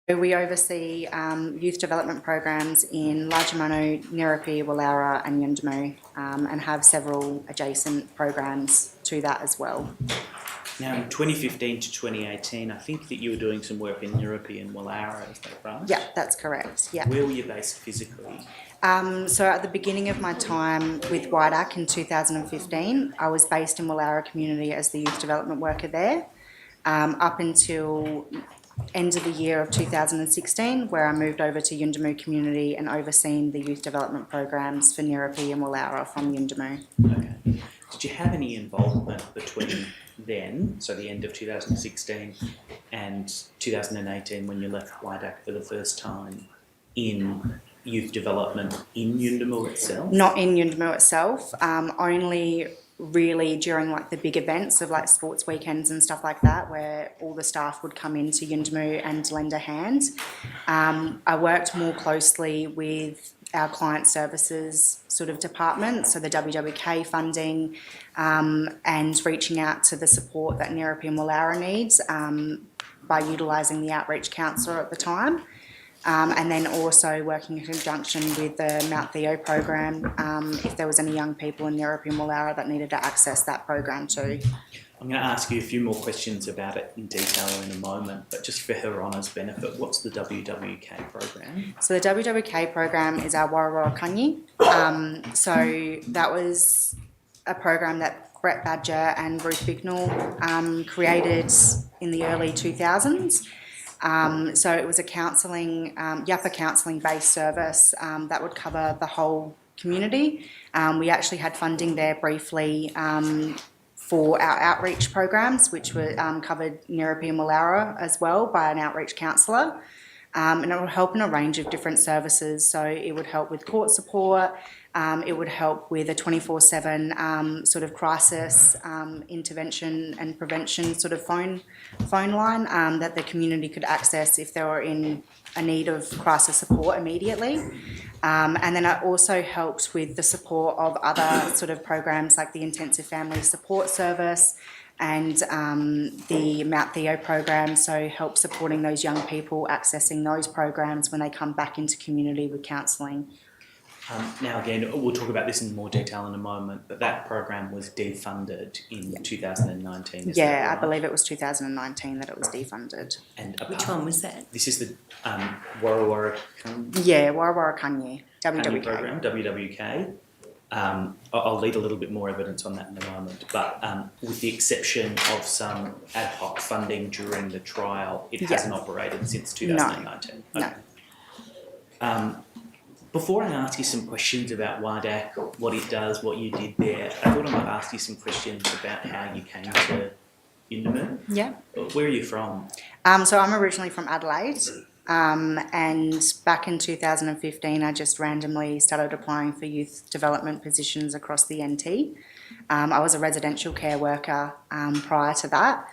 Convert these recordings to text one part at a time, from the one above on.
We oversee youth development programs in Lajamano, Nirapi, Wallara and Yundamu, and have several adjacent programs to that as well. Now, in 2015 to 2018, I think that you were doing some work in Nirapi and Wallara, is that right? Yeah, that's correct. Yeah. Where were you based physically? So at the beginning of my time with WIDAC in 2015, I was based in Wallara community as the youth development worker there, up until end of the year of 2016, where I moved over to Yundamu community and overseen the youth development programs for Nirapi and Wallara from Yundamu. Okay. Did you have any involvement between then, so the end of 2016, and 2018 when you left WIDAC for the first time, in youth development in Yundamu itself? Not in Yundamu itself, only really during like the big events of like sports weekends and stuff like that, where all the staff would come into Yundamu and lend a hand. I worked more closely with our client services sort of department, so the WWK funding, and reaching out to the support that Nirapi and Wallara needs by utilising the outreach counsellor at the time. And then also working in conjunction with the Mount Theo program, if there was any young people in Nirapi and Wallara that needed to access that program too. I'm going to ask you a few more questions about it in detail in a moment, but just for Her Honour's benefit, what's the WWK program? So the WWK program is our Warrawara Kanyi. So that was a program that Brett Badger and Ruth Bignell created in the early 2000s. So it was a counselling, Yappa counselling based service that would cover the whole community. We actually had funding there briefly for our outreach programs, which were covered Nirapi and Wallara as well by an outreach counsellor. And it would help in a range of different services. So it would help with court support, it would help with a 24/7 sort of crisis intervention and prevention sort of phone line that the community could access if they were in a need of crisis support immediately. And then it also helped with the support of other sort of programs like the Intensive Family Support Service and the Mount Theo program, so help supporting those young people accessing those programs when they come back into community with counselling. Now again, we'll talk about this in more detail in a moment, but that program was defunded in 2019. Yeah, right? I believe it was 2019 that it was defunded. And which one was that? This is the Warrawara Kanyi? Yeah, Warrawara Kanyi, WWK. Program, WWK. I'll lead a little bit more evidence on that in a moment, but with the exception of some ad hoc funding during the trial, it hasn't operated since 2019. No. Okay. No. Before I ask you some questions about WIDAC, what it does, what you did there, I thought I might ask you some questions about how you came to Yundamu. Yeah. Where are you from? So I'm originally from Adelaide, and back in 2015 I just randomly started applying for youth development positions across the NT. I was a residential care worker prior to that,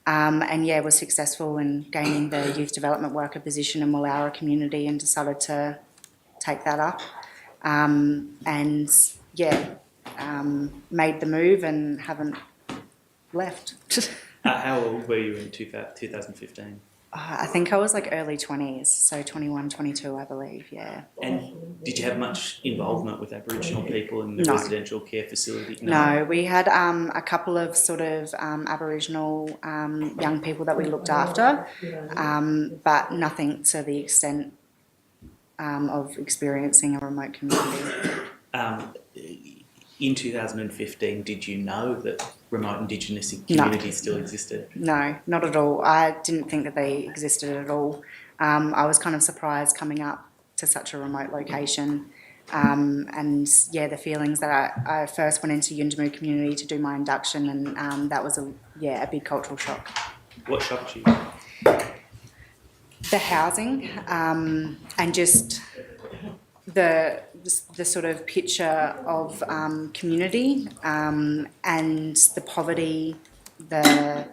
and yeah, was successful in gaining the youth development worker position in Wallara community and decided to take that up, and yeah, made the move and haven't left. How old were you in 2015? I think I was like early 20s, so 21, 22 I believe, yeah. And did you have much involvement with Aboriginal people in the residential care facility? No, we had a couple of sort of Aboriginal young people that we looked after, but nothing to the extent of experiencing a remote community. In 2015, did you know that remote Indigenous communities still existed? No, not at all. I didn't think that they existed at all. I was kind of surprised coming up to such a remote location. And yeah, the feelings that I first went into Yundamu community to do my induction, and that was a big cultural shock. What shocked you? The housing, and just the sort of picture of community, and the poverty, I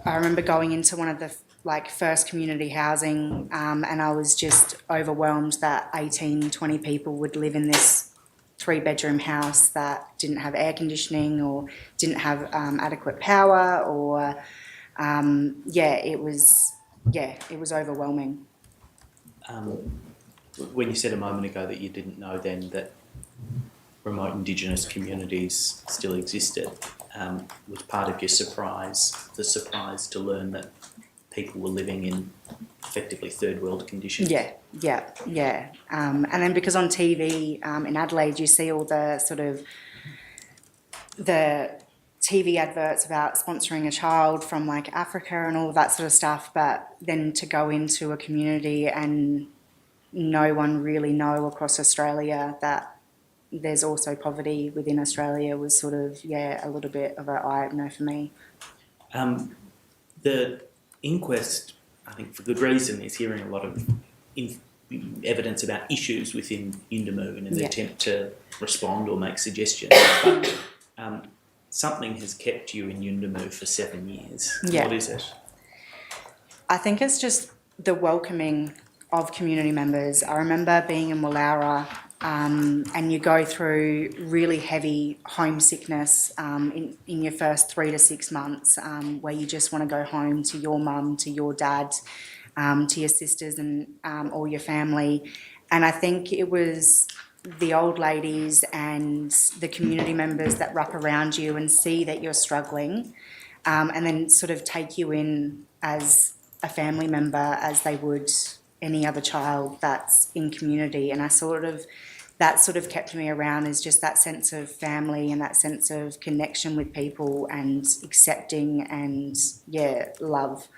remember going into one of the first community housing, and I was just overwhelmed that 18, 20 people would live in this 3-bedroom house that didn't have air conditioning or didn't have adequate power, or it was overwhelming. When you said a moment ago that you didn't know then that remote Indigenous communities still existed, was part of your surprise, the surprise to learn that people were living in effectively third world conditions? Yeah. And then because on TV in Adelaide you see all the sort of the TV adverts about sponsoring a child from like Africa and all that sort of stuff, but then to go into a community and no one really know across Australia that there's also poverty within Australia was sort of, a little bit of an eye-opener for me. The Inquest, I think for good reason, is hearing a lot of evidence about issues within Yuendamu and in the attempt to respond or make suggestions. But something has kept you in Yuendamu for 7 years. Yeah. What is it? I think it's just the welcoming of community members. I remember being in Woollowra and you go through really heavy homesickness in your first 3 to 6 months where you just want to go home to your mum, to your dad, to your sisters and all your family. And I think it was the old ladies and the community members that wrap around you and see that you're struggling and then sort of take you in as a family member as they would any other child that's in community. And that sort of kept me around, is just that sense of family and that sense of connection with people and accepting and love.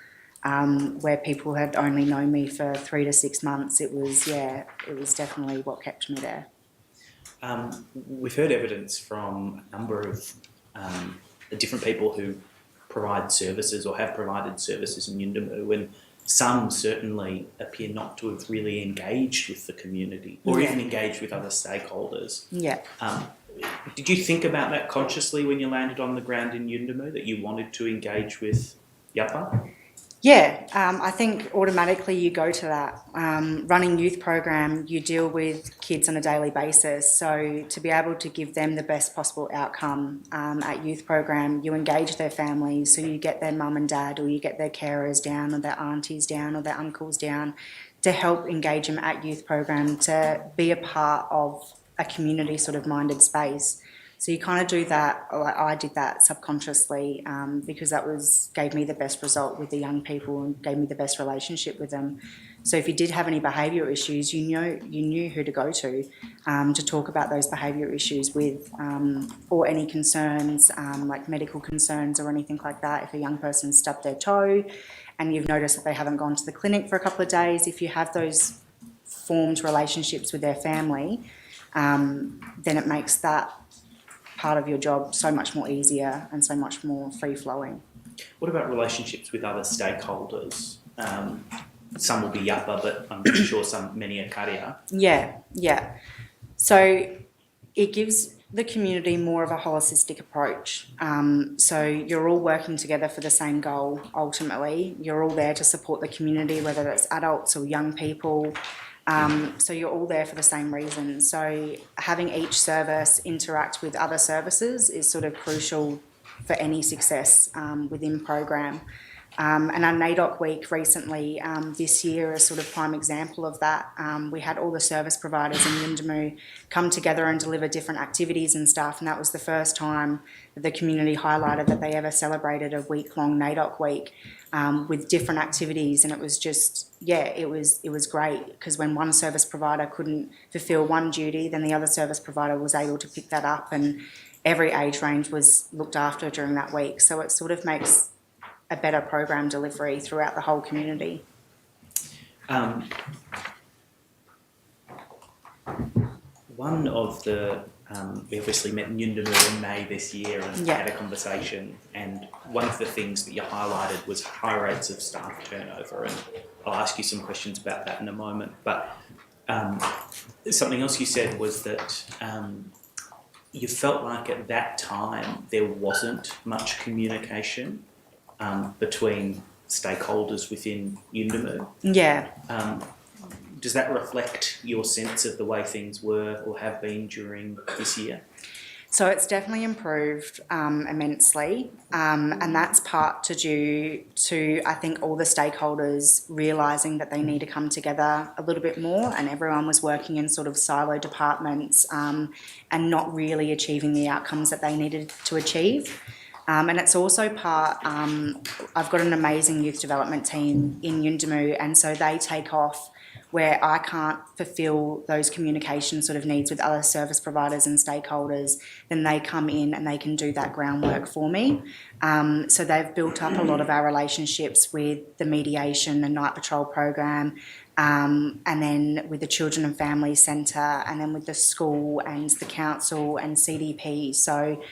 Where people had only known me for 3 to 6 months, it was definitely what kept me there. We've heard evidence from a number of the different people who provide services or have provided services in Yuendamu, and some certainly appear not to have really engaged with the community or even engaged with other stakeholders. Yeah. Did you think about that consciously when you landed on the ground in Yuendamu, that you wanted to engage with Yapa? Yeah, I think automatically you go to that. Running youth program, you deal with kids on a daily basis. So to be able to give them the best possible outcome at youth program, you engage their families. So you get their mum and dad, or you get their carers down, or their aunties down, or their uncles down, to help engage them at youth program, to be a part of a community sort of minded space. So you kind of do that, or I did that subconsciously because that gave me the best result with the young people and gave me the best relationship with them. So if you did have any behaviour issues, you knew who to go to talk about those behaviour issues with, or any concerns like medical concerns or anything like that. If a young person stubbed their toe and you've noticed that they haven't gone to the clinic for a couple of days, if you have those formed relationships with their family, then it makes that part of your job so much more easier and so much more free-flowing. What about relationships with other stakeholders? Some will be Yapa, but I'm sure many are Karia. Yeah. So it gives the community more of a holistic approach. So you're all working together for the same goal, ultimately. You're all there to support the community, whether that's adults or young people. So you're all there for the same reason. So having each service interact with other services is sort of crucial for any success within program. And our NAIDOC week recently, this year, is sort of prime example of that. We had all the service providers in Yuendamu come together and deliver different activities and stuff, and that was the first time that the community highlighted that they ever celebrated a week-long NAIDOC week with different activities. And it was just, it was great, because when one service provider couldn't fulfil one duty, then the other service provider was able to pick that up, and every age range was looked after during that week. So it sort of makes a better program delivery throughout the whole community. One of the, we obviously met in Yuendamu in May this year and had a conversation, and one of the things that you highlighted was high rates of staff turnover, and I'll ask you some questions about that in a moment. But something else you said was that you felt like at that time there wasn't much communication between stakeholders within Yuendamu. Yeah. Does that reflect your sense of the way things were or have been during this year? So it's definitely improved immensely, and that's part to due to, I think, all the stakeholders realising that they need to come together a little bit more, and everyone was working in sort of silo departments and not really achieving the outcomes that they needed to achieve. And it's also part, I've got an amazing youth development team in Yuendamu, and so they take off where I can't fulfil those communication sort of needs with other service providers and stakeholders, then they come in and they can do that groundwork for me. So they've built up a lot of our relationships with the mediation and night patrol program, and then with the Children and Family Centre, and then with the school and the council and CDP. So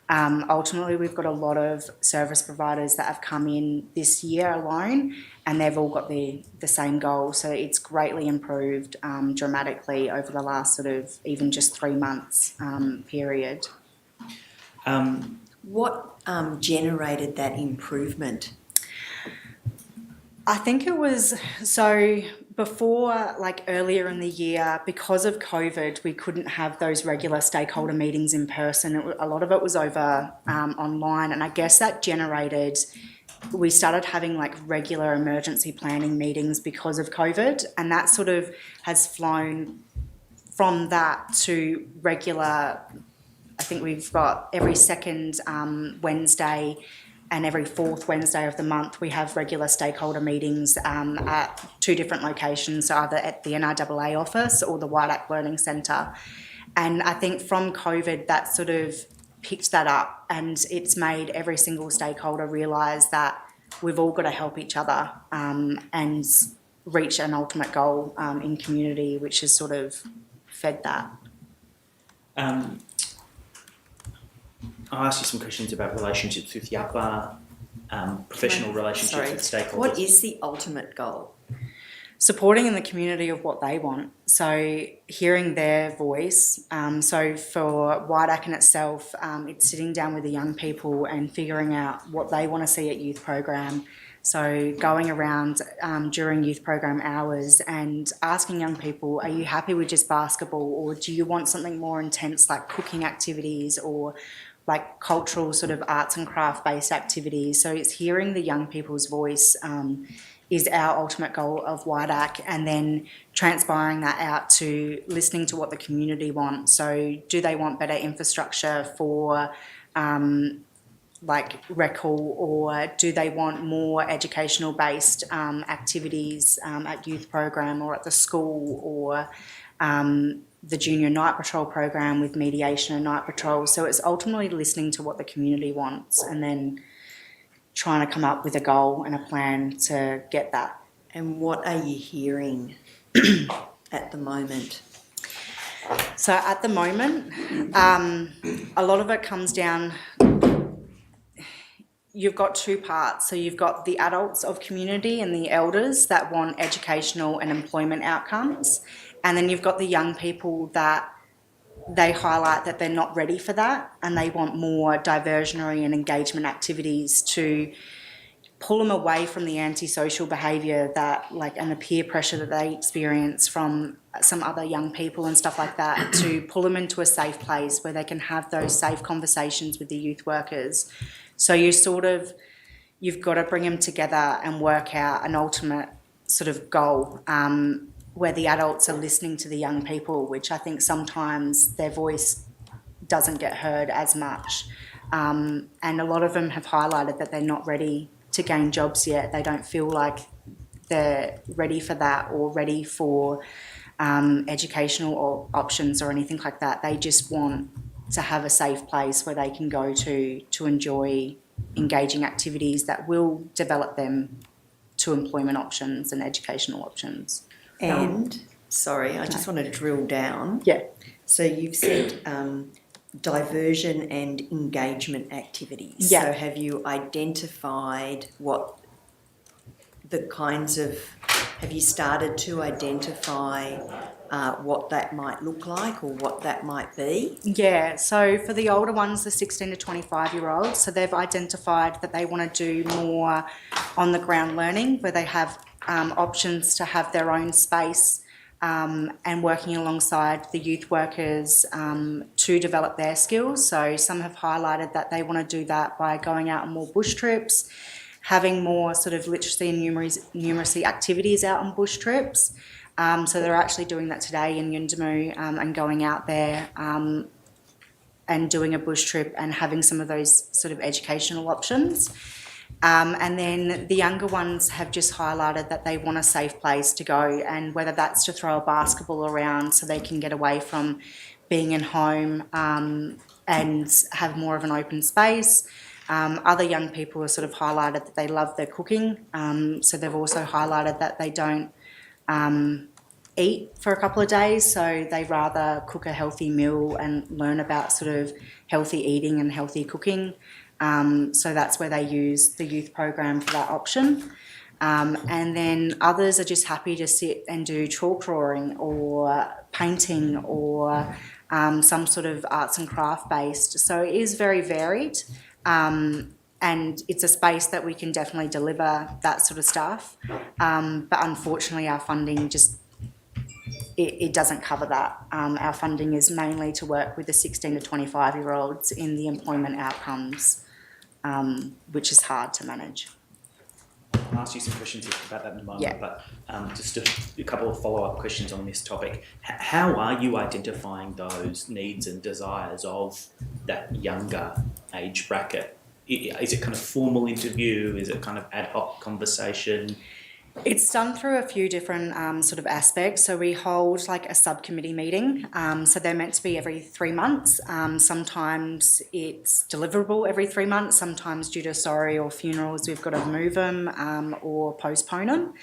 ultimately, we've got a lot of service providers that have come in this year alone, and they've all got the same goal. So it's greatly improved dramatically over the last sort of even just 3 months period. What generated that improvement? I think it was, so before, like earlier in the year, because of COVID, we couldn't have those regular stakeholder meetings in person. A lot of it was over online, and I guess that generated, we started having like regular emergency planning meetings because of COVID, and that sort of has flown from that to regular, I think we've got every second Wednesday and every fourth Wednesday of the month, we have regular stakeholder meetings at 2 different locations, so either at the NRAA office or the Waidak Learning Centre. And I think from COVID, that sort of picked that up, and it's made every single stakeholder realise that we've all got to help each other and reach an ultimate goal in community, which has sort of fed that. I'll ask you some questions about relationships with Yapa, professional relationships with stakeholders. What is the ultimate goal? Supporting in the community of what they want. So hearing their voice. So for Waidak in itself, it's sitting down with the young people and figuring out what they want to see at youth program. So going around during youth program hours and asking young people, are you happy with just basketball, or do you want something more intense like cooking activities or like cultural sort of arts and craft based activities? So it's hearing the young people's voice is our ultimate goal of Waidak, and then transpiring that out to listening to what the community wants. So do they want better infrastructure for like RECL, or do they want more educational based activities at youth program or at the school, or the junior night patrol program with mediation and night patrol? So it's ultimately listening to what the community wants and then trying to come up with a goal and a plan to get that. And what are you hearing at the moment? So at the moment, a lot of it comes down, you've got 2 parts. So you've got the adults of community and the elders that want educational and employment outcomes. And then you've got the young people that they highlight that they're not ready for that, and they want more diversionary and engagement activities to pull them away from the antisocial behaviour that, like, and the peer pressure that they experience from some other young people and stuff like that, to pull them into a safe place where they can have those safe conversations with the youth workers. So you've got to bring them together and work out an ultimate sort of goal where the adults are listening to the young people, which I think sometimes their voice doesn't get heard as much. And a lot of them have highlighted that they're not ready to gain jobs yet. They don't feel like they're ready for that or ready for educational options or anything like that. They just want to have a safe place where they can go to enjoy engaging activities that will develop them to employment options and educational options. And, sorry, I just want to drill down. Yeah. So you've said diversion and engagement activities. Yeah. So have you identified what the kinds of, have you started to identify what that might look like or what that might be? Yeah, so for the older ones, the 16 to 25-year-olds, so they've identified that they want to do more on the ground learning where they have options to have their own space and working alongside the youth workers to develop their skills. So some have highlighted that they want to do that by going out on more bush trips, having more sort of literacy and numeracy activities out on bush trips. So they're actually doing that today in Yuendamu and going out there and doing a bush trip and having some of those sort of educational options. And then the younger ones have just highlighted that they want a safe place to go, and whether that's to throw a basketball around so they can get away from being in home and have more of an open space. Other young people have sort of highlighted that they love their cooking, so they've also highlighted that they don't eat for a couple of days, so they rather cook a healthy meal and learn about sort of healthy eating and healthy cooking. So that's where they use the youth program for that option. And then others are just happy to sit and do chalk drawing or painting or some sort of arts and craft based. So it is very varied. And it's a space that we can definitely deliver that sort of stuff. But unfortunately our funding just, it doesn't cover that. Our funding is mainly to work with the 16 to 25-year-olds in the employment outcomes, which is hard to manage. I'll ask you some questions about that in a moment, Yeah. but just a couple of follow-up questions on this topic. How are you identifying those needs and desires of that younger age bracket? Is it kind of formal interview? Is it kind of ad hoc conversation? It's done through a few different sort of aspects. So we hold like a subcommittee meeting. So they're meant to be every 3 months. Sometimes it's deliverable every 3 months. Sometimes due to sorry or funerals, we've got to move them or postpone them.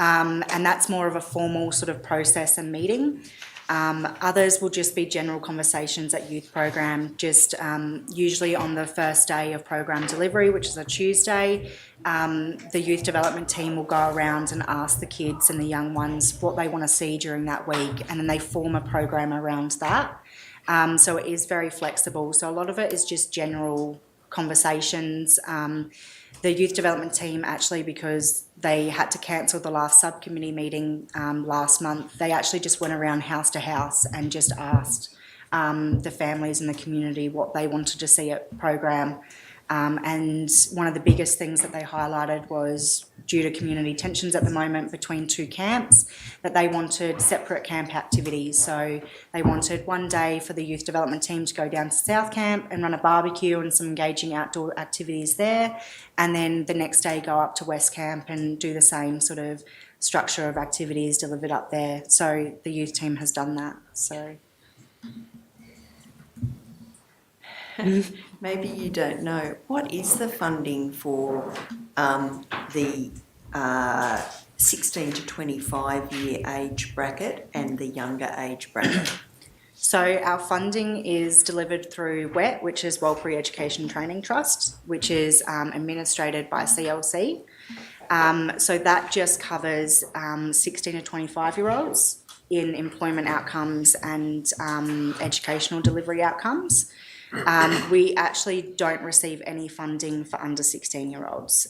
And that's more of a formal sort of process and meeting. Others will just be general conversations at youth program, just usually on the first day of program delivery, which is a Tuesday. The youth development team will go around and ask the kids and the young ones what they want to see during that week, and then they form a program around that. So it is very flexible. So a lot of it is just general conversations. The youth development team actually, because they had to cancel the last subcommittee meeting last month, they actually just went around house to house and just asked the families in the community what they wanted to see at program. And one of the biggest things that they highlighted was, due to community tensions at the moment between two camps, that they wanted separate camp activities. So they wanted one day for the youth development team to go down to South Camp and run a barbecue and some engaging outdoor activities there, and then the next day go up to West Camp and do the same sort of structure of activities delivered up there. So the youth team has done that. So Maybe you don't know, what is the funding for the 16 to 25 year age bracket and the younger age bracket? So our funding is delivered through WET, which is Walker Education Training Trust, which is administrated by CLC. So that just covers 16 to 25-year-olds in employment outcomes and educational delivery outcomes. We actually don't receive any funding for under 16-year-olds,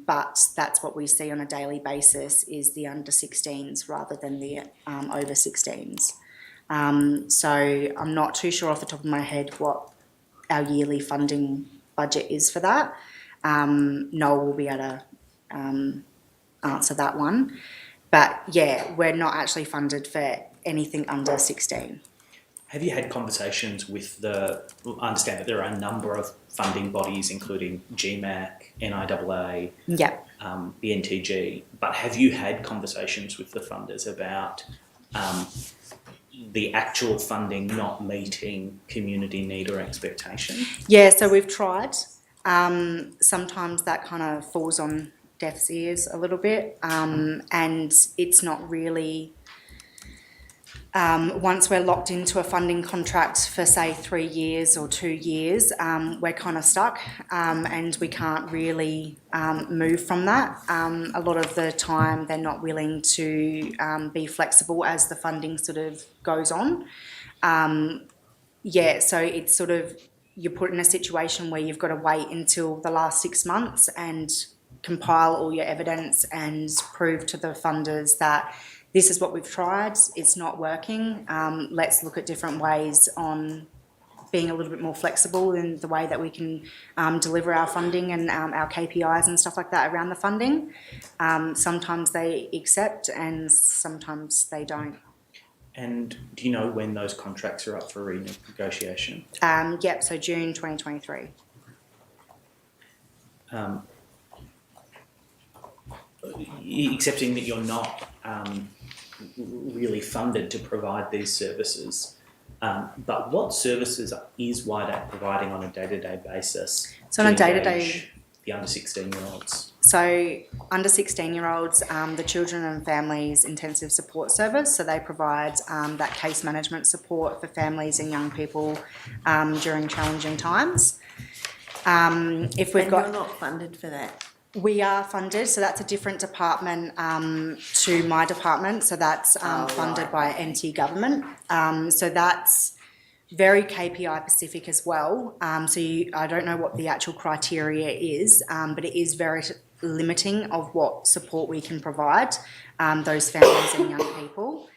but that's what we see on a daily basis, is the under 16s rather than the over 16s. So I'm not too sure off the top of my head what our yearly funding budget is for that. Noel will be able to answer that one. But yeah, we're not actually funded for anything under 16. Have you had conversations with I understand that there are a number of funding bodies, including GMAC, NIAA, Yeah. the NTG, but have you had conversations with the funders about the actual funding not meeting community need or expectation? Yeah, so we've tried. Sometimes that kind of falls on deaf ears a little bit, and it's not really... once we're locked into a funding contract for, say, 3 years or 2 years, we're kind of stuck and we can't really move from that. A lot of the time they're not willing to be flexible as the funding sort of goes on. So it's sort of, you're put in a situation where you've got to wait until the last 6 months and compile all your evidence and prove to the funders that this is what we've tried, it's not working, let's look at different ways on being a little bit more flexible in the way that we can deliver our funding and our KPIs and stuff like that around the funding. Sometimes they accept and sometimes they don't. And do you know when those contracts are up for renegotiation? Yep, so June 2023. Accepting that you're not really funded to provide these services, but what services is WIDAC providing on a day-to-day basis? So on a to day-to-day, engage the under 16-year-olds. so under 16-year-olds, the Children and Families Intensive Support Service, so they provide that case management support for families and young people during challenging times. If we've You're not funded for that. We are funded, so that's a different department to my department, so that's funded by NT government. So that's very KPI specific as well. I don't know what the actual criteria is, but it is very limiting of what support we can provide those families and young people.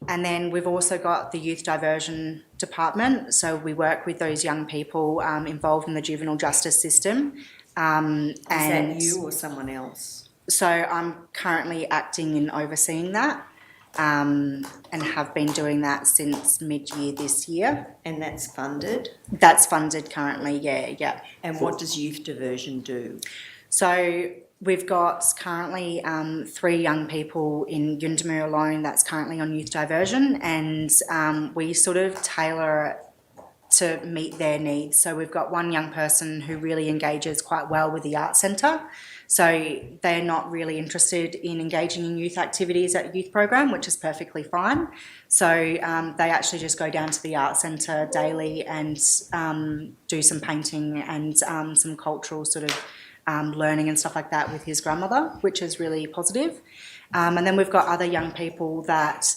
And then we've also got the youth diversion department, so we work with those young people involved in the juvenile justice system. Is that you or someone else? So I'm currently acting and overseeing that, and have been doing that since mid-year this year. And that's funded? That's funded currently, yeah. And what does youth diversion do? So we've got currently 3 young people in Yundamur alone that's currently on youth diversion, and we sort of tailor it to meet their needs. So we've got one young person who really engages quite well with the art centre. So they're not really interested in engaging in youth activities at youth program, which is perfectly fine. So they actually just go down to the art centre daily and do some painting and some cultural sort of learning and stuff like that with his grandmother, which is really positive. And then we've got other young people that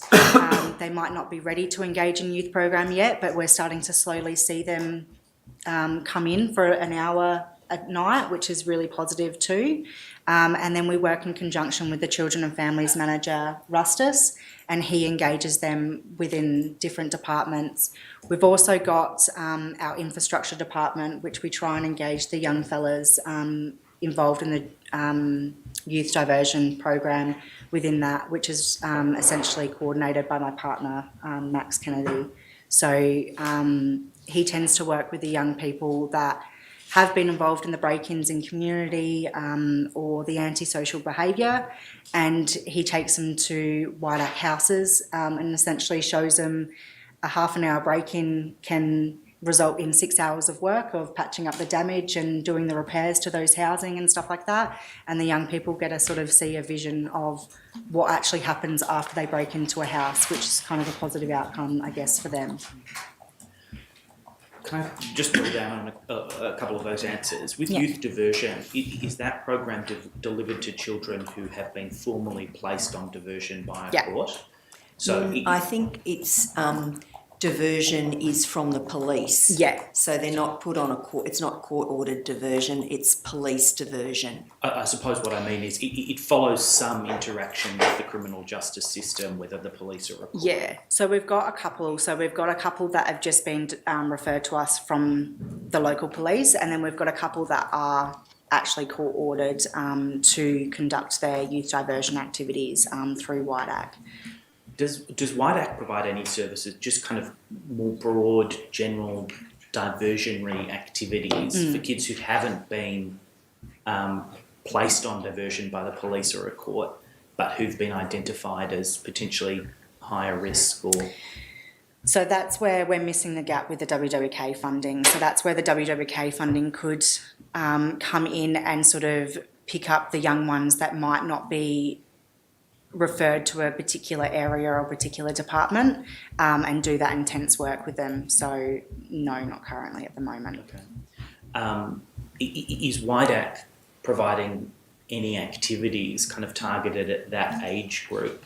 they might not be ready to engage in youth program yet, but we're starting to slowly see them come in for an hour at night, which is really positive too. And then we work in conjunction with the Children and Families Manager, Rustus, and he engages them within different departments. We've also got our infrastructure department, which we try and engage the young fellas involved in the youth diversion program within that, which is essentially coordinated by my partner, Max Kennedy. So he tends to work with the young people that have been involved in the break-ins in community or the antisocial behaviour, and he takes them to WIDAC houses and essentially shows them a half an hour break-in can result in 6 hours of work of patching up the damage and doing the repairs to those housing and stuff like that, and the young people get to sort of see a vision of what actually happens after they break into a house, which is kind of a positive outcome, I guess, for them. Can I just drill down on a couple of those answers? With youth diversion, is that program delivered to children who have been formally placed on diversion by a court? So I think it's diversion is from the police. Yeah. So they're not put on a court. It's not court-ordered diversion. It's police diversion. I suppose what I mean is it follows some interaction with the criminal justice system, whether the police or a court. Yeah, so we've got a couple. So we've got a couple that have just been referred to us from the local police, and then we've got a couple that are actually court-ordered to conduct their youth diversion activities through WIDAC. Does WIDAC provide any services, just kind of more broad, general diversionary activities for kids who haven't been placed on diversion by the police or a court, but who've been identified as potentially higher risk or... So that's where we're missing the gap with the WWK funding. So that's where the WWK funding could come in and sort of pick up the young ones that might not be referred to a particular area or particular department and do that intense work with them. So no, not currently at the moment. Okay. Is WIDAC providing any activities kind of targeted at that age group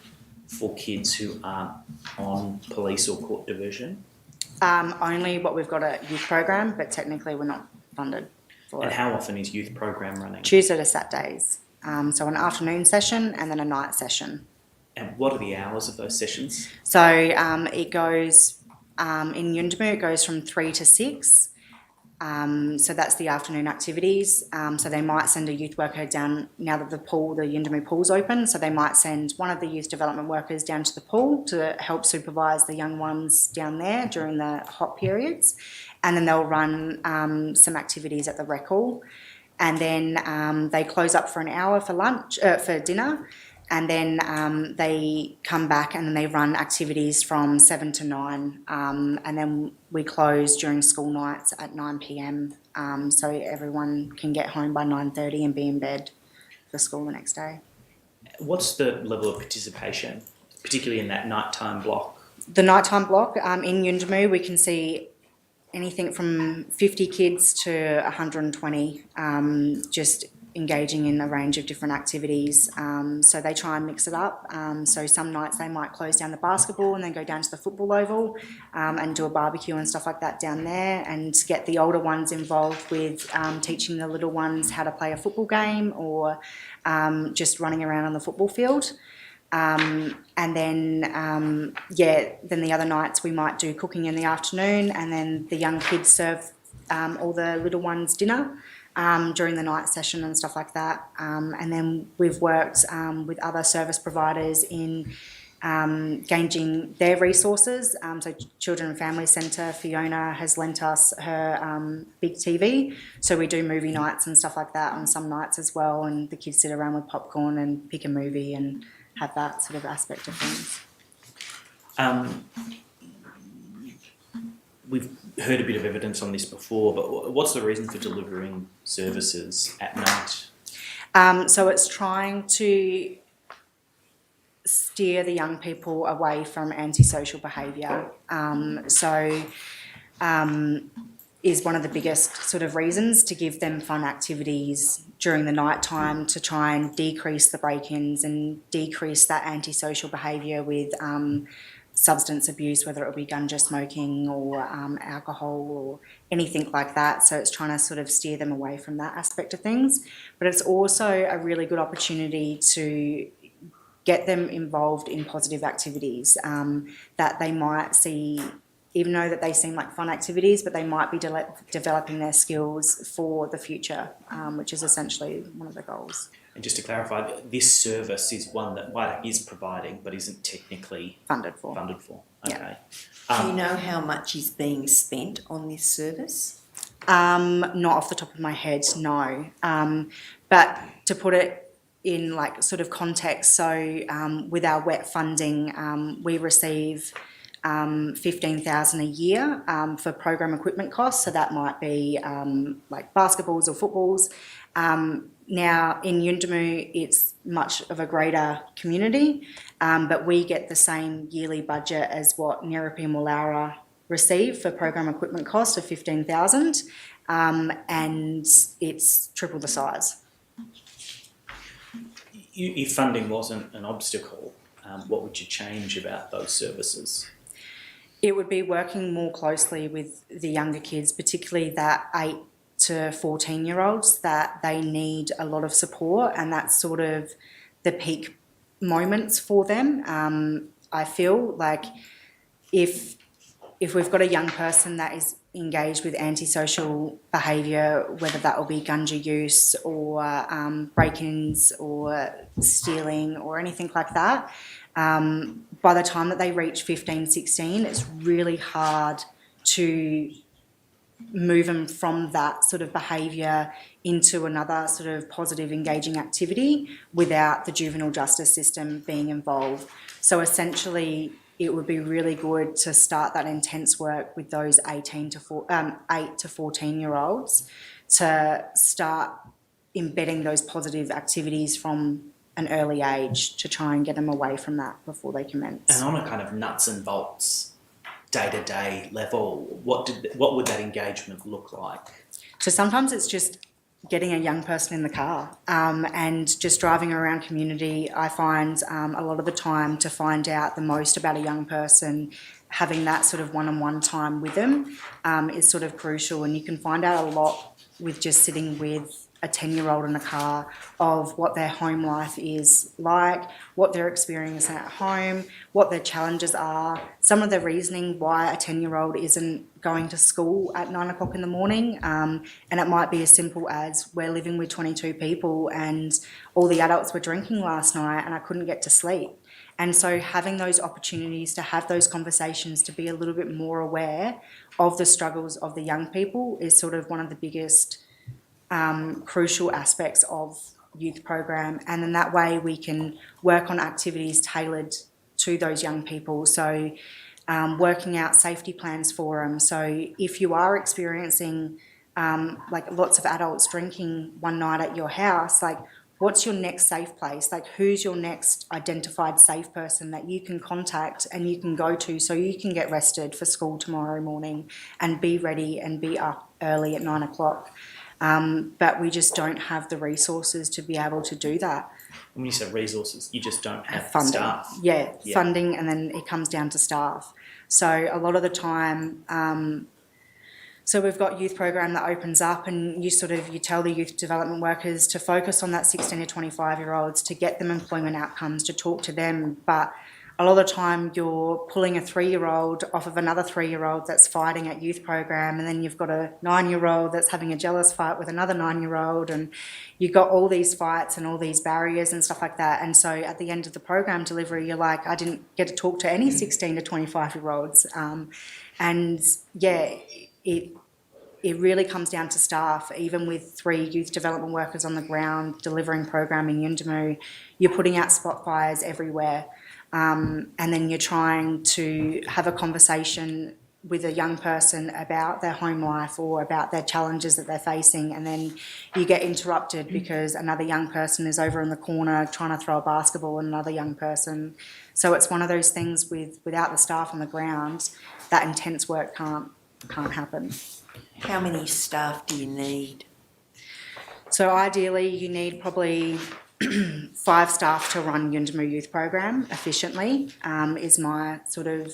for kids who aren't on police or court diversion? Only what we've got at youth program, but technically we're not funded for it. And how often is youth program running? Tuesday to Saturdays. So an afternoon session and then a night session. And what are the hours of those sessions? So it goes, in Yuendumu, it goes from 3 to 6. So that's the afternoon activities. So they might send a youth worker down now that the Yuendumu pool's open. So they might send one of the youth development workers down to the pool to help supervise the young ones down there during the hot periods. And then they'll run some activities at the rec hall. And then they close up for an hour for lunch, for dinner. And then they come back and then they run activities from 7 to 9. And then we close during school nights at 9 p.m. So everyone can get home by 9:30 and be in bed for school the next day. What's the level of participation, particularly in that nighttime block? The nighttime block, in Yuendumu, we can see anything from 50 kids to 120, just engaging in a range of different activities. So they try and mix it up. So some nights they might close down the basketball and then go down to the football oval and do a barbecue and stuff like that down there, and get the older ones involved with teaching the little ones how to play a football game or just running around on the football field. And then then the other nights we might do cooking in the afternoon, and then the young kids serve all the little ones dinner during the night session and stuff like that. And then we've worked with other service providers in gauging their resources. So Children and Family Centre, Fiona has lent us her big TV. So we do movie nights and stuff like that on some nights as well, and the kids sit around with popcorn and pick a movie and have that sort of aspect of things. We've heard a bit of evidence on this before, but what's the reason for delivering services at night? So it's trying to steer the young people away from antisocial behaviour. Is one of the biggest sort of reasons, to give them fun activities during the night time to try and decrease the break-ins and decrease that antisocial behaviour with substance abuse, whether it be ganja smoking or alcohol or anything like that. So it's trying to sort of steer them away from that aspect of things. But it's also a really good opportunity to get them involved in positive activities that they might see, even though that they seem like fun activities, but they might be developing their skills for the future, which is essentially one of the goals. And just to clarify, this service is one that WIDAC is providing but isn't technically Funded for. Okay. Do you know how much is being spent on this service? Not off the top of my head, no. But to put it in like sort of context, so with our wet funding, we receive $15,000 a year for program equipment costs. So that might be like basketballs or footballs. Now in Yuendumu, it's much of a greater community, but we get the same yearly budget as what Nyerupi and Wallara receive for program equipment cost of $15,000, and it's triple the size. If funding wasn't an obstacle, what would you change about those services? It would be working more closely with the younger kids, particularly that 8 to 14-year-olds, that they need a lot of support, and that's sort of the peak moments for them. I feel like if we've got a young person that is engaged with antisocial behaviour, whether that will be ganja use or break-ins or stealing or anything like that, by the time that they reach 15, 16, it's really hard to move them from that sort of behaviour into another sort of positive, engaging activity without the juvenile justice system being involved. So essentially, it would be really good to start that intense work with those 8 to 14-year-olds to start embedding those positive activities from an early age to try and get them away from that before they commence. And on a kind of nuts and bolts, day-to-day level, what would that engagement look like? So sometimes it's just getting a young person in the car and just driving around community. I find a lot of the time to find out the most about a young person, having that sort of one-on-one time with them is sort of crucial, and you can find out a lot with just sitting with a 10-year-old in a car of what their home life is like, what they're experiencing at home, what their challenges are, some of the reasoning why a 10-year-old isn't going to school at 9 o'clock in the morning. And it might be as simple as we're living with 22 people and all the adults were drinking last night and I couldn't get to sleep. And so having those opportunities to have those conversations, to be a little bit more aware of the struggles of the young people is sort of one of the biggest crucial aspects of youth program. And then that way we can work on activities tailored to those young people. So working out safety plans for them. So if you are experiencing like lots of adults drinking one night at your house, like what's your next safe place? Like who's your next identified safe person that you can contact and you can go to so you can get rested for school tomorrow morning and be ready and be up early at 9 o'clock. But we just don't have the resources to be able to do that. When you say resources, you just don't have Funding. staff. Yeah, funding, and then it comes down to staff. So a lot of the time, so we've got youth program that opens up and you tell the youth development workers to focus on that 16 to 25-year-olds, to get them employment outcomes, to talk to them. But a lot of the time you're pulling a 3-year-old off of another 3-year-old that's fighting at youth program, and then you've got a 9-year-old that's having a jealous fight with another 9-year-old, and you've got all these fights and all these barriers and stuff like that. And so at the end of the program delivery, you're like, I didn't get to talk to any 16 to 25-year-olds. And yeah, it really comes down to staff. Even with 3 youth development workers on the ground delivering program in Yuendumu, you're putting out spot fires everywhere. And then you're trying to have a conversation with a young person about their home life or about their challenges that they're facing, and then you get interrupted because another young person is over in the corner trying to throw a basketball at another young person. So it's one of those things without the staff on the ground, that intense work can't happen. How many staff do you need? So ideally you need probably 5 staff to run Yuendumu Youth Program efficiently, is my sort of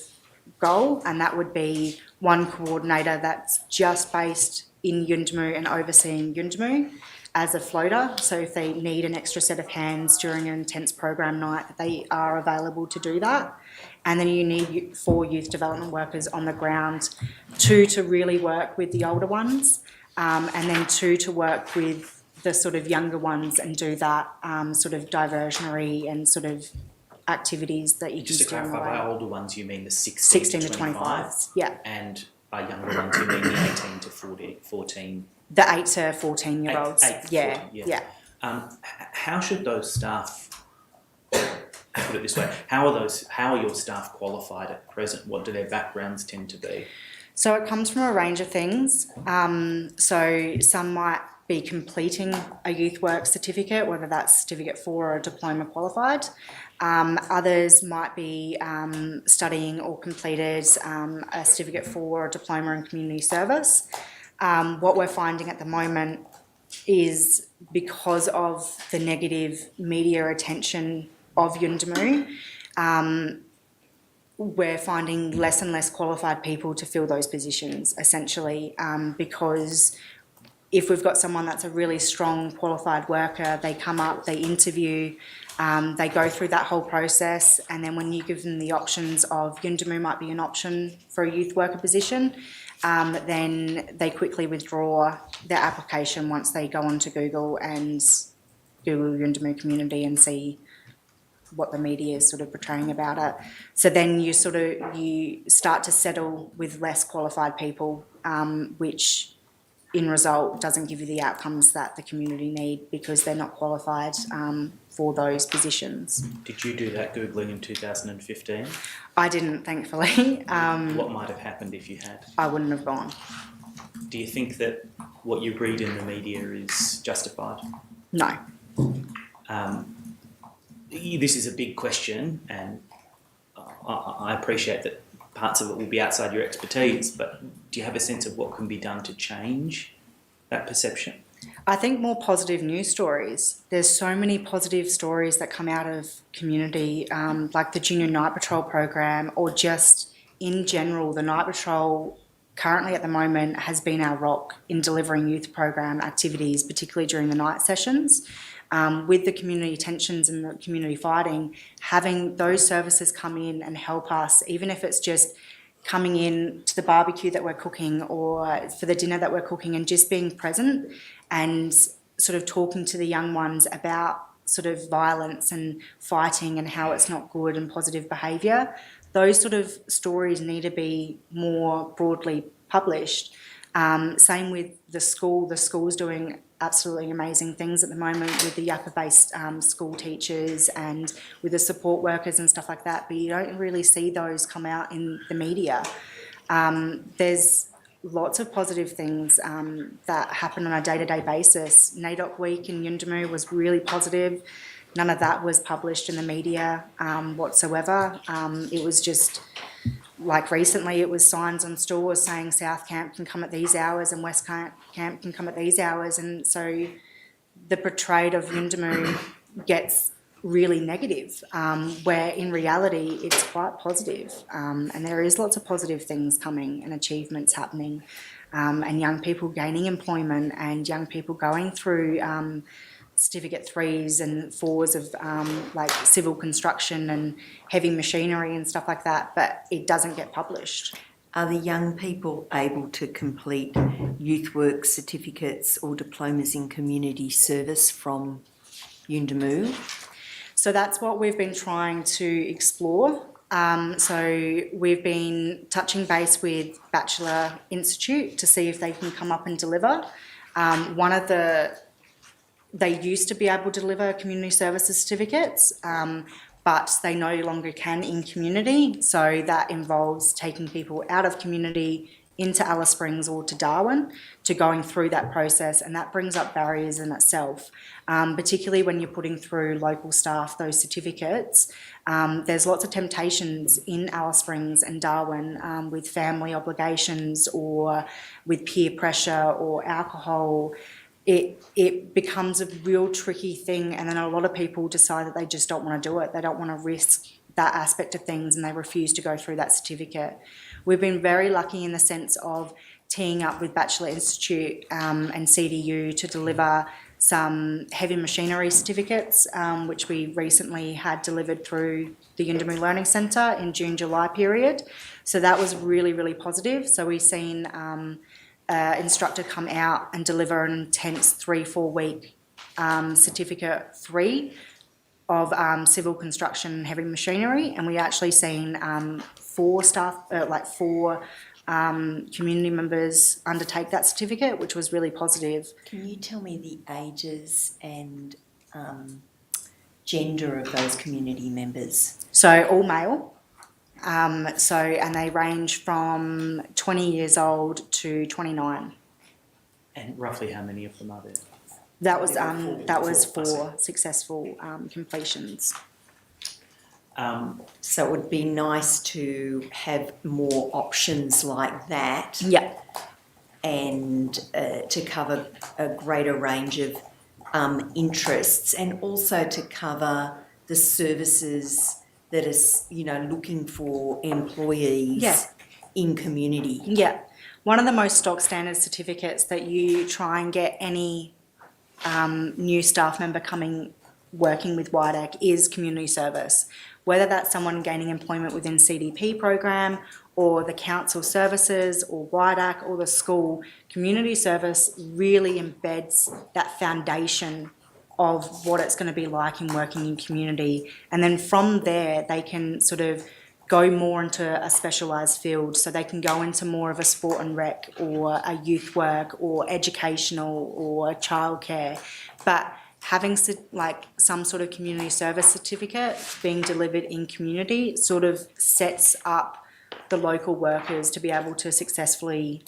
goal, and that would be 1 coordinator that's just based in Yuendumu and overseeing Yuendumu as a floater. So if they need an extra set of hands during an intense program night, that they are available to do that. And then you need 4 youth development workers on the ground, 2 to really work with the older ones, and then 2 to work with the sort of younger ones and do that sort of diversionary and sort of activities that you Just can to clarify, by older ones you mean the 16 to 25, yeah. And by younger ones you mean the 18 to 14? The 8 to 14-year-olds, 8 to yeah, 14, yeah. How should those staff, put it this way, how are your staff qualified at present? What do their backgrounds tend to be? So it comes from a range of things. So some might be completing a youth work certificate, whether that's certificate 4 or diploma qualified. Others might be studying or completed a certificate 4 or diploma in community service. What we're finding at the moment is, because of the negative media attention of Yuendumu, we're finding less and less qualified people to fill those positions, essentially, because if we've got someone that's a really strong qualified worker, they come up, they interview, they go through that whole process, and then when you give them the options of Yuendumu might be an option for a youth worker position, then they quickly withdraw their application once they go onto Google and Google Yuendumu community and see what the media is sort of portraying about it. So then you start to settle with less qualified people, which in result doesn't give you the outcomes that the community need because they're not qualified for those positions. Did you do that Googling in 2015? I didn't, thankfully. What might have happened if you had? I wouldn't have gone. Do you think that what you read in the media is justified? No. This is a big question, and I appreciate that parts of it will be outside your expertise, but do you have a sense of what can be done to change that perception? I think more positive news stories. There's so many positive stories that come out of community, like the Junior Night Patrol program, or just in general, the Night Patrol currently at the moment has been our rock in delivering youth program activities, particularly during the night sessions. With the community tensions and the community fighting, having those services come in and help us, even if it's just coming in to the barbecue that we're cooking or for the dinner that we're cooking, and just being present and sort of talking to the young ones about sort of violence and fighting and how it's not good and positive behaviour. Those sort of stories need to be more broadly published. Same with the school. The school's doing absolutely amazing things at the moment with the Yappa-based school teachers and with the support workers and stuff like that, but you don't really see those come out in the media. There's lots of positive things that happen on a day-to-day basis. NAIDOC Week in Yuendumu was really positive. None of that was published in the media whatsoever. It was just, like recently, it was signs on stores saying South Camp can come at these hours and West Camp can come at these hours. And so the portrayal of Yuendumu gets really negative, where in reality it's quite positive. And there is lots of positive things coming and achievements happening, and young people gaining employment and young people going through certificate 3s and 4s of like civil construction and heavy machinery and stuff like that, but it doesn't get published. Are the young people able to complete youth work certificates or diplomas in community service from Yuendumu? So that's what we've been trying to explore. So we've been touching base with Bachelor Institute to see if they can come up and deliver. They used to be able to deliver community services certificates, but they no longer can in community. So that involves taking people out of community into Alice Springs or to Darwin to going through that process, and that brings up barriers in itself, particularly when you're putting through local staff those certificates. There's lots of temptations in Alice Springs and Darwin with family obligations or with peer pressure or alcohol. It becomes a real tricky thing, and then a lot of people decide that they just don't want to do it. They don't want to risk that aspect of things, and they refuse to go through that certificate. We've been very lucky in the sense of teeing up with Bachelor Institute and CDU to deliver some heavy machinery certificates, which we recently had delivered through the Yuendumu Learning Centre in June-July period. So that was really, really positive. So we've seen instructor come out and deliver an intense 3-4 week certificate 3 of civil construction and heavy machinery, and we actually seen 4 community members undertake that certificate, which was really positive. Can you tell me the ages and gender of those community members? So all male. And they range from 20 years old to 29. And roughly how many of them are there? That was 4 successful completions. So it would be nice to have more options like that. Yeah. And to cover a greater range of interests, and also to cover the services that are, looking for employees in community. Yeah. One of the most stock standard certificates that you try and get any new staff member working with WIDAC is community service. Whether that's someone gaining employment within CDP program or the council services or WIDAC or the school, community service really embeds that foundation of what it's going to be like in working in community. And then from there, they can sort of go more into a specialised field. So they can go into more of a sport and rec or a youth work or educational or childcare. But having some sort of community service certificate being delivered in community sort of sets up the local workers to be able to successfully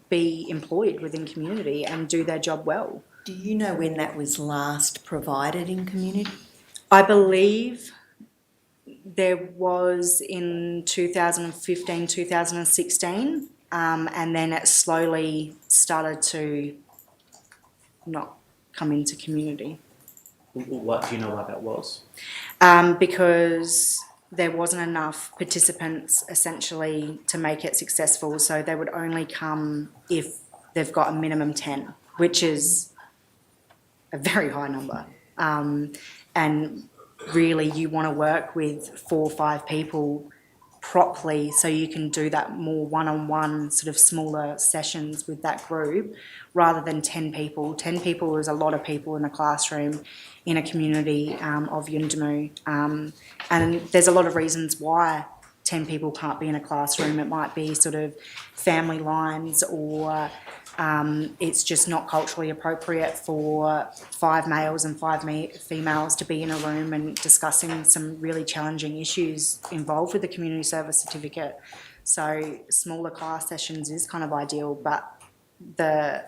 be employed within community and do their job well. Do you know when that was last provided in community? I believe there was in 2015, 2016, and then it slowly started to not come into community. What do you know why that was? Because there wasn't enough participants essentially to make it successful, so they would only come if they've got a minimum 10, which is a very high number. And really you want to work with 4 or 5 people properly so you can do that more one-on-one sort of smaller sessions with that group rather than 10 people. 10 people is a lot of people in a classroom in a community of Yuendamu. And there's a lot of reasons why 10 people can't be in a classroom. It might be sort of family lines, or it's just not culturally appropriate for 5 males and 5 females to be in a room and discussing some really challenging issues involved with the community service certificate. So smaller class sessions is kind of ideal, but the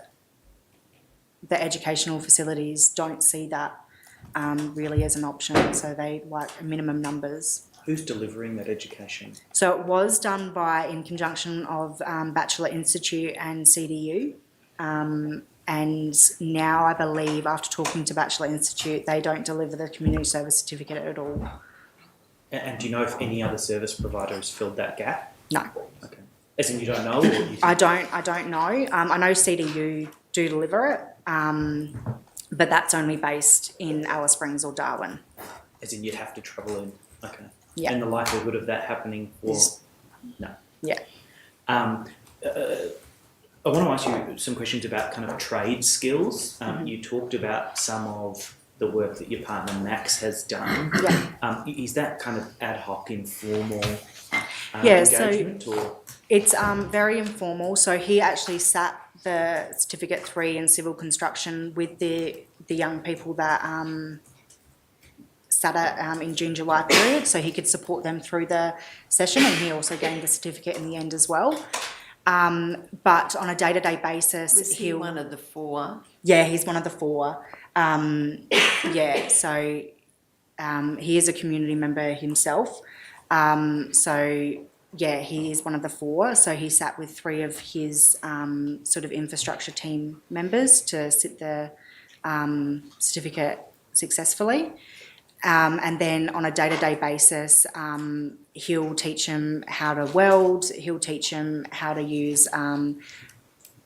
educational facilities don't see that really as an option, so they like minimum numbers. Who's delivering that education? So it was done in conjunction of Bachelor Institute and CDU. And now I believe, after talking to Bachelor Institute, they don't deliver the community service certificate at all. And do you know if any other service provider has filled that gap? No. Okay. As in you don't know? Or you think... I don't know. I know CDU do deliver it, but that's only based in Alice Springs or Darwin. As in you'd have to travel in? Okay. Yeah. And the likelihood of that happening no. Yeah. I want to ask you some questions about kind of trade skills. You talked about some of the work that your partner Max has done. Yeah. Is that kind of ad hoc, informal Yeah, engagement? so it's very informal. So he actually sat the Certificate 3 in civil construction with the young people that sat at in June, July period, so he could support them through the session, and he also gained the certificate in the end as well. But on a day-to-day basis, Was he one of the 4? Yeah, he's one of the 4. So he is a community member himself. He is one of the 4. So he sat with 3 of his sort of infrastructure team members to sit the certificate successfully. And then on a day-to-day basis, he'll teach them how to weld, he'll teach them how to use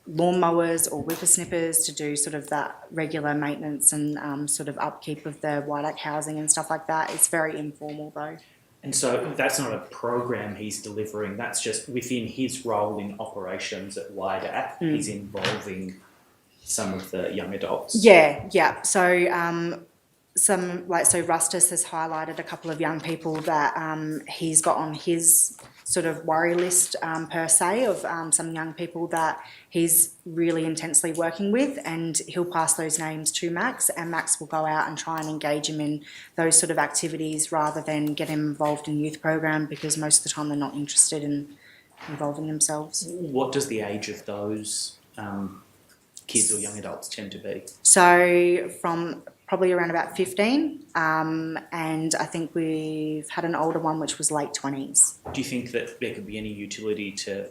lawnmowers or whippersnippers to do sort of that regular maintenance and sort of upkeep of the Waidak housing and stuff like that. It's very informal though. And so that's not a program he's delivering, that's just within his role in operations at Waidak, he's involving some of the young adults. Yeah. So Rustus has highlighted a couple of young people that he's got on his sort of worry list per se of some young people that he's really intensely working with, and he'll pass those names to Max, and Max will go out and try and engage him in those sort of activities rather than get him involved in youth program, because most of the time they're not interested in involving themselves. What does the age of those kids or young adults tend to be? So from probably around about 15, and I think we've had an older one which was late 20s. Do you think that there could be any utility to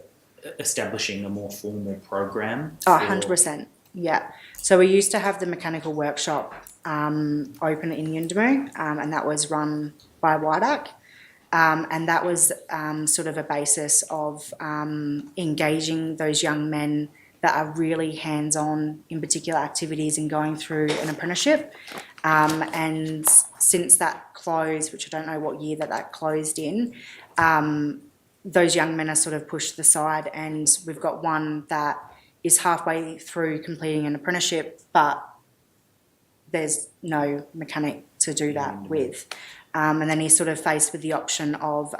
establishing a more formal program? Oh, 100%, yeah. So we used to have the mechanical workshop open in Yuendamu, and that was run by Waidak, and that was sort of a basis of engaging those young men that are really hands-on in particular activities and going through an apprenticeship. And since that closed, which I don't know what year that closed in, those young men are sort of pushed to the side, and we've got one that is halfway through completing an apprenticeship, but there's no mechanic to do that with. And then he's sort of faced with the option of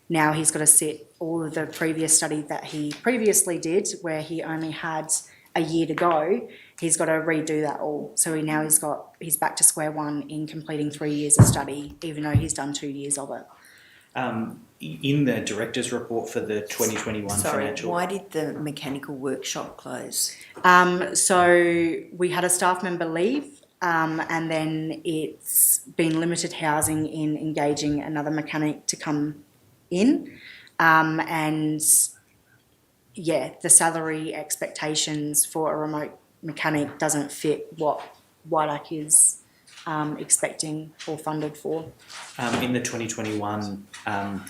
now he's got to sit all of the previous study that he previously did, where he only had a year to go. He's got to redo that all. So he's back to square one in completing 3 years of study, even though he's done 2 years of it. In the director's report for the 2021 financial... Why did the mechanical workshop close? So we had a staff member leave, and then it's been limited housing in engaging another mechanic to come in, and the salary expectations for a remote mechanic doesn't fit what Waidak is expecting or funded for. In the 2021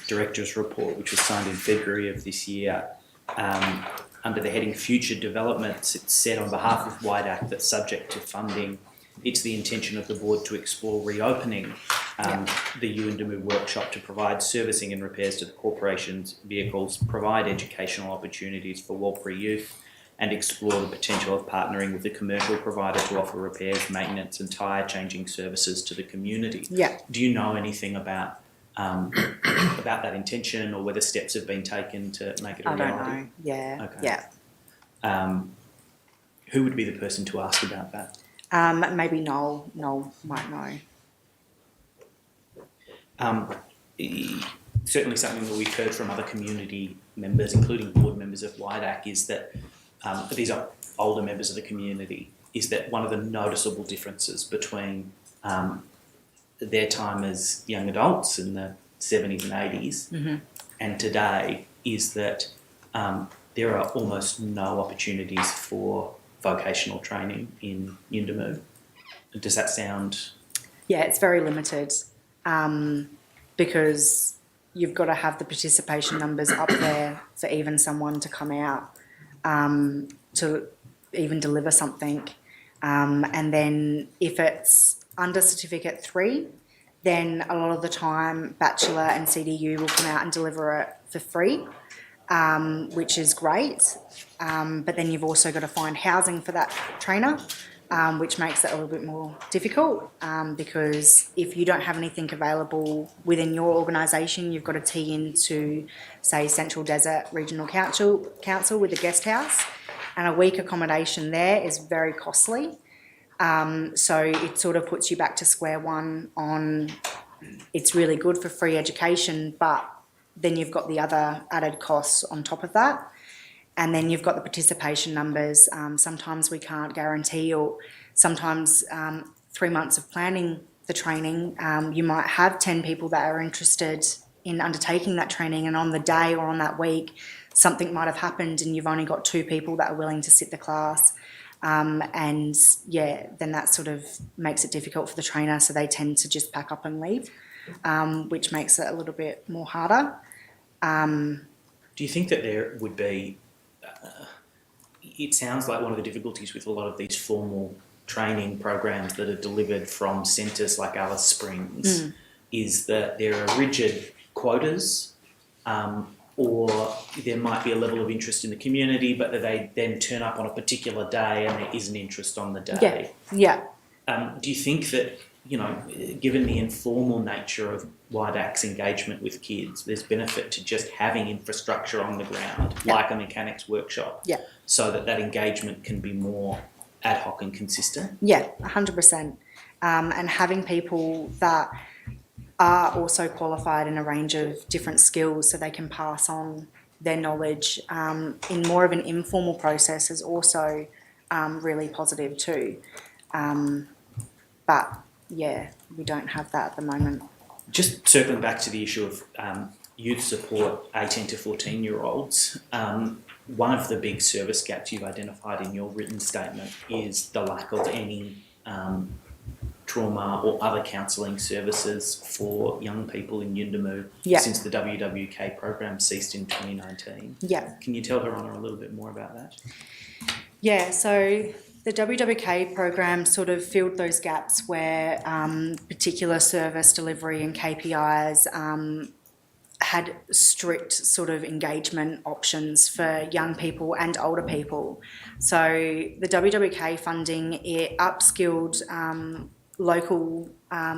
Director's Report, which was signed in February of this year, under the heading Future Developments, it said on behalf of WIDAC that subject to funding, it's the intention of the board to explore reopening the Yuendamu workshop to provide servicing and repairs to the corporation's vehicles, provide educational opportunities for Warlpiri youth, and explore the potential of partnering with a commercial provider to offer repairs, maintenance and tyre changing services to the community. Yeah. Do you know anything about that intention, or whether steps have been taken to make it a I reality? don't know. Yeah. Okay. Yeah. Who would be the person to ask about that? Maybe Noel. Noel might know. Certainly something that we've heard from other community members, including board members of WIDAC, is that these are older members of the community, is that one of the noticeable differences between their time as young adults in the 70s and 80s and today is that there are almost no opportunities for vocational training in Yuendamu. Does that sound... Yeah, it's very limited because you've got to have the participation numbers up there for even someone to come out to even deliver something. And then if it's under Certificate 3, then a lot of the time Bachelor and CDU will come out and deliver it for free, which is great. But then you've also got to find housing for that trainer, which makes it a little bit more difficult because if you don't have anything available within your organisation, you've got to tee into, say, Central Desert Regional Council with a guest house, and a week accommodation there is very costly. So it sort of puts you back to square one on it's really good for free education, but then you've got the other added costs on top of that. And then you've got the participation numbers. Sometimes we can't guarantee, or sometimes 3 months of planning the training, you might have 10 people that are interested in undertaking that training, and on the day or on that week, something might have happened and you've only got 2 people that are willing to sit the class. And yeah, then that sort of makes it difficult for the trainer, so they tend to just pack up and leave, which makes it a little bit more harder. Do you think that there would be... it sounds like one of the difficulties with a lot of these formal training programs that are delivered from centres like Alice Springs is that there are rigid quotas, or there might be a level of interest in the community, but that they then turn up on a particular day and there isn't interest on the day. Yeah. Do you think that, you know, given the informal nature of WIDAC's engagement with kids, there's benefit to just having infrastructure on the ground, like a mechanics workshop, so that that engagement can be more ad hoc and consistent? Yeah, 100%. And having people that are also qualified in a range of different skills so they can pass on their knowledge in more of an informal process is also really positive too. But yeah, we don't have that at the moment. Just circling back to the issue of youth support, 18 to 14-year-olds, one of the big service gaps you've identified in your written statement is the lack of any trauma or other counselling services for young people in Yuendamu since the WWK program ceased in 2019. Yeah. Can you tell Her Honour a little bit more about that? Yeah, so the WWK program sort of filled those gaps where particular service delivery and KPIs had strict sort of engagement options for young people and older people. So the WWK funding, it upskilled local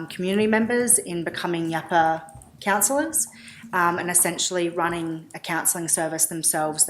community members in becoming YAPA counsellors and essentially running a counselling service themselves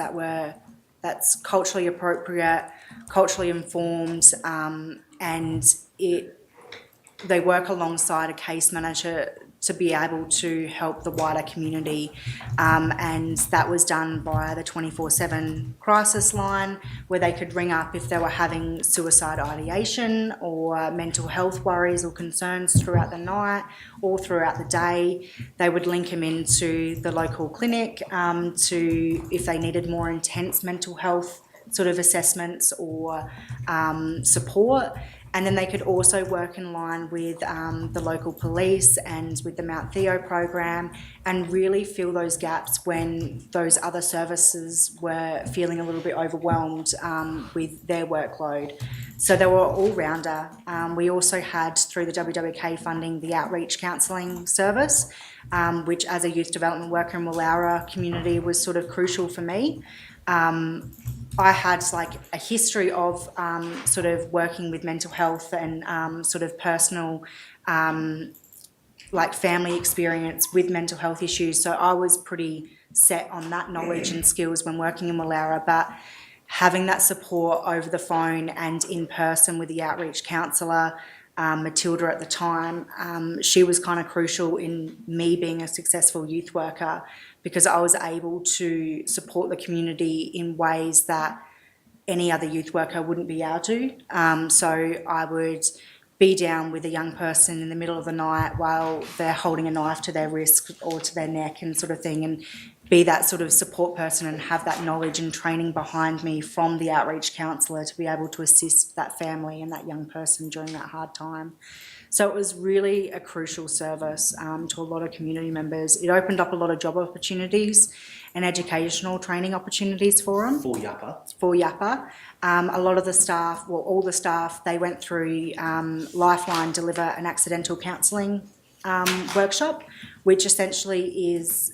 that's culturally appropriate, culturally informed, and they work alongside a case manager to be able to help the wider community, and that was done by the 24/7 crisis line, where they could ring up if they were having suicide ideation or mental health worries or concerns throughout the night or throughout the day. They would link them into the local clinic to, if they needed more intense mental health sort of assessments or support. And then they could also work in line with the local police and with the Mount Theo program and really fill those gaps when those other services were feeling a little bit overwhelmed with their workload. So they were all-rounder. We also had, through the WWK funding, the outreach counselling service, which as a youth development worker in Wollowra community was sort of crucial for me. I had like a history of sort of working with mental health and sort of personal like family experience with mental health issues. So I was pretty set on that knowledge and skills when working in Wollowra, but having that support over the phone and in person with the outreach counsellor, Matilda at the time, she was kind of crucial in me being a successful youth worker because I was able to support the community in ways that any other youth worker wouldn't be able to. So I would be down with a young person in the middle of the night while they're holding a knife to their wrist or to their neck and sort of thing, and be that sort of support person and have that knowledge and training behind me from the outreach counsellor to be able to assist that family and that young person during that hard time. So it was really a crucial service to a lot of community members. It opened up a lot of job opportunities and educational training opportunities for them. For Yappa. For Yappa. A lot of the staff, well, all the staff, they went through Lifeline Deliver an Accidental Counselling workshop, which essentially is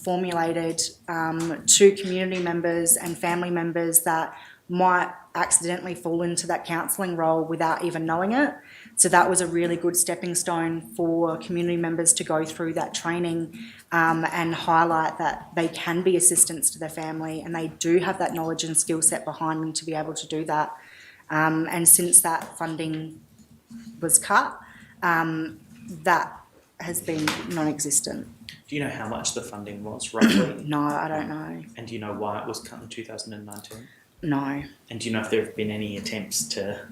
formulated to community members and family members that might accidentally fall into that counselling role without even knowing it. So that was a really good stepping stone for community members to go through that training and highlight that they can be assistants to their family and they do have that knowledge and skill set behind them to be able to do that. And since that funding was cut, that has been non-existent. Do you know how much the funding was, roughly? No, I don't know. And do you know why it was cut in 2019? No. And do you know if there have been any attempts to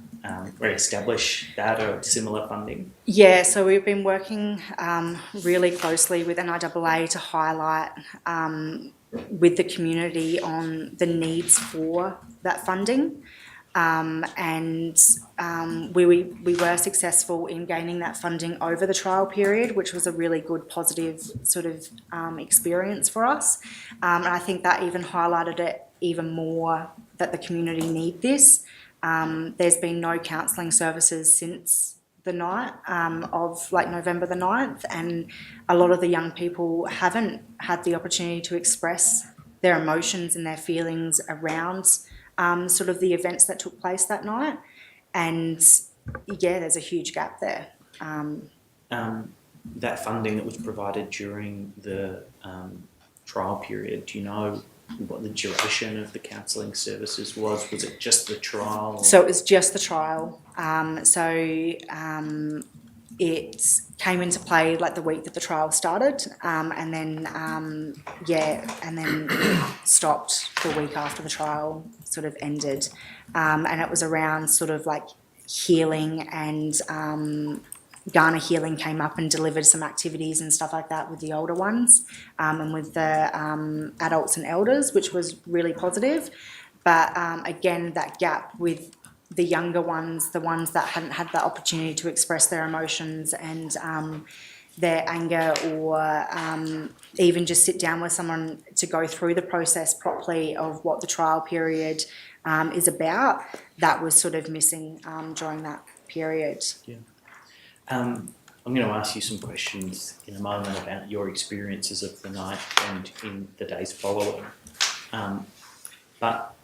re-establish that or similar funding? Yeah, so we've been working really closely with NIAA to highlight with the community on the needs for that funding. And we were successful in gaining that funding over the trial period, which was a really good positive sort of experience for us. And I think that even highlighted it even more that the community need this. There's been no counselling services since the night of like November the 9th, and a lot of the young people haven't had the opportunity to express their emotions and their feelings around sort of the events that took place that night. And yeah, there's a huge gap there. That funding that was provided during the trial period, do you know what the duration of the counselling services was? Was it just the trial? So it was just the trial. It came into play like the week that the trial started, and then stopped the week after the trial sort of ended. And it was around sort of like healing, and Ghana Healing came up and delivered some activities and stuff like that with the older ones and with the adults and elders, which was really positive. But again, that gap with the younger ones, the ones that hadn't had the opportunity to express their emotions and their anger, or even just sit down with someone to go through the process properly of what the trial period is about, that was sort of missing during that period. Yeah. I'm going to ask you some questions in a moment about your experiences of the night and in the days following. But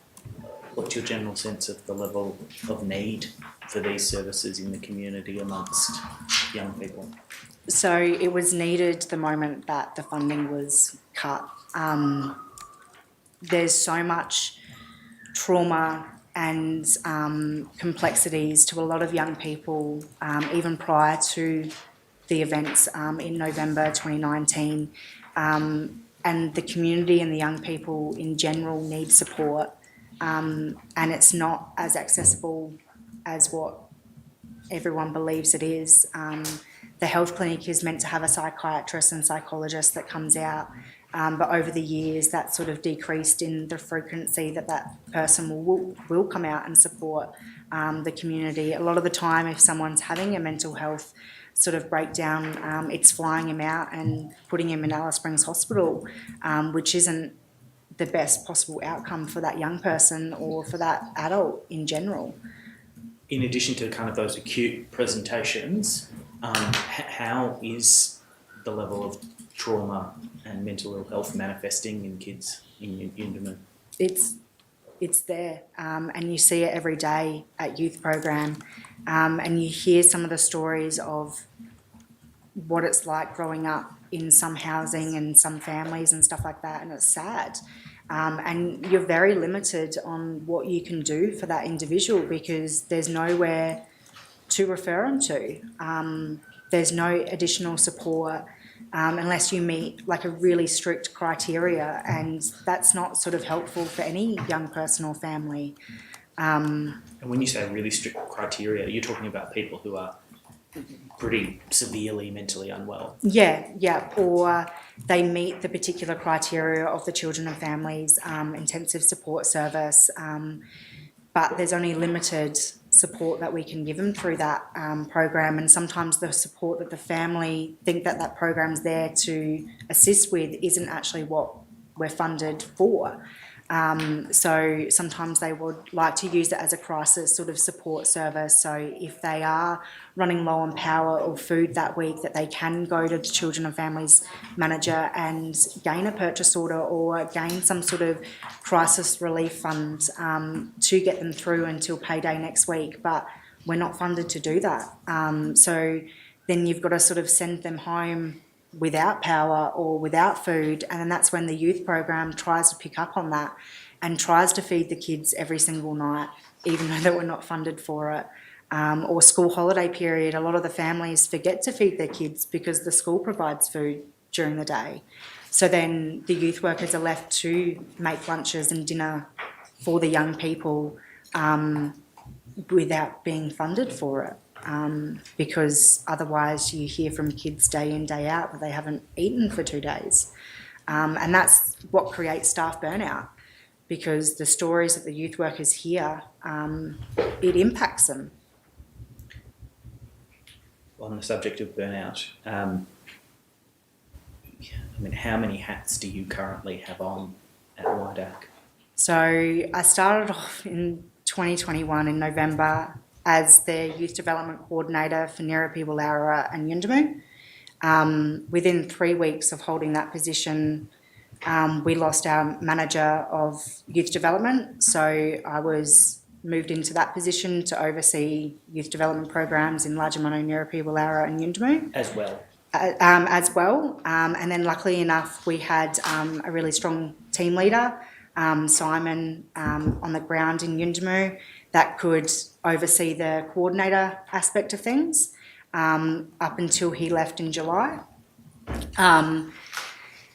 what's your general sense of the level of need for these services in the community amongst young people? So it was needed the moment that the funding was cut. There's so much trauma and complexities to a lot of young people, even prior to the events in November 2019. And the community and the young people in general need support. And it's not as accessible as what everyone believes it is. The health clinic is meant to have a psychiatrist and psychologist that comes out But over the years, that sort of decreased in the frequency that person will come out and support the community. A lot of the time, if someone's having a mental health sort of breakdown, it's flying him out and putting him in Alice Springs Hospital, which isn't the best possible outcome for that young person or for that adult in general. In addition to kind of those acute presentations, how is the level of trauma and mental ill health manifesting in kids in Yuendumu? It's there, and you see it every day at youth program, and you hear some of the stories of what it's like growing up in some housing and some families and stuff like that, and it's sad. And you're very limited on what you can do for that individual because there's nowhere to refer them to. There's no additional support unless you meet like a really strict criteria, and that's not sort of helpful for any young person or family. And when you say really strict criteria, you're talking about people who are pretty severely mentally unwell. Yeah, or they meet the particular criteria of the Children and Families Intensive Support Service, but there's only limited support that we can give them through that program, and sometimes the support that the family think that program's there to assist with isn't actually what we're funded for. So sometimes they would like to use it as a crisis sort of support service. So if they are running low on power or food that week, that they can go to the Children and Families Manager and gain a purchase order or gain some sort of crisis relief fund to get them through until payday next week. But we're not funded to do that. So then you've got to sort of send them home without power or without food, and then that's when the youth program tries to pick up on that and tries to feed the kids every single night, even though that we're not funded for it. Or school holiday period, a lot of the families forget to feed their kids because the school provides food during the day. So then the youth workers are left to make lunches and dinner for the young people without being funded for it. Because otherwise you hear from kids day in, day out that they haven't eaten for 2 days. And that's what creates staff burnout, because the stories that the youth workers hear, it impacts them. On the subject of burnout, I mean, how many hats do you currently have on at WIDAC? So I started off in 2021 in November as the Youth Development Coordinator for Nirapi, Wallara and Yuendumu. Within 3 weeks of holding that position, we lost our Manager of Youth Development, so I was moved into that position to oversee youth development programs in Lajamano, Nirapi, Wallara and Yuendumu. As well? And then luckily enough, we had a really strong team leader, Simon, on the ground in Yuendumu, that could oversee the coordinator aspect of things up until he left in July. And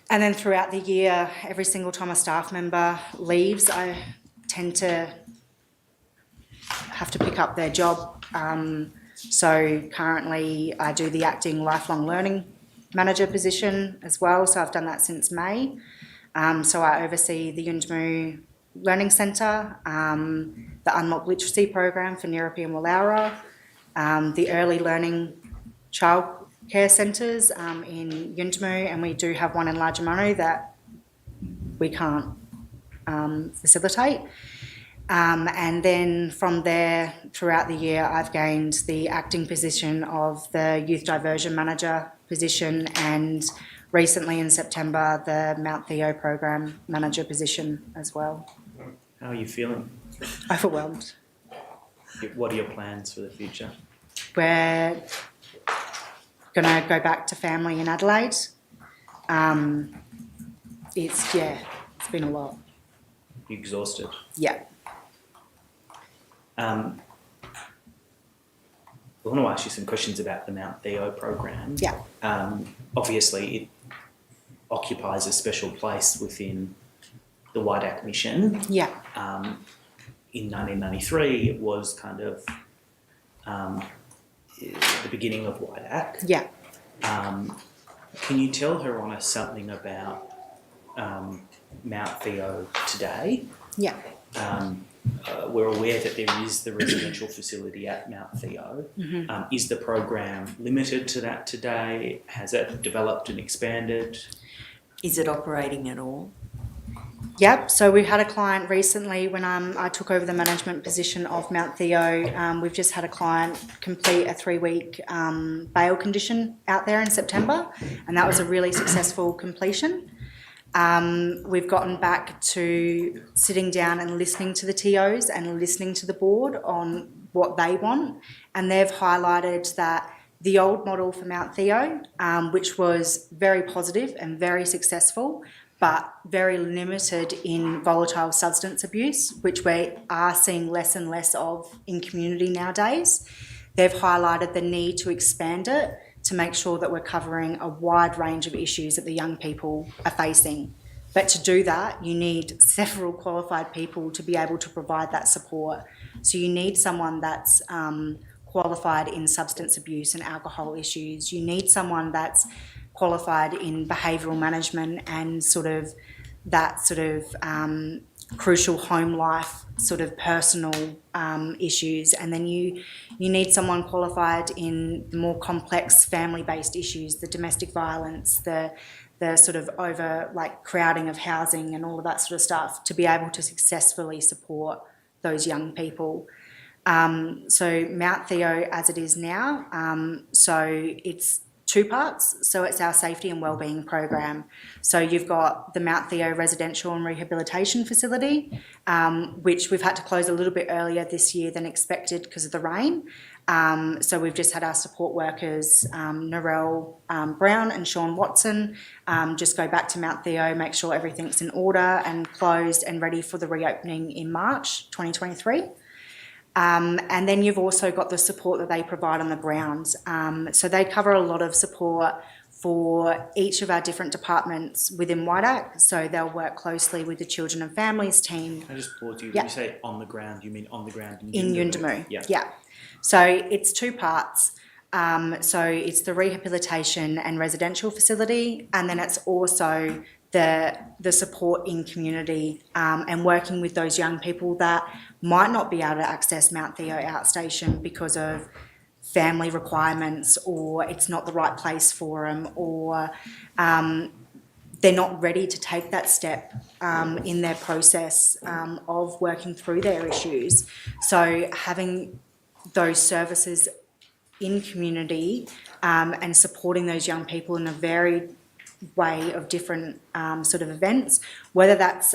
then throughout the year, every single time a staff member leaves, I tend to have to pick up their job. So currently I do the acting lifelong learning manager position as well. So I've done that since May. So I oversee the Yuendumu Learning Centre, the Unlock Literacy Program for Nirapi and Wallara, the Early Learning Child Care Centres in Yuendumu, and we do have one in Lajamano that we can't facilitate. And then from there, throughout the year, I've gained the acting position of the Youth Diversion Manager position, and recently in September, the Mount Theo Program Manager position as well. How are you feeling? Overwhelmed. What are your plans for the future? We're going to go back to family in Adelaide. It's been a lot. You exhausted? Yeah. I want to ask you some questions about the Mount Theo program. Yeah. Obviously, it occupies a special place within the WIDAC mission. Yeah. In 1993, it was kind of the beginning of WIDAC. Yeah. Can you tell her on us something about Mount Theo today. Yeah. We're aware that there is the residential facility at Mount Theo. Is the program limited to that today? Has it developed and expanded? Is it operating at all? Yep. So we had a client recently when I took over the management position of Mount Theo. We've just had a client complete a 3-week bail condition out there in September, and that was a really successful completion. We've gotten back to sitting down and listening to the TOs and listening to the board on what they want, and they've highlighted that the old model for Mount Theo, which was very positive and very successful, but very limited in volatile substance abuse, which we are seeing less and less of in community nowadays. They've highlighted the need to expand it to make sure that we're covering a wide range of issues that the young people are facing. But to do that, you need several qualified people to be able to provide that support. So you need someone that's qualified in substance abuse and alcohol issues. You need someone that's qualified in behavioural management and crucial home life personal issues, and then you need someone qualified in the more complex family-based issues, the domestic violence, the crowding of housing and all of that sort of stuff, to be able to successfully support those young people. So Mount Theo as it is now, so it's 2 parts. So it's our safety and wellbeing program. So you've got the Mount Theo Residential and Rehabilitation Facility, which we've had to close a little bit earlier this year than expected because of the rain. So we've just had our support workers, Narelle Brown and Sean Watson, just go back to Mount Theo, make sure everything's in order and closed and ready for the reopening in March 2023. And then you've also got the support that they provide on the ground. So they cover a lot of support for each of our different departments within WIDAC. So they'll work closely with the Children and Families team. Can I just pause you? Yep. When you say on the ground, you mean on the ground in Yuendumu? Yeah. Yeah. So it's 2 parts. So it's the rehabilitation and residential facility, and then it's also the support in community and working with those young people that might not be able to access Mount Theo outstation because of family requirements, or it's not the right place for them, or they're not ready to take that step in their process of working through their issues. So having those services in community and supporting those young people in a varied way of different events, whether that's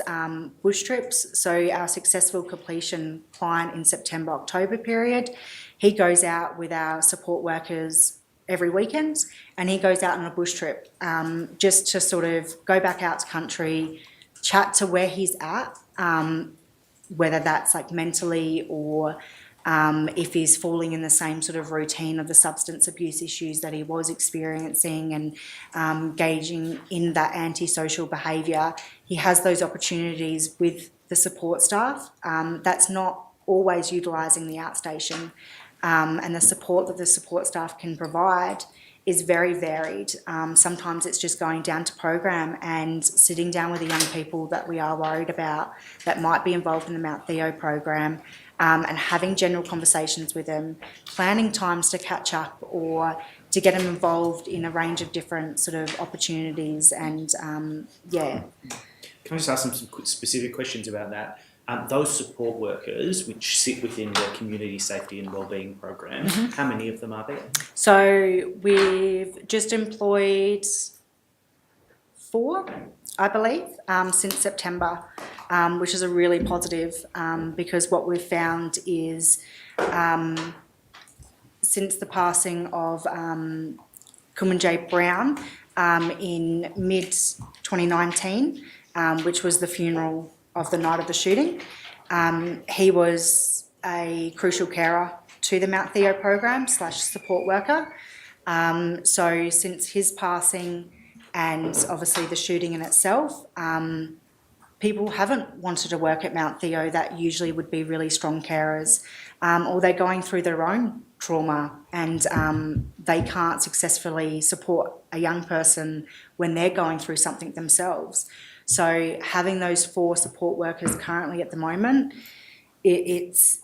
bush trips. So our successful completion client in September, October period, he goes out with our support workers every weekend, and he goes out on a bush trip just to go back out to country, chat to where he's at, whether that's mentally or if he's falling in the same routine of the substance abuse issues that he was experiencing and engaging in that antisocial behaviour. He has those opportunities with the support staff. That's not always utilising the outstation, and the support that the support staff can provide is very varied. Sometimes it's just going down to program and sitting down with the young people that we are worried about that might be involved in the Mount Theo program, and having general conversations with them, planning times to catch up or to get them involved in a range of different opportunities and, yeah. Can I just ask some specific questions about that? Those support workers, which sit within the Community Safety and Wellbeing Program, how many of them are there? So we've just employed 4, I believe, since September, which is a really positive because what we've found is since the passing of Kumanjayi Brown in mid-2019, which was the funeral of the night of the shooting, he was a crucial carer to the Mount Theo program / support worker. So since his passing and obviously the shooting in itself, people haven't wanted to work at Mount Theo that usually would be really strong carers, or they're going through their own trauma and they can't successfully support a young person when they're going through something themselves. So having those 4 support workers currently at the moment, it's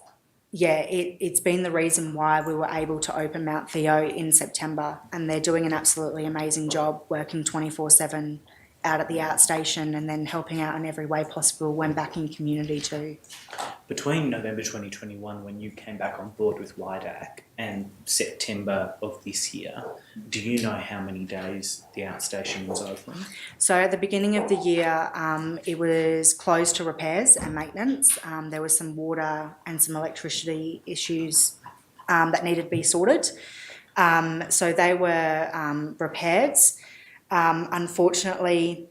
been the reason why we were able to open Mount Theo in September, and they're doing an absolutely amazing job working 24/7 out at the outstation and then helping out in every way possible when back in community too. Between November 2021, when you came back on board with WIDAC, and September of this year, do you know how many days the outstation was open? So at the beginning of the year, it was closed to repairs and maintenance. There was some water and some electricity issues that needed to be sorted. So they were repaired. Unfortunately,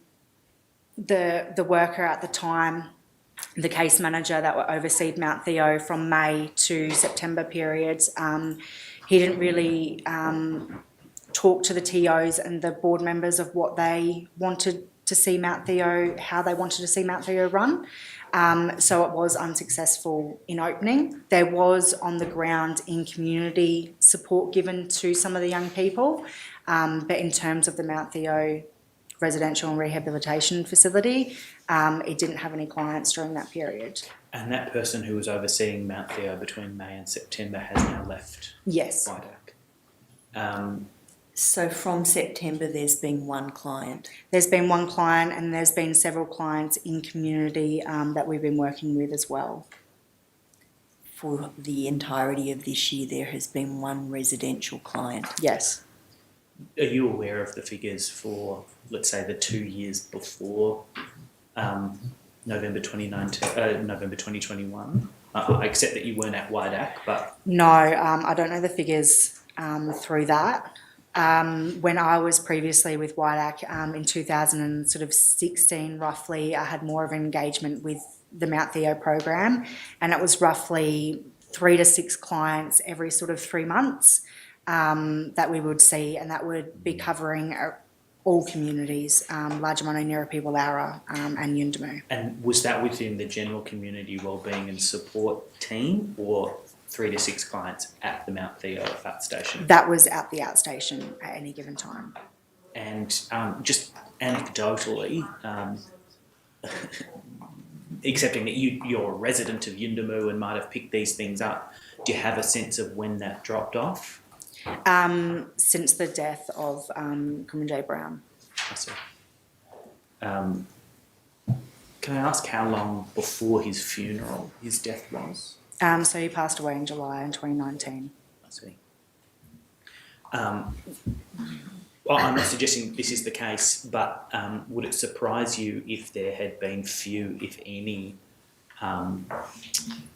the worker at the time, the case manager that overseed Mount Theo from May to September periods, he didn't really talk to the TOs and the board members of what they wanted to see Mount Theo, how they wanted to see Mount Theo run. So it was unsuccessful in opening. There was on the ground in community support given to some of the young people, but in terms of the Mount Theo residential and rehabilitation facility, it didn't have any clients during that period. And that person who was overseeing Mount Theo between May and September has now left Yes. WIDAC. So from September, there's been one client. There's been one client, and there's been several clients in community that we've been working with as well. For the entirety of this year, there has been one residential client. Yes. Are you aware of the figures for, let's say, the 2 years before November 2021? I accept that you weren't at WIDAC, but... No, I don't know the figures through that. When I was previously with WIDAC in 2016, roughly, I had more of an engagement with the Mount Theo program, and it was roughly 3 to 6 clients every sort of 3 months that we would see, and that would be covering all communities, Largemoni, Nirapi, Wallara and Yuendumu. And was that within the general community wellbeing and support team, or 3 to 6 clients at the Mount Theo outstation? That was at the outstation at any given time. And just anecdotally, accepting that you're a resident of Yuendumu and might have picked these things up, do you have a sense of when that dropped off? Since the death of Kumanjayi Brown. I see. Can I ask how long before his funeral his death was? So he passed away in July in 2019. I see. Well, I'm not suggesting this is the case, but would it surprise you if there had been few, if any,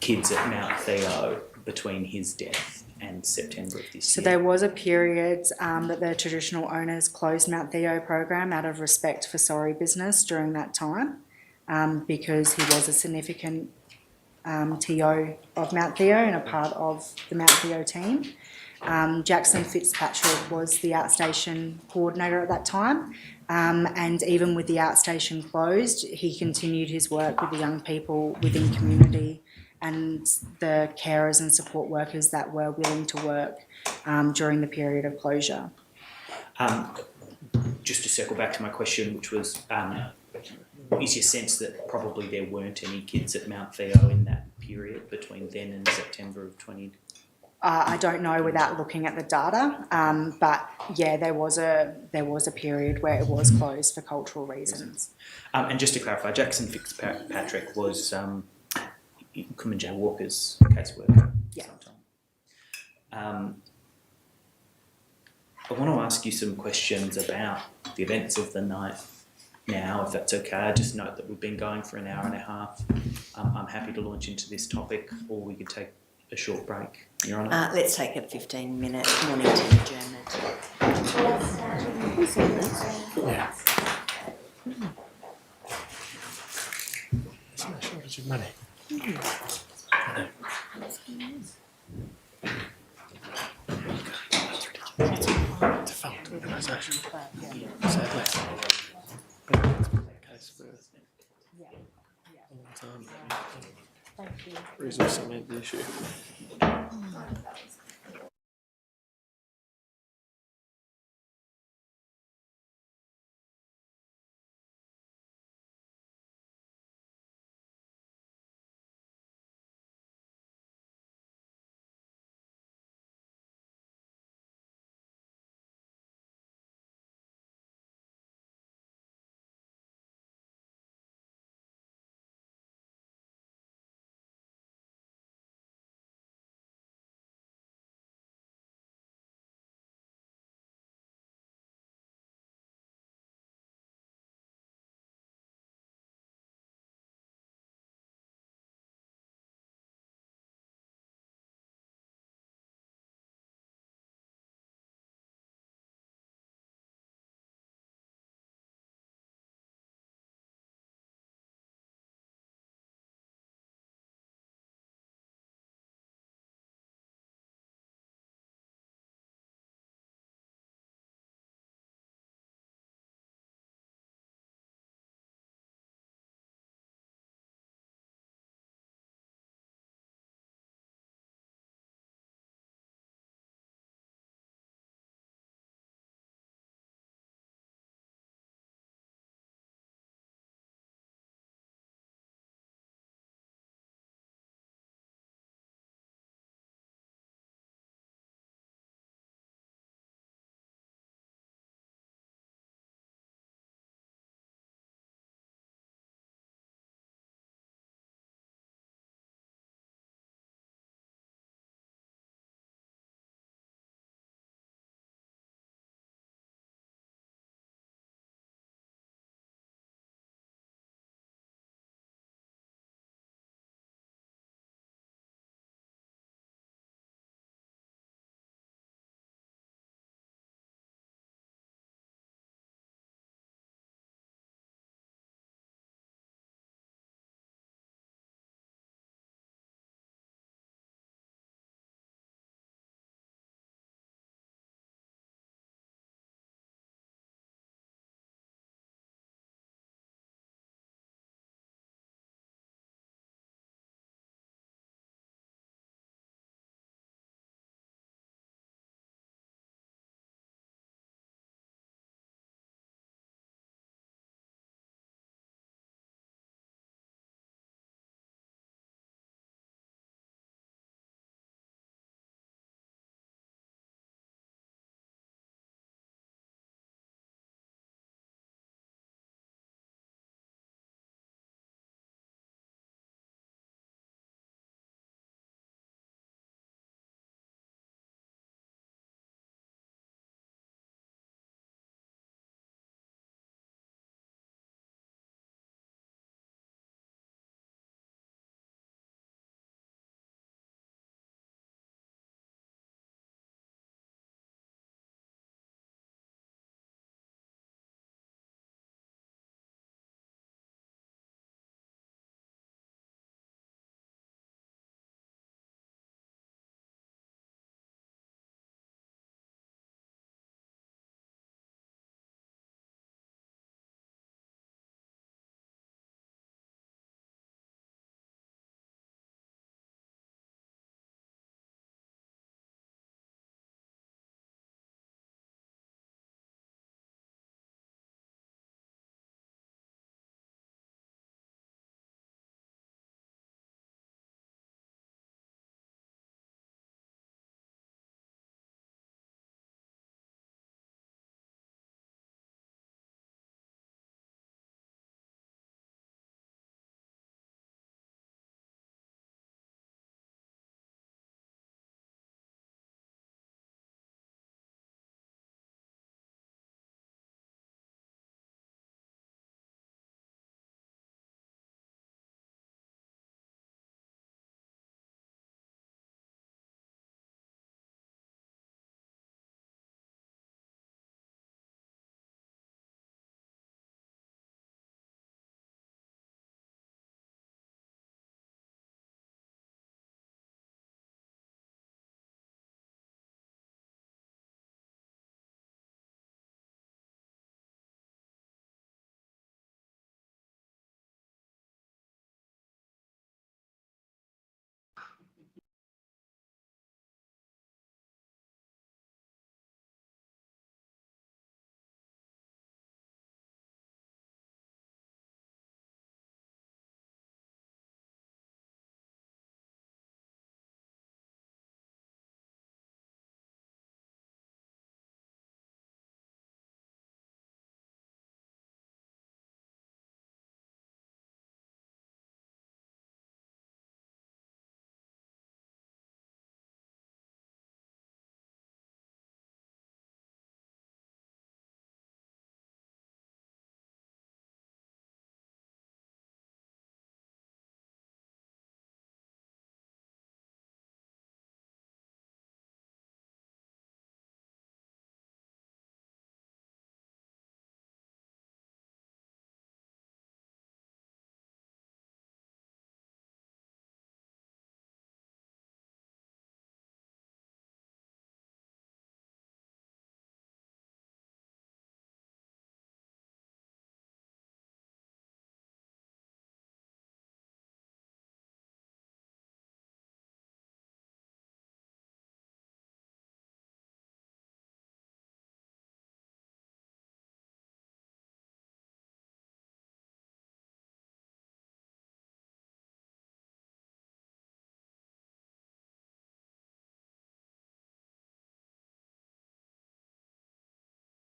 kids at Mount Theo between his death and September of this year? So there was a period that the traditional owners closed Mount Theo program out of respect for sorry business during that time, because he was a significant TO of Mount Theo and a part of the Mount Theo team. Jackson Fitzpatrick was the outstation coordinator at that time, and even with the outstation closed, he continued his work with the young people within community and the carers and support workers that were willing to work during the period of closure. Just to circle back to my question, which was, is your sense that probably there weren't any kids at Mount Theo in that period between then and September of 20? I don't know without looking at the data, but yeah, there was a period where it was closed for cultural reasons. And just to clarify, Jackson Fitzpatrick was Kumanjayi Walker's caseworker. Yeah. I want to ask you some questions about the events of the night now, if that's okay. I just note that we've been going for an hour and a half. I'm happy to launch into this topic, or we could take a short break. Your Honour? Let's take a 15-minute morning tea adjournment. Yeah. It's not a shortage of money. I know. It's a failed organisation, sadly. But it's been the case for a long time. Resource ain't the issue.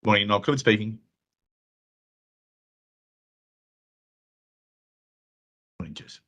Morning, Noel. Clifford speaking. Morning, Jess.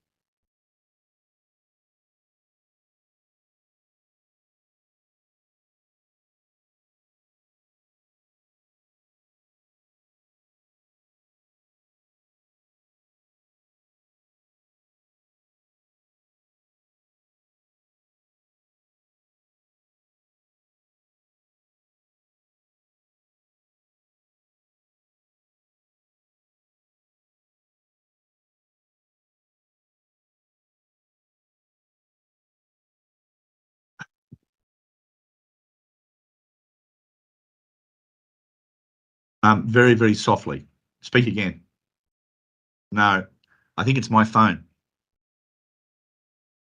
Very, very softly. Speak again. No, I think it's my phone.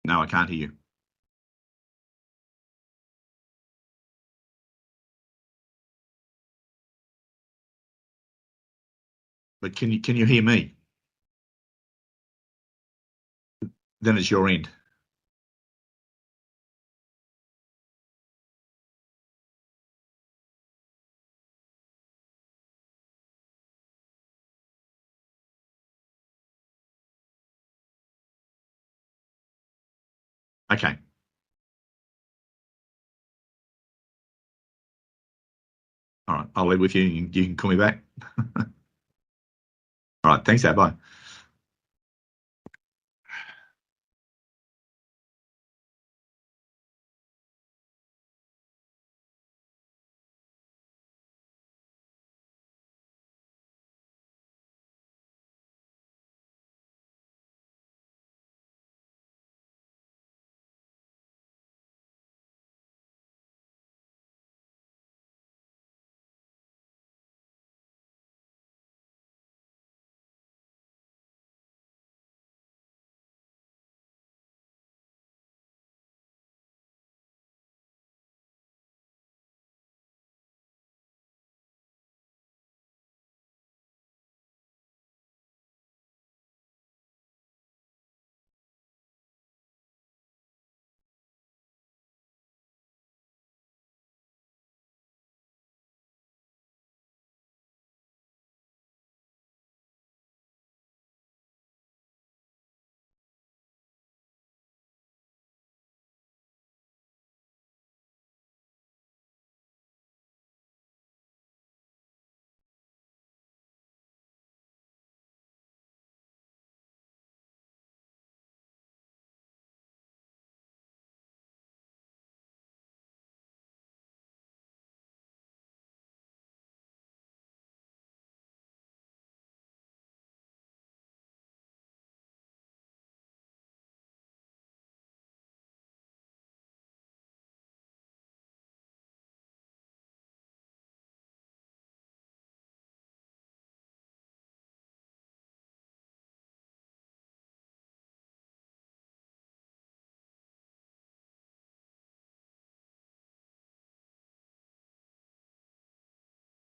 No, I can't hear you. But can you hear me? Then it's your end. Okay. All right. I'll leave with you. You can call me back. All right. Thanks, Dad. Bye.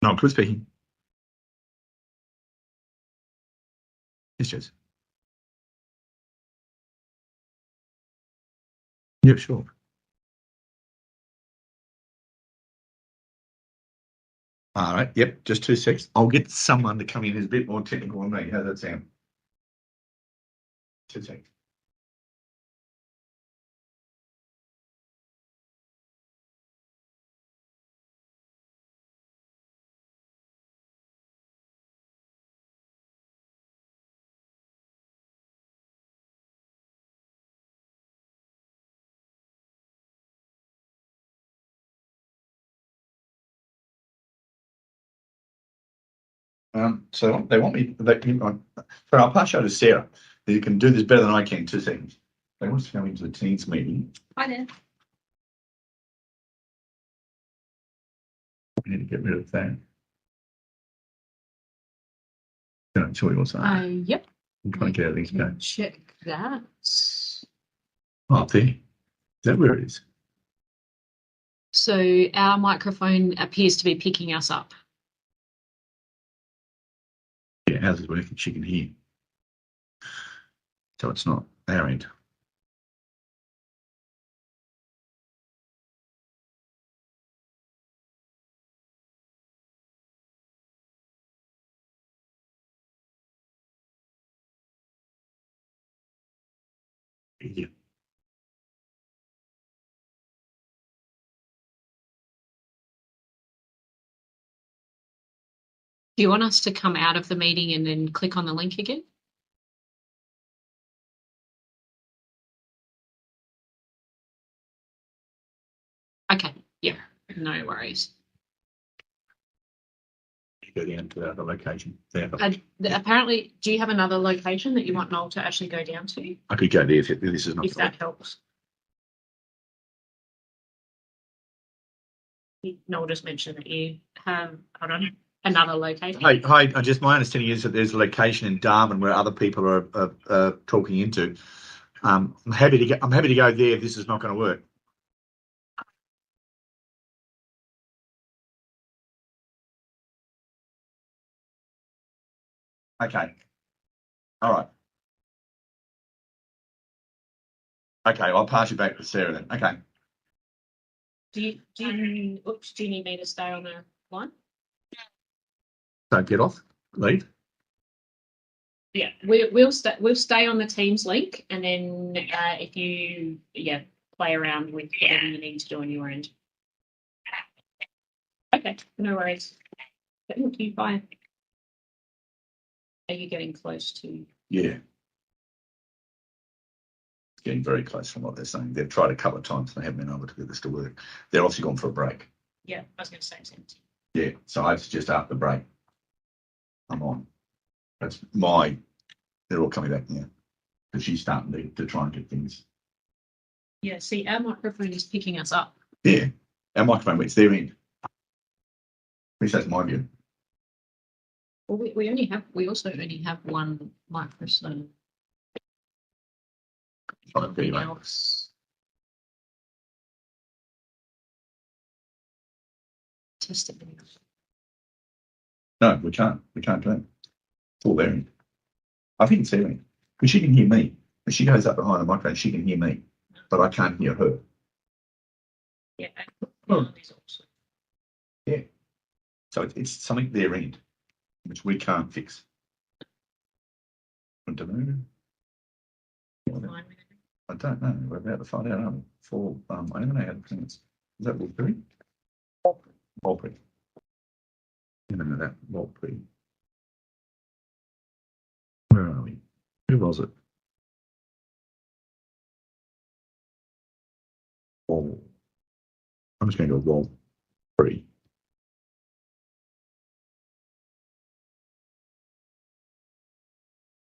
No, Cliff speaking. Yes, Jess. Yep, sure. All right. Yep. Just 2 seconds. I'll get someone to come in who's a bit more technical than me. How's that sound? 2 seconds. So they want me. So I'll pass you to Sarah. You can do this better than I can. 2 seconds. They want us to come into the Teams meeting. Hi there. We need to get rid of that. Don't tell you what's that. Yep. I'm trying to get out of these Can guys. check that. Oh, up there. Is that where it is? So our microphone appears to be picking us up. Yeah, how's it working? She can hear. So it's not our end. Yeah. Do you want us to come out of the meeting and then click on the link again? Okay, yeah, no worries. You go down to the location. There. Apparently, do you have another location that you want Noel to actually go down to? I could go there if this is not. If that helps. Noel just mentioned that you have, hold on, another location. Hi. I just my understanding is that there's a location in Darwin where other people are talking into. I'm happy to go there if this is not going to work. Okay. All right. Okay, I'll pass you back to Sarah then. Okay. Do you need me to stay on the line? So get off. Leave. Yeah, we'll stay on the Teams link, and then if you play around with whatever you need to do on your end. Okay, no worries. Thank you. Bye. Are you getting close to? Yeah. It's getting very close from what they're saying. They've tried a couple of times and they haven't been able to get this to work. They're obviously gone for a break. Yeah, I was going to say it's empty. Yeah. So I suggest after the break, I'm on. They're all coming back now. Because she's starting to try and get things. Yeah, see, our microphone is picking us up. Yeah. Our microphone, it's their end. At least that's my view. Well, we also only have one microphone. Something else. Test it. No, we can't. We can't do it. It's all their end. I think it's their end. Because she can hear me. If she goes up behind the microphone, she can hear me. But I can't hear her. Yeah. Yeah. So it's something their end, which we can't fix. I don't know. I don't know. We're about to find out. I don't know how to pronounce. Is that Walker? Walker. You know that Walker. Where are we? Who was it? Wall. I'm just going to go Wall 3.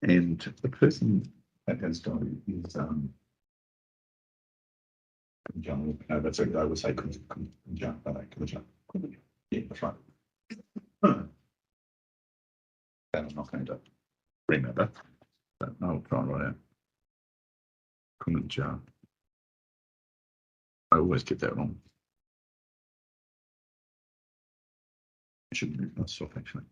And the person that has died is Kumanjayi. No, that's okay. I would say Kumanjayi. Yeah, that's right. That I'm not going to remember. But I'll try and write out. Kumanjayi. I always get that wrong. I should move myself actually.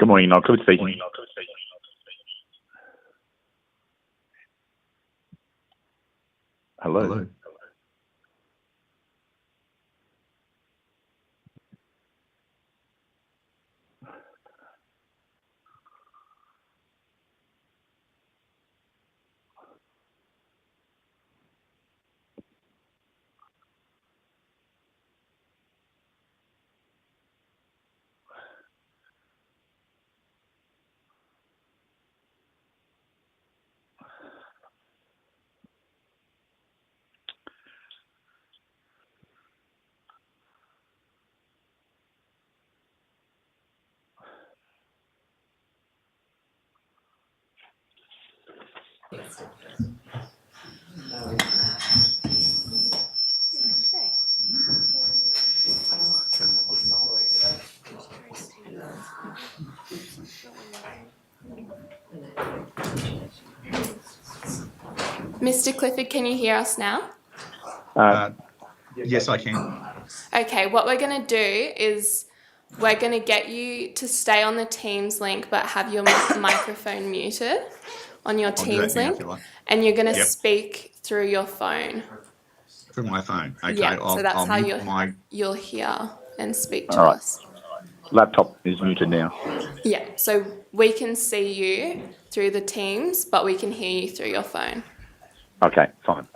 Good morning, Noel. Clifford speaking. Hello. Mr. Clifford, can you hear us now? Yes, I can. Okay, what we're going to do is we're going to get you to stay on the Teams link but have your microphone muted on your I'll do Teams that now, link, if you like. and you're going to Yep. speak through your phone. Through my phone. Okay, Yeah, so that's I'll how mute my... you'll hear and speak to All right. us. Laptop is muted now. Yeah, so we can see you through the Teams, but we can hear you through your phone. Okay, fine.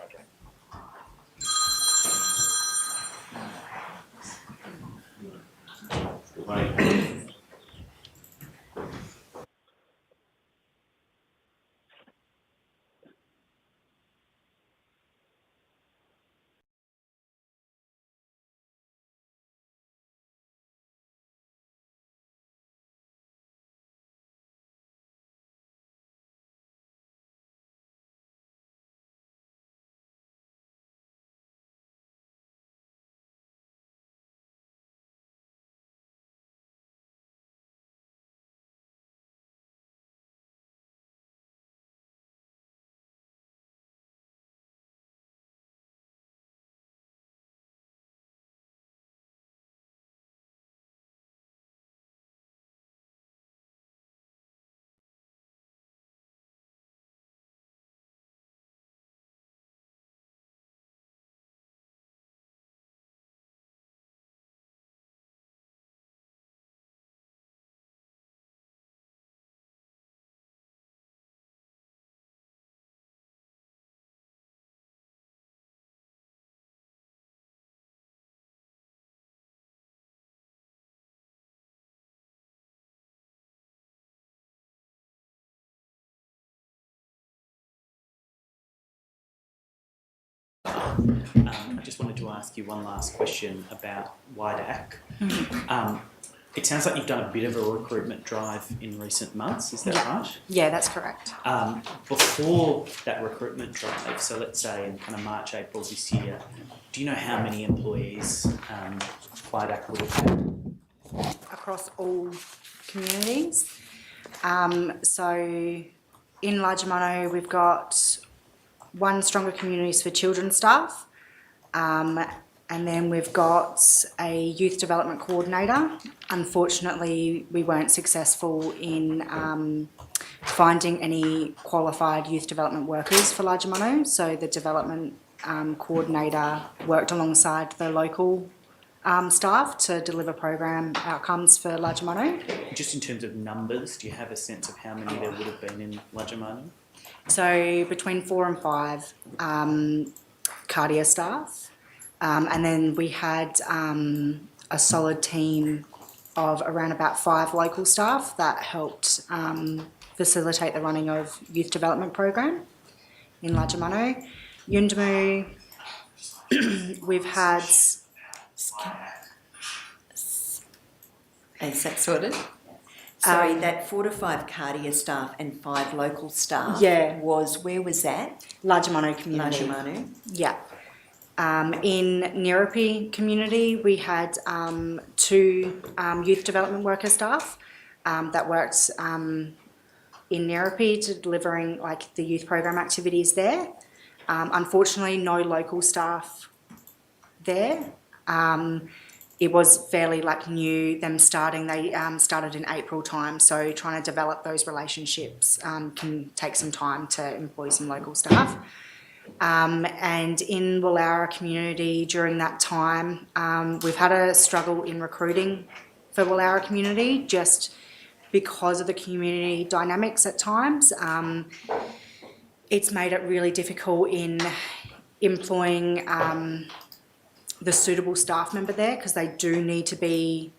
I just wanted to ask you one last question about WIDAC. It sounds like you've done a bit of a recruitment drive in recent months, is that right? Yeah, that's correct. Before that recruitment drive, so let's say in kind of March, April this year, do you know how many employees WIDAC would have had? Across all communities. So in Largemano, we've got one Stronger Communities for Children staff, and then we've got a youth development coordinator. Unfortunately, we weren't successful in finding any qualified youth development workers for Largemano, so the development coordinator worked alongside the local staff to deliver program outcomes for Largemano. Just in terms of numbers, do you have a sense of how many there would have been in Largemano? So between 4 and 5 cardio staff, and then we had a solid team of around about 5 local staff that helped facilitate the running of youth development program in Largemano. Yundamu, we've had... Is that sorted? Sorry, that 4 to 5 cardio staff and 5 local staff was, where was that? Largemano community. Largemano. Yeah. In Nirapi community, we had 2 youth development worker staff that worked in Nirapi to delivering like the youth program activities there. Unfortunately, no local staff there. it was fairly new, them starting. They started in April time, so trying to develop those relationships can take some time to employ some local staff. And in Wallara community during that time, we've had a struggle in recruiting for Wallara community just because of the community dynamics at times. It's made it really difficult in employing the suitable staff member there, because they do need to be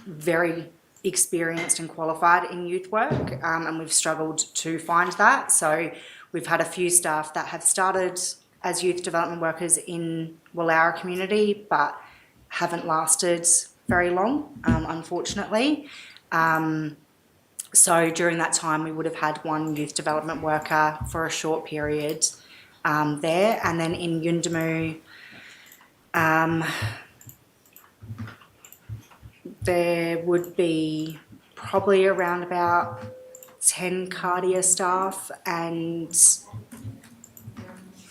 very experienced and qualified in youth work, and we've struggled to find that. So we've had a few staff that have started as youth development workers in Wallara community but haven't lasted very long, unfortunately. So during that time we would have had one youth development worker for a short period there, and then in Yuendumu there would be probably around about 10 cardia staff and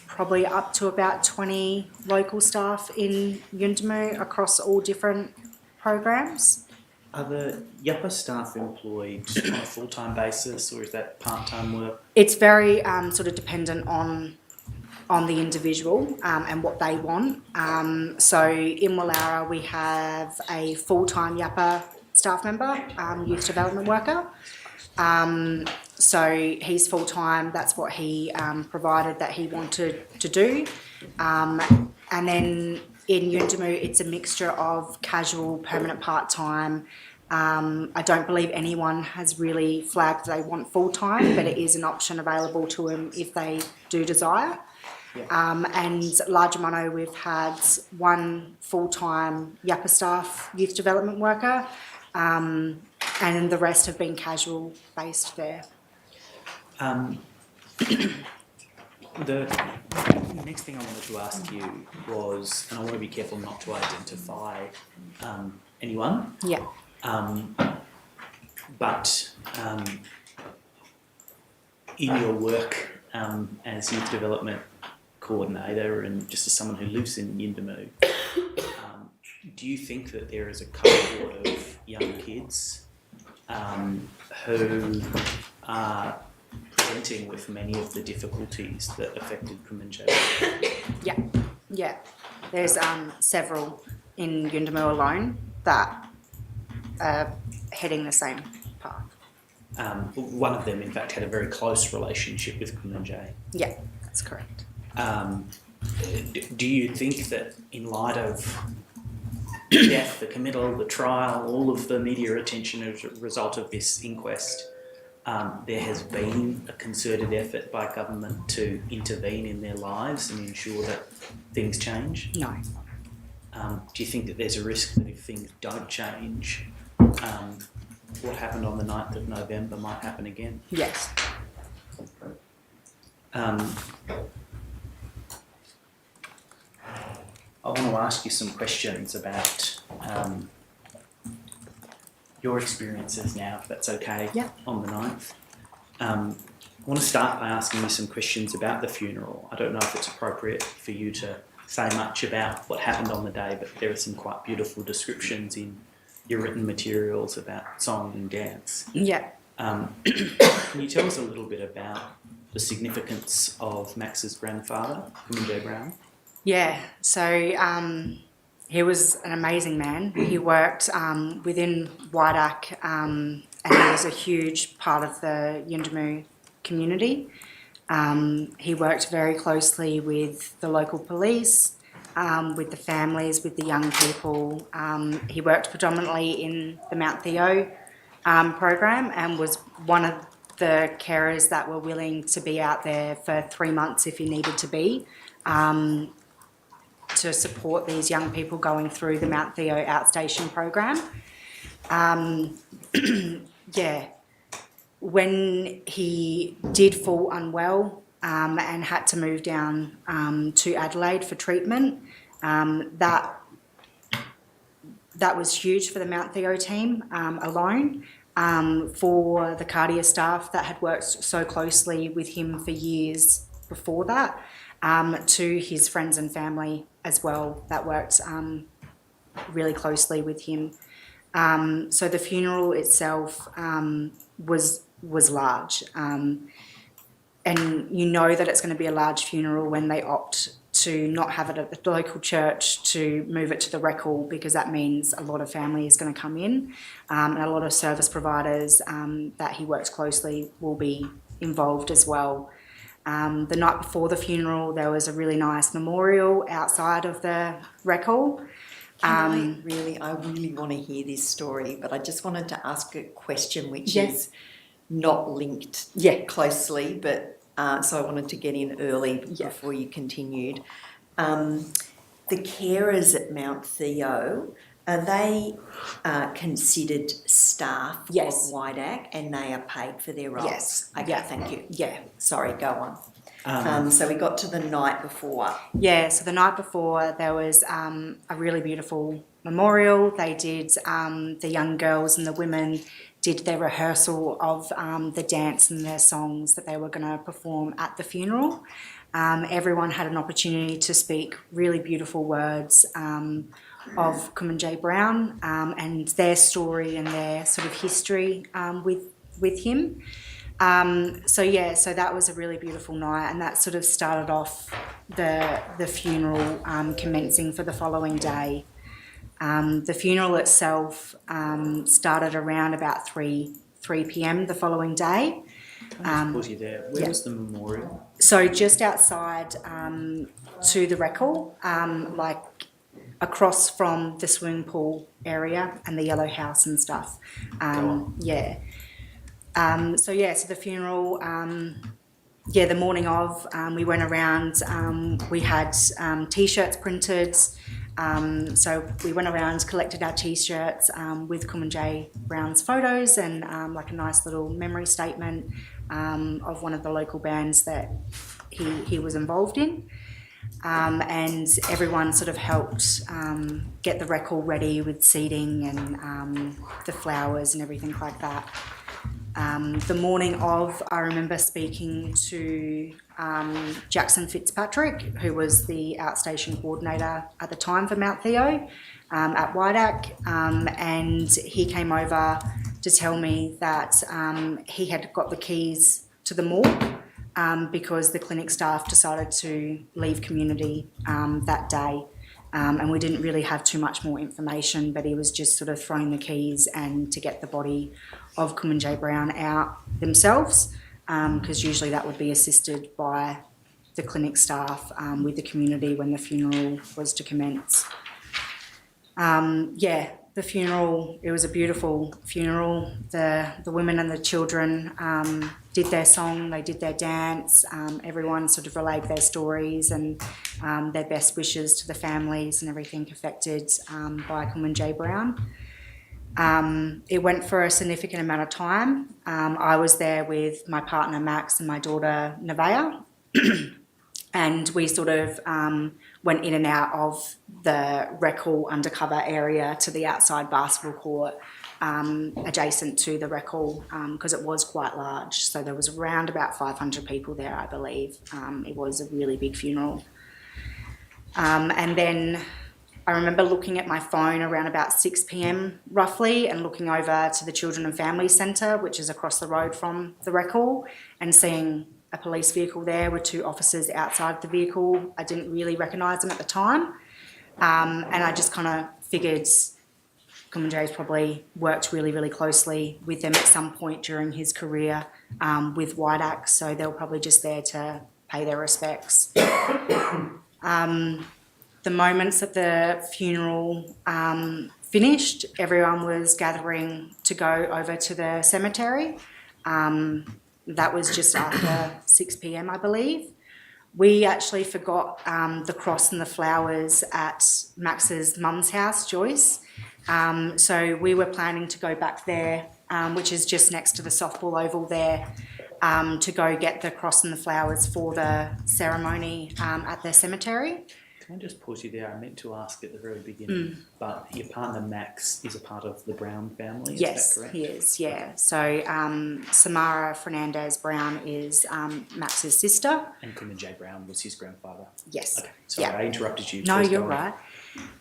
probably up to about 20 local staff in Yuendumu across all different programs. Are the Yapa staff employed on a full-time basis, or is that part-time work? It's very sort of dependent on the individual and what they want. So in Wallara we have a full-time Yapa staff member, youth development worker. So he's full-time, that's what he provided that he wanted to do. And then in Yuendumu it's a mixture of casual, permanent, part-time. I don't believe anyone has really flagged they want full-time, but it is an option available to them if they do desire. Yeah. And Largemano, we've had one full-time Yapa staff youth development worker, and the rest have been casual based there. The next thing I wanted to ask you was, and I want to be careful not to identify anyone. Yeah. But in your work as youth development coordinator and just as someone who lives in Yuendumu, do you think that there is a cohort of young kids who are presenting with many of the difficulties that affected Kumanjayi? Yeah. There's several in Yuendumu alone that are heading the same path. One of them, in fact, had a very close relationship with Kumanjayi. Yeah, that's correct. Do you think that in light of death, the committal, the trial, all of the media attention as a result of this inquest, there has been a concerted effort by government to intervene in their lives and ensure that things change? No. Do you think that there's a risk that if things don't change, what happened on the 9th of November might happen again? Yes. I want to ask you some questions about your experiences now, if that's okay, on the 9th. I want to start by asking you some questions about the funeral. I don't know if it's appropriate for you to say much about what happened on the day, but there are some quite beautiful descriptions in your written materials about song and dance. Yeah. Can you tell us a little bit about the significance of Max's grandfather, Kumanjayi Brown? Yeah, so he was an amazing man. He worked within Waidak and he was a huge part of the Yuendumu community. He worked very closely with the local police, with the families, with the young people. He worked predominantly in the Mount Theo program and was one of the carers that were willing to be out there for 3 months if he needed to be, to support these young people going through the Mount Theo outstation program. When he did fall unwell and had to move down to Adelaide for treatment, that was huge for the Mount Theo team alone. For the cardia staff that had worked so closely with him for years before that, to his friends and family as well that worked really closely with him. So the funeral itself was large, and you know that it's going to be a large funeral when they opt to not have it at the local church, to move it to the Rec Hall, because that means a lot of family is going to come in, and a lot of service providers that he works closely will be involved as well. The night before the funeral, there was a really nice memorial outside of the Rec Hall. I really want to hear this story, but I just wanted to ask a question which Yeah. is not linked Yeah. closely, but so I wanted to get in early Yeah. before you continued. The carers at Mount Theo, are they considered staff Yes. of WIDAC and they are paid for their roles? Yes. Okay, Yeah. thank you. Yeah. Sorry, go on. So we got to the night before. Yeah, so the night before there was a really beautiful memorial. They did, the young girls and the women did their rehearsal of the dance and their songs that they were going to perform at the funeral. Everyone had an opportunity to speak really beautiful words of Kumanjayi Brown and their story and their sort of history with him. So that was a really beautiful night, and that sort of started off the funeral commencing for the following day. The funeral itself started around about 3 p.m. the following day. Can I just pause you there? Where yeah. was the memorial? So just outside to the Rec Hall, like across from the swimming pool area and the yellow house and stuff. Yeah. So the funeral, the morning of, we went around, we had T-shirts printed. So we went around, collected our T-shirts with Kumanjayi Brown's photos and like a nice little memory statement of one of the local bands that he was involved in. And everyone sort of helped get the Rec Hall ready with seating and the flowers and everything like that. The morning of, I remember speaking to Jackson Fitzpatrick, who was the outstation coordinator at the time for Mount Theo at WIDAC, and he came over to tell me that he had got the keys to the morgue because the clinic staff decided to leave community that day. And we didn't really have too much more information, but he was just sort of throwing the keys and to get the body of Kumanjayi Brown out themselves, because usually that would be assisted by the clinic staff with the community when the funeral was to commence. The funeral, it was a beautiful funeral. The women and the children did their song, they did their dance, everyone sort of relayed their stories and their best wishes to the families and everything affected by Kumanjayi Brown. It went for a significant amount of time. I was there with my partner Max and my daughter Nevaeh, and we sort of went in and out of the Rec Hall undercover area to the outside basketball court adjacent to the Rec Hall because it was quite large. So there was around about 500 people there, I believe. It was a really big funeral. And then I remember looking at my phone around about 6 p.m. roughly and looking over to the Children and Family Centre, which is across the road from the Rec Hall, and seeing a police vehicle there with 2 officers outside the vehicle. I didn't really recognise them at the time, and I just kind of figured Kumanjayi's probably worked really, really closely with them at some point during his career with WIDAC, so they were probably just there to pay their respects. The moments that the funeral finished, everyone was gathering to go over to the cemetery. That was just after 6 p.m, I believe. We actually forgot the cross and the flowers at Max's mum's house, Joyce. So we were planning to go back there, which is just next to the softball oval there, to go get the cross and the flowers for the ceremony at their cemetery. Can I just pause you there? I meant to ask at the very beginning, but your partner Max is a part of the Brown family, is Yes, that correct? he is, yeah. So Samara Fernandez Brown is Max's sister. And Kumanjayi Brown was his grandfather? Yes. Okay, sorry, Yeah. I interrupted you. No, Please you're go on. right.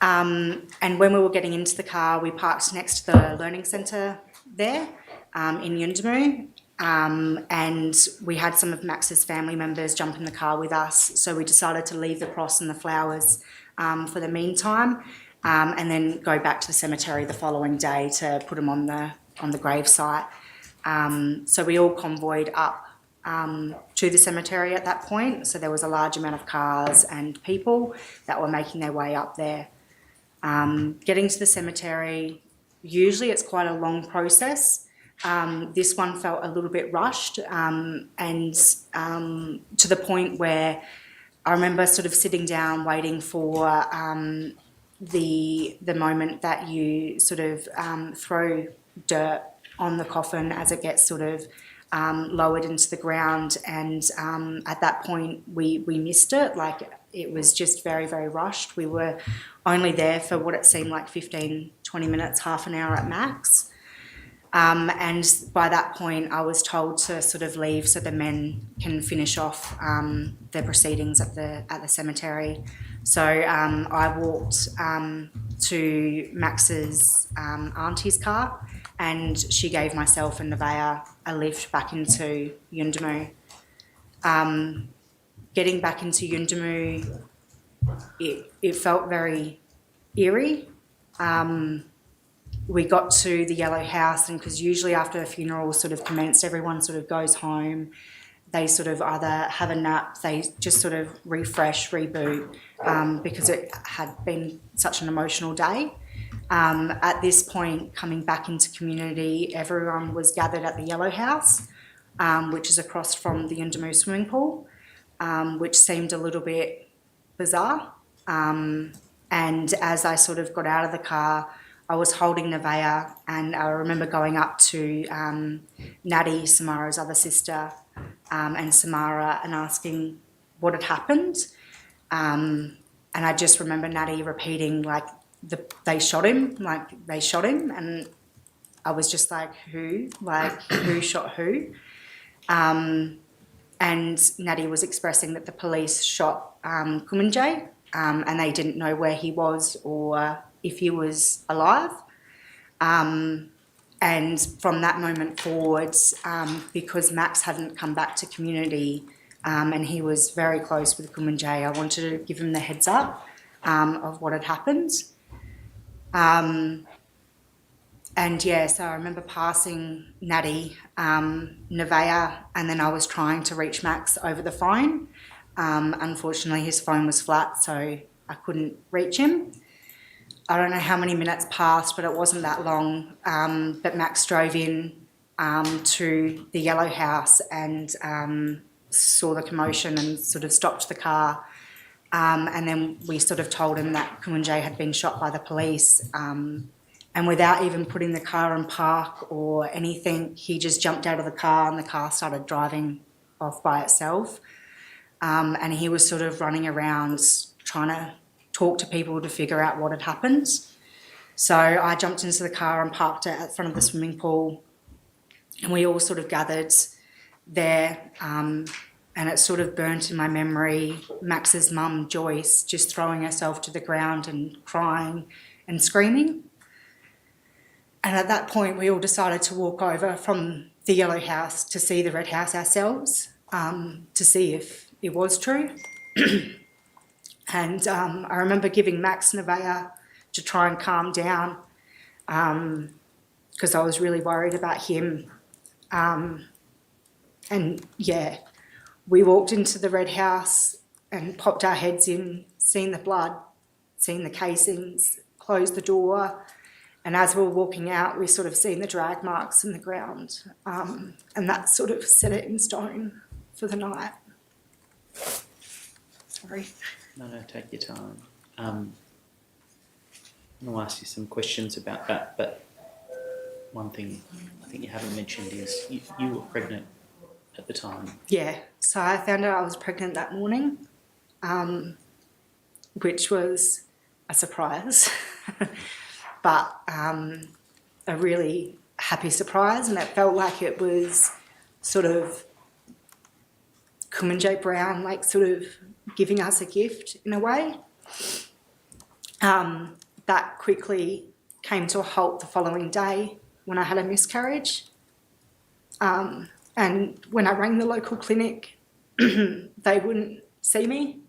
And when we were getting into the car, we parked next to the learning centre there in Yuendamu. And we had some of Max's family members jump in the car with us. So we decided to leave the cross and the flowers for the meantime, and then go back to the cemetery the following day to put them on the grave site. So we all convoyed up to the cemetery at that point. So there was a large amount of cars and people that were making their way up there. Getting to the cemetery, usually it's quite a long process. This one felt a little bit rushed, and to the point where I remember sort of sitting down waiting for the moment that you sort of throw dirt on the coffin as it gets sort of lowered into the ground, and at that point we missed it. Like, it was just very, very rushed. We were only there for what it seemed like 15, 20 minutes, half an hour at max. And by that point I was told to sort of leave so the men can finish off their proceedings at the cemetery. So I walked to Max's auntie's car, and she gave myself and Nevaeh a lift back into Yuendamu. Getting back into Yuendamu, it felt very eerie. We got to the yellow house, and because usually after a funeral sort of commenced, everyone sort of goes home. They sort of either have a nap, they just sort of refresh, reboot, because it had been such an emotional day. At this point, coming back into community, everyone was gathered at the yellow house, which is across from the Yuendamu swimming pool, which seemed a little bit bizarre. And as I sort of got out of the car, I was holding Nevaeh, and I remember going up to Natty, Samara's other sister, and Samara, and asking what had happened. And I just remember Natty repeating, like, they shot him, and I was just like, who? Like, who shot who? And Natty was expressing that the police shot Kumanjayi, and they didn't know where he was or if he was alive. And from that moment forwards, because Max hadn't come back to community, and he was very close with Kumanjayi, I wanted to give him the heads up of what had happened. And yeah, so I remember passing Natty, Nevaeh, and then I was trying to reach Max over the phone. Unfortunately, his phone was flat, so I couldn't reach him. I don't know how many minutes passed, but it wasn't that long. But Max drove in to the yellow house and saw the commotion and sort of stopped the car. And then we sort of told him that Kumanjayi had been shot by the police. And without even putting the car in park or anything, he just jumped out of the car and the car started driving off by itself. And he was sort of running around trying to talk to people to figure out what had happened. So I jumped into the car and parked it at front of the swimming pool, and we all sort of gathered there, and it sort of burnt in my memory Max's mum, Joyce, just throwing herself to the ground and crying and screaming. And at that point we all decided to walk over from the yellow house to see the red house ourselves, to see if it was true. And I remember giving Max Nevaeh to try and calm down, because I was really worried about him. And yeah, we walked into the red house and popped our heads in, seen the blood, seen the casings, closed the door. And as we were walking out, we sort of seen the drag marks in the ground. And that sort of set it in stone for the night. Sorry. No, take your time. I'm going to ask you some questions about that, but one thing I think you haven't mentioned is you were pregnant at the time. Yeah, so I found out I was pregnant that morning, which was a surprise, but a really happy surprise, and it felt like it was sort of Kumanjayi Brown, like sort of giving us a gift in a way. That quickly came to a halt the following day when I had a miscarriage. And when I rang the local clinic, they wouldn't see me.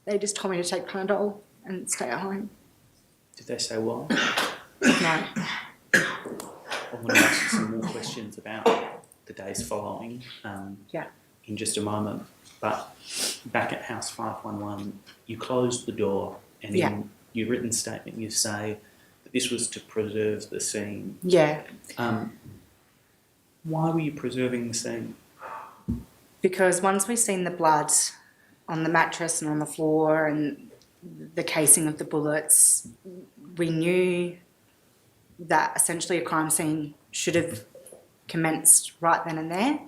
They just told me to take Panadol and stay at home. Did they say why? No. I want to ask you some more questions about the days following in just a moment. But back at House 511, you closed the door and in your written statement you say that this was to preserve the scene. Yeah. Why were you preserving the scene? Because once we seen the blood on the mattress and on the floor and the casing of the bullets, we knew that essentially a crime scene should have commenced right then and there.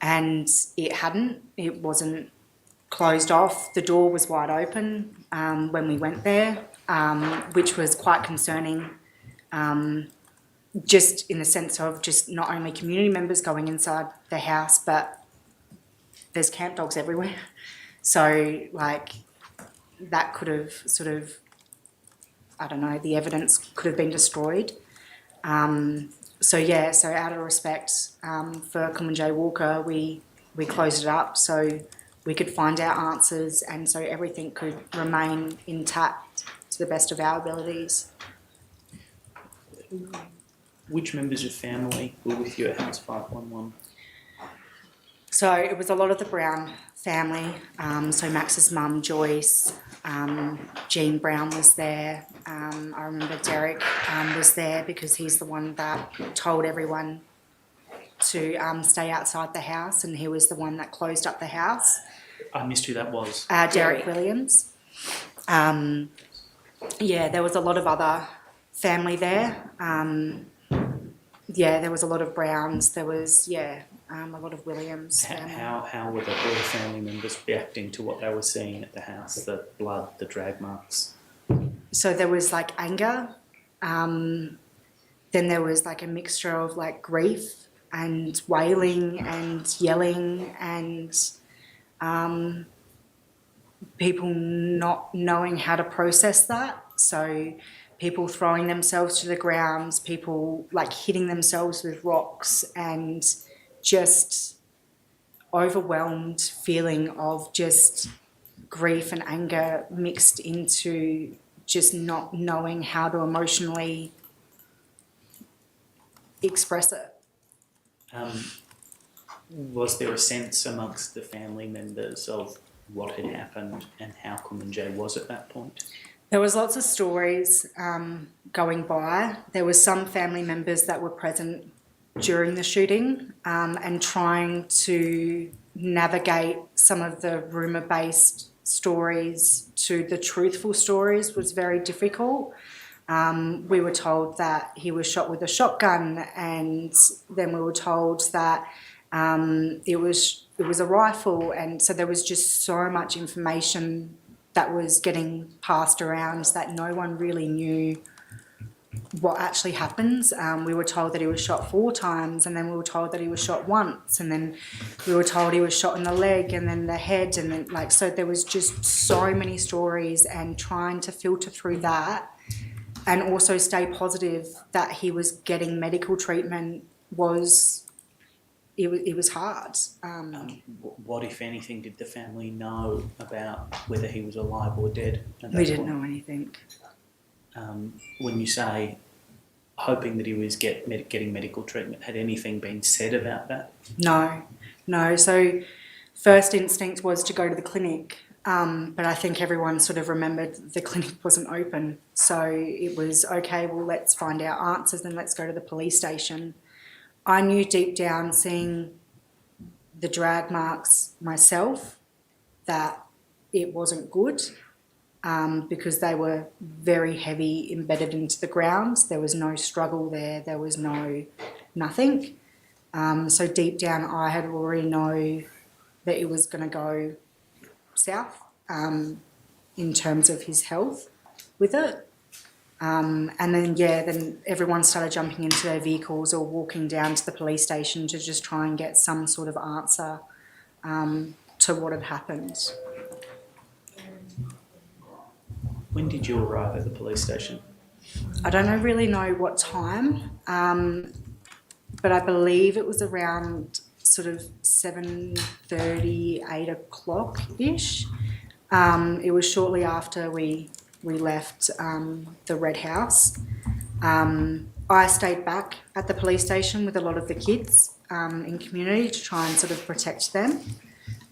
And it hadn't. It wasn't closed off. The door was wide open when we went there, which was quite concerning, just in the sense of just not only community members going inside the house, but there's camp dogs everywhere. So, like, that could have sort of, I don't know, the evidence could have been destroyed. So out of respect for Kumanjayi Walker, we closed it up so we could find our answers and so everything could remain intact to the best of our abilities. Which members of family were with you at House 511? So it was a lot of the Brown family. So Max's mum, Joyce, Jean Brown was there. I remember Derek was there because he's the one that told everyone to stay outside the house, and he was the one that closed up the house. I missed who that was. Derek Williams. There was a lot of other family there. There was a lot of Browns. There was, a lot of Williams. How were the other family members reacting to what they were seeing at the house, the blood, the drag marks? So there was like anger. Then there was like a mixture of like grief and wailing and yelling and people not knowing how to process that. So people throwing themselves to the ground, people like hitting themselves with rocks, and just overwhelmed feeling of just grief and anger mixed into just not knowing how to emotionally express it. Was there a sense amongst the family members of what had happened and how Kumanjayi was at that point? There was lots of stories going by. There was some family members that were present during the shooting and trying to navigate some of the rumour-based stories to the truthful stories was very difficult. We were told that he was shot with a shotgun, and then we were told that it was a rifle, and so there was just so much information that was getting passed around that no one really knew what actually happens. We were told that he was shot 4 times, and then we were told that he was shot once, and then we were told he was shot in the leg and then the head, and then so there was just so many stories, and trying to filter through that and also stay positive that he was getting medical treatment was hard. What, if anything, did the family know about whether he was alive or dead at that We didn't point? know anything. When you say hoping that he was getting medical treatment, had anything been said about that? No. So first instinct was to go to the clinic, but I think everyone sort of remembered the clinic wasn't open. So it was, okay, well, let's find our answers and let's go to the police station. I knew deep down, seeing the drag marks myself, that it wasn't good. Because they were very heavy, embedded into the ground. There was no struggle there. There was nothing. So deep down, I had already known that it was going to go south in terms of his health with it. And then everyone started jumping into their vehicles or walking down to the police station to just try and get some sort of answer to what had happened. When did you arrive at the police station? I don't really know what time, but I believe it was around sort of 7:30, 8 o'clock ish. It was shortly after we left the Red House. I stayed back at the police station with a lot of the kids in community to try and sort of protect them.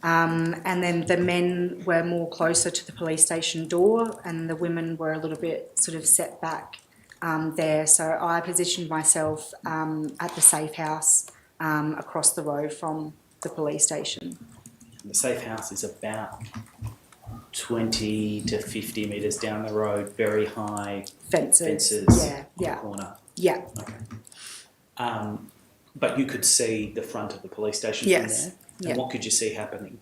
And then the men were more closer to the police station door, and the women were a little bit sort of set back there. So I positioned myself at the safe house across the road from the police station. The safe house is about 20 to 50 metres down the road, very high Fences. in Yeah. the corner. Yeah. Okay. But you could see the front of the police station Yes. from there? And Yeah. what could you see happening?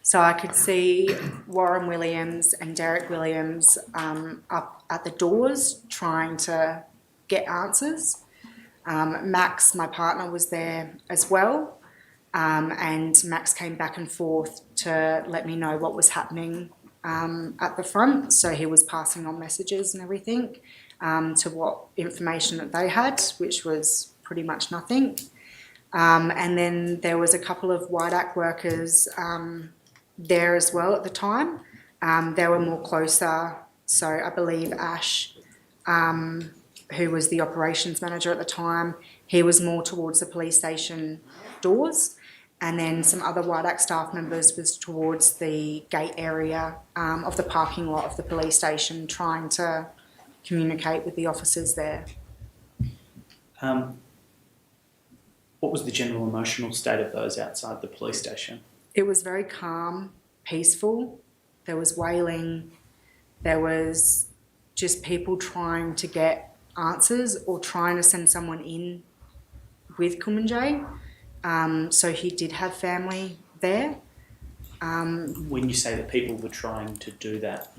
So I could see Warren Williams and Derek Williams up at the doors trying to get answers. Max, my partner, was there as well. And Max came back and forth to let me know what was happening at the front. So he was passing on messages and everything to what information that they had, which was pretty much nothing. And then there was a couple of WIDAC workers there as well at the time. They were more closer. So I believe Ash, who was the operations manager at the time, he was more towards the police station doors. And then some other WIDAC staff members was towards the gate area of the parking lot of the police station, trying to communicate with the officers there. What was the general emotional state of those outside the police station? It was very calm, peaceful. There was wailing. There was just people trying to get answers or trying to send someone in with Kumanjayi. So he did have family there. When you say that people were trying to do that,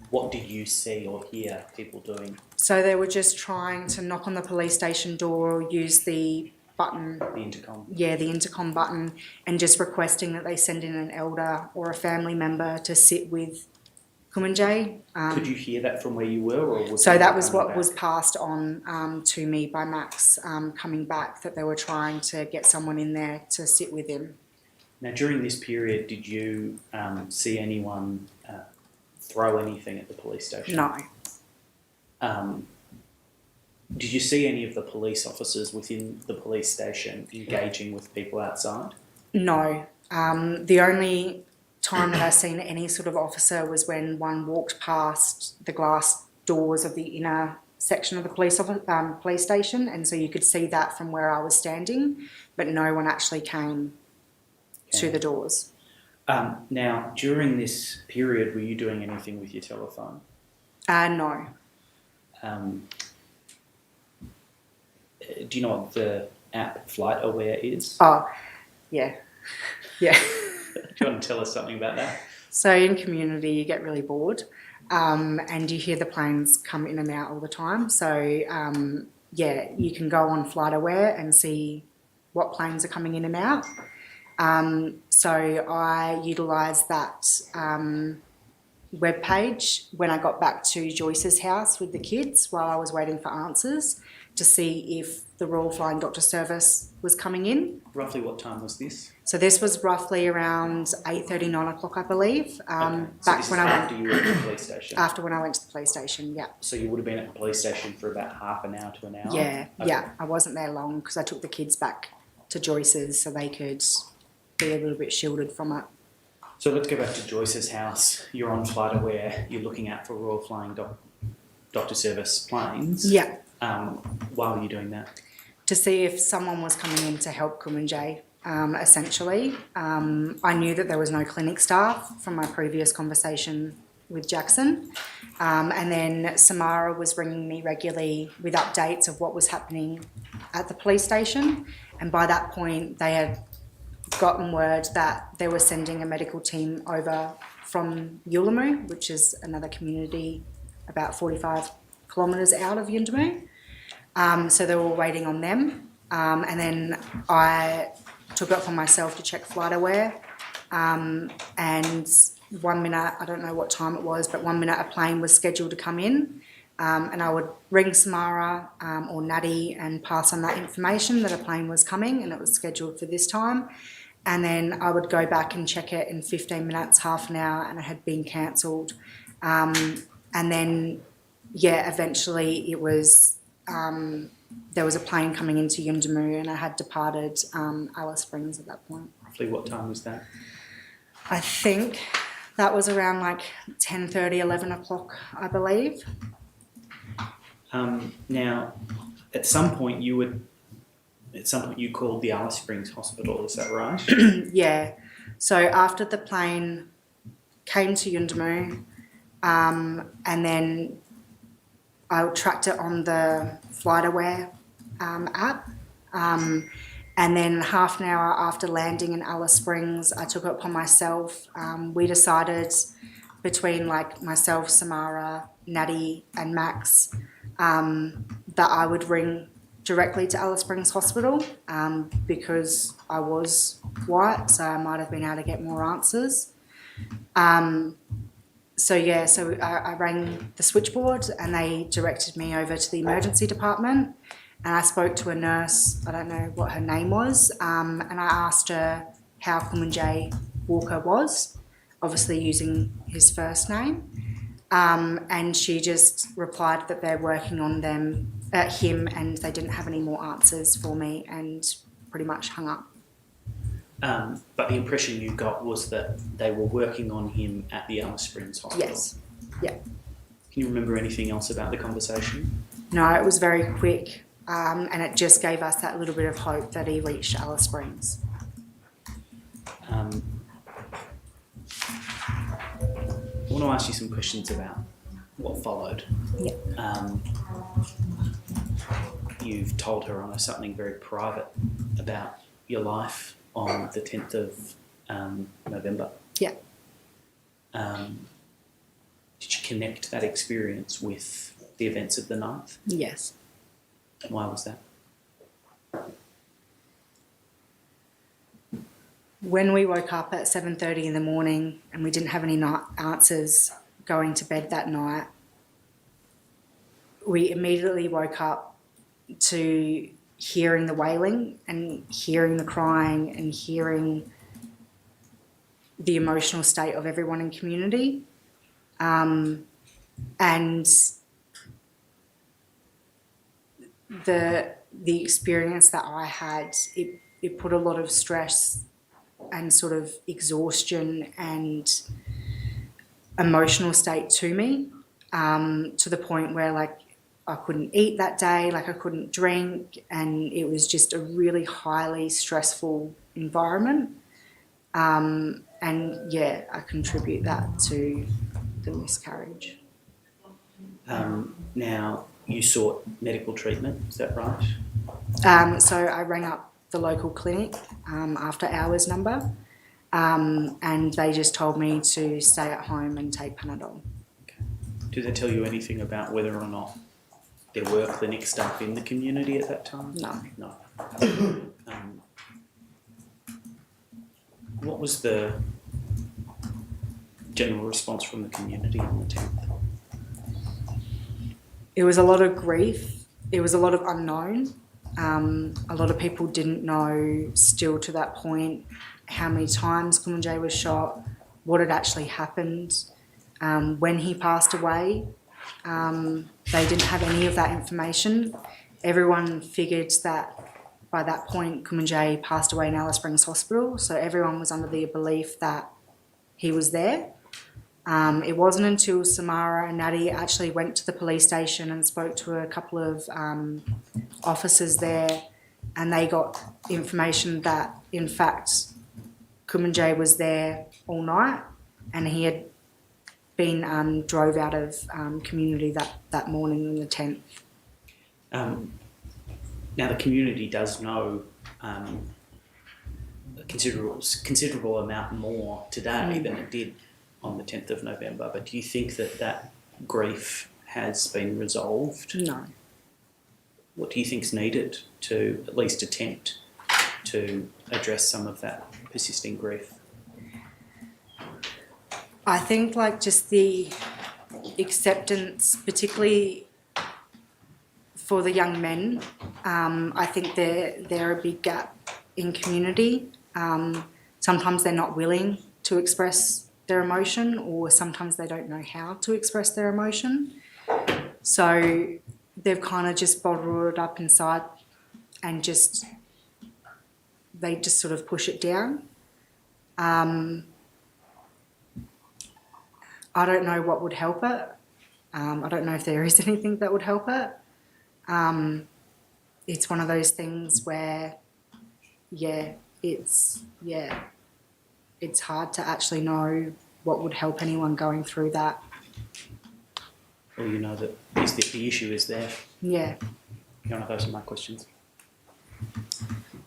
what did you see or hear people doing? So they were just trying to knock on the police station door, use the button, The intercom? the intercom button, and just requesting that they send in an elder or a family member to sit with Kumanjayi. Could you hear that from where you were? Or was So it that was coming what back? was passed on to me by Max coming back, that they were trying to get someone in there to sit with him. Now, during this period, did you see anyone throw anything at the police station? No. Did you see any of the police officers within the police station engaging with people outside? No. The only time that I seen any sort of officer was when one walked past the glass doors of the inner section of the police station, and so you could see that from where I was standing, but no one actually came to the doors. Now, during this period, were you doing anything with your telephone? No. Do you know what the app Flight Aware is? Oh, yeah. Yeah. Do you want to tell us something about that? So in community, you get really bored, and you hear the planes come in and out all the time. So you can go on Flight Aware and see what planes are coming in and out. So I utilised that web page when I got back to Joyce's house with the kids while I was waiting for answers to see if the Royal Flying Doctor Service was coming in. Roughly what time was this? So this was roughly around 8:30, 9 o'clock, I believe. Okay. So Back this when is I after you were at the police station? after when I went to the police station, yeah. So you would have been at the police station for about half an hour to an hour? Yeah, Okay. yeah. I wasn't there long because I took the kids back to Joyce's so they could be a little bit shielded from it. So let's go back to Joyce's house. You're on Flight Aware. You're looking out for Royal Flying Doctor Service planes. Yeah, Why were you doing that? to see if someone was coming in to help Kumanjayi, essentially. I knew that there was no clinic staff from my previous conversation with Jackson. And then Samara was ringing me regularly with updates of what was happening at the police station. And by that point, they had gotten word that they were sending a medical team over from Yullamu, which is another community about 45 kilometres out of Yullamu. So they were waiting on them. And then I took it upon myself to check Flight Aware. And 1 minute, I don't know what time it was, but 1 minute a plane was scheduled to come in, and I would ring Samara or Natty and pass on that information that a plane was coming and it was scheduled for this time. And then I would go back and check it in 15 minutes, half an hour, and it had been cancelled. And then, yeah, eventually it was, there was a plane coming into Yuendamu and I had departed Alice Springs at that point. Roughly what time was that? I think that was around like 10:30, 11 o'clock, I believe. Now, at some point you called the Alice Springs Hospital, is that right? Yeah. So after the plane came to Yuendamu, and then I tracked it on the FlightAware app. And then half an hour after landing in Alice Springs, I took it upon myself. We decided between like myself, Samara, Natty and Max that I would ring directly to Alice Springs Hospital because I was white, so I might have been able to get more answers. So I rang the switchboard and they directed me over to the emergency department, and I spoke to a nurse, I don't know what her name was, and I asked her how Kumanjayi Walker was, obviously using his first name, and she just replied that they're working on him and they didn't have any more answers for me, and pretty much hung up. But the impression you got was that they were working on him at the Alice Springs Hospital. Yes. Yeah. Can you remember anything else about the conversation? No, it was very quick, and it just gave us that little bit of hope that he reached Alice Springs. I want to ask you some questions about what followed. Yeah. You've told her something very private about your life on the 10th of November. Yeah. Did you connect that experience with the events of the 9th? Yes. Why was that? When we woke up at 7:30 in the morning and we didn't have any answers going to bed that night, we immediately woke up to hearing the wailing and hearing the crying and hearing the emotional state of everyone in community. And the experience that I had, it put a lot of stress and sort of exhaustion and emotional state to me, to the point where like I couldn't eat that day, like I couldn't drink, and it was just a really highly stressful environment. And yeah, I contribute that to the miscarriage. Now, you sought medical treatment, is that right? So I rang up the local clinic after hours number, and they just told me to stay at home and take Panadol. Okay. Did they tell you anything about whether or not there were clinic staff in the community at that time? No. No. What was the general response from the community on the 10th? It was a lot of grief. It was a lot of unknown. A lot of people didn't know still to that point how many times Kumanjayi was shot, what had actually happened, when he passed away. They didn't have any of that information. Everyone figured that by that point Kumanjayi passed away in Alice Springs Hospital, so everyone was under the belief that he was there. It wasn't until Samara and Natty actually went to the police station and spoke to a couple of officers there, and they got information that in fact Kumanjayi was there all night and he had been drove out of community that morning on the 10th. Now the community does know a considerable amount more today than it did on the 10th of November, but do you think that grief has been resolved? No. What do you think's needed to at least attempt to address some of that persisting grief? I think like just the acceptance, particularly for the young men, I think they're a big gap in community. Sometimes they're not willing to express their emotion, or sometimes they don't know how to express their emotion. So they've kind of just bottled it up inside and they just sort of push it down. I don't know what would help it. I don't know if there is anything that would help it. It's one of those things where, it's hard to actually know what would help anyone going through that. Well, you know that the issue is there. Yeah. You want to those are my questions?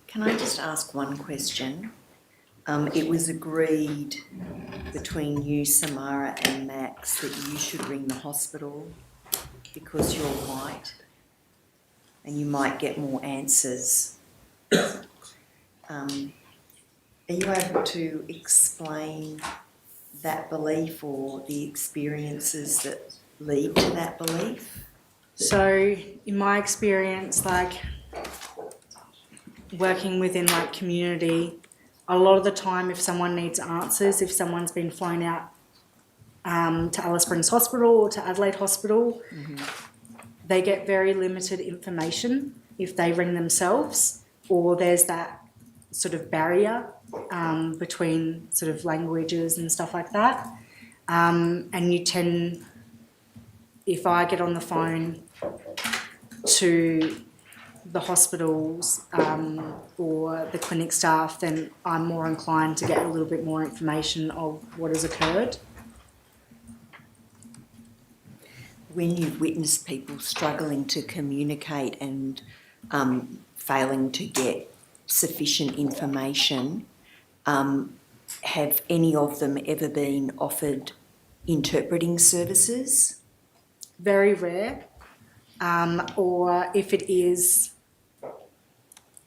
Can I just ask one question? It was agreed between you, Samara, and Max that you should ring the hospital because you're white and you might get more answers. Are you able to explain that belief or the experiences that lead to that belief? So in my experience, like working within like community, a lot of the time if someone needs answers, if someone's been flown out to Alice Springs Hospital or to Adelaide Hospital, they get very limited information if they ring themselves, or there's that sort of barrier between sort of languages and stuff like that. And you tend, if I get on the phone to the hospitals or the clinic staff, then I'm more inclined to get a little bit more information of what has occurred. When you've witnessed people struggling to communicate and failing to get sufficient information, have any of them ever been offered interpreting services? Very rare. Or if it is,